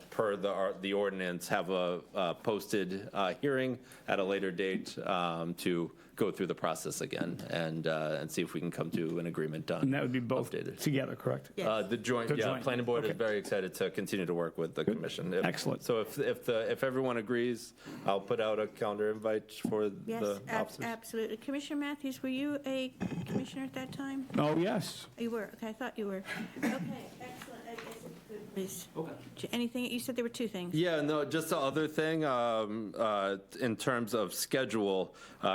per the ordinance, have a posted hearing at a later date to go through the process again and see if we can come to an agreement on. And that would be both updated. together, correct? The joint, planning board is Okay. very excited to continue to work with the commission. Excellent. So if everyone agrees, I'll put out a calendar invite for Yes, the officers. absolutely. Commissioner Matthews, were you a commissioner at that time? Oh, yes. You were, okay, I thought you were. Okay, excellent. I guess it's good. Please. Anything, you said there were two things. Yeah, no, just the other thing, in terms of schedule,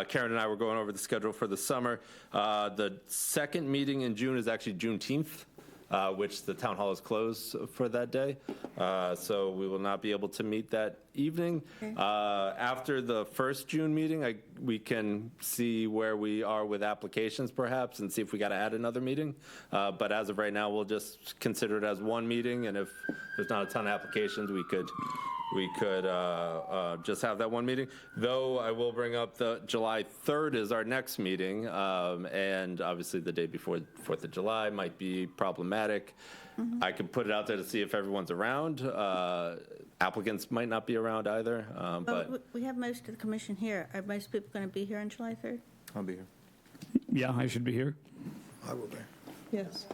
Karen and I were going over the schedule for the summer. The second meeting in June is actually Juneteenth, which the town hall is closed for that day. So we will not be able to meet that evening. After the first June meeting, we can see where we are with applications perhaps and see if we got to add another meeting. But as of right now, we'll just consider it as one meeting. And if there's not a ton of applications, we could just have that one meeting. Though I will bring up the July 3rd is our next meeting, and obviously the day before 4th of July might be problematic. I could put it out there to see if everyone's around. Applicants might not be around either, but We have most of the commission here. Are most people going to be here on July 3rd? I'll be here. Yeah, I should be here. I will be. Yes.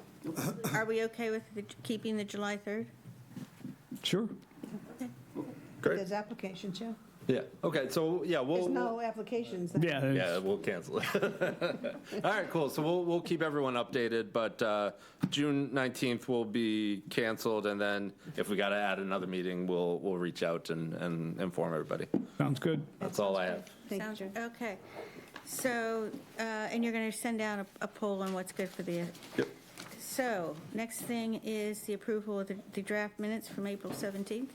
Are we okay with keeping the July 3rd? Sure. great. There's applications, yeah. Yeah, okay, so, yeah, There's no applications. Yeah, we'll cancel it. All right, cool. So we'll keep everyone updated, but June 19th will be canceled, and then if we got to add another meeting, we'll reach out and inform everybody. Sounds good. That's all I have. Sounds okay. So, and you're going to send out a poll on what's good for the. Yep. So, next thing is the approval of the draft minutes from April 17th. Is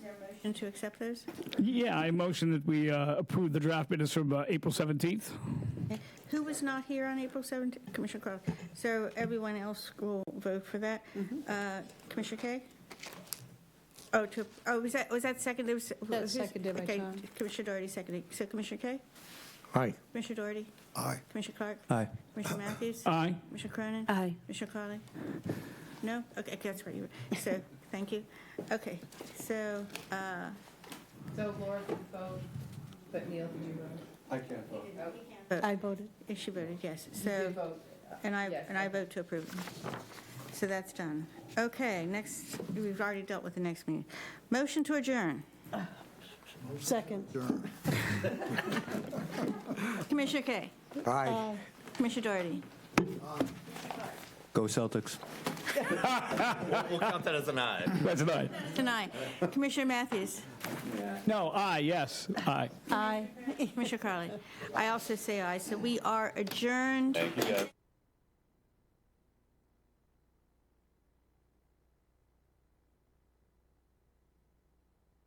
there a motion to accept those? Yeah, I motion that we approve the draft minutes from April 17th. Okay. Who was not here on April 17th? Commissioner Crowley. So everyone else will vote for that. Commissioner Kay? Was that second? There was, That's seconded by okay, Tom. Commissioner Doherty seconded. So Commissioner Kay? Aye. Commissioner Doherty? Aye. Commissioner Clark? Aye. Commissioner Matthews? Aye. Commissioner Cronin? Aye. Commissioner Crowley? No? Okay, that's right. You were. So, thank you. Okay, so, So Laura did vote, but Neil, did you vote? I can't vote. I voted. she voted yes. You So, did vote. and Yes, I vote to approve. So that's done. Okay, next, we've already dealt with the next meeting. Motion to adjourn. Second. Commissioner Kay? Aye. Commissioner Doherty? Go Celtics. We'll count that as an aye. That's an aye. Deny. Commissioner Matthews? No, aye, yes, aye. Aye. Commissioner Crowley? I also say aye. So we are adjourned. Thank you, guys.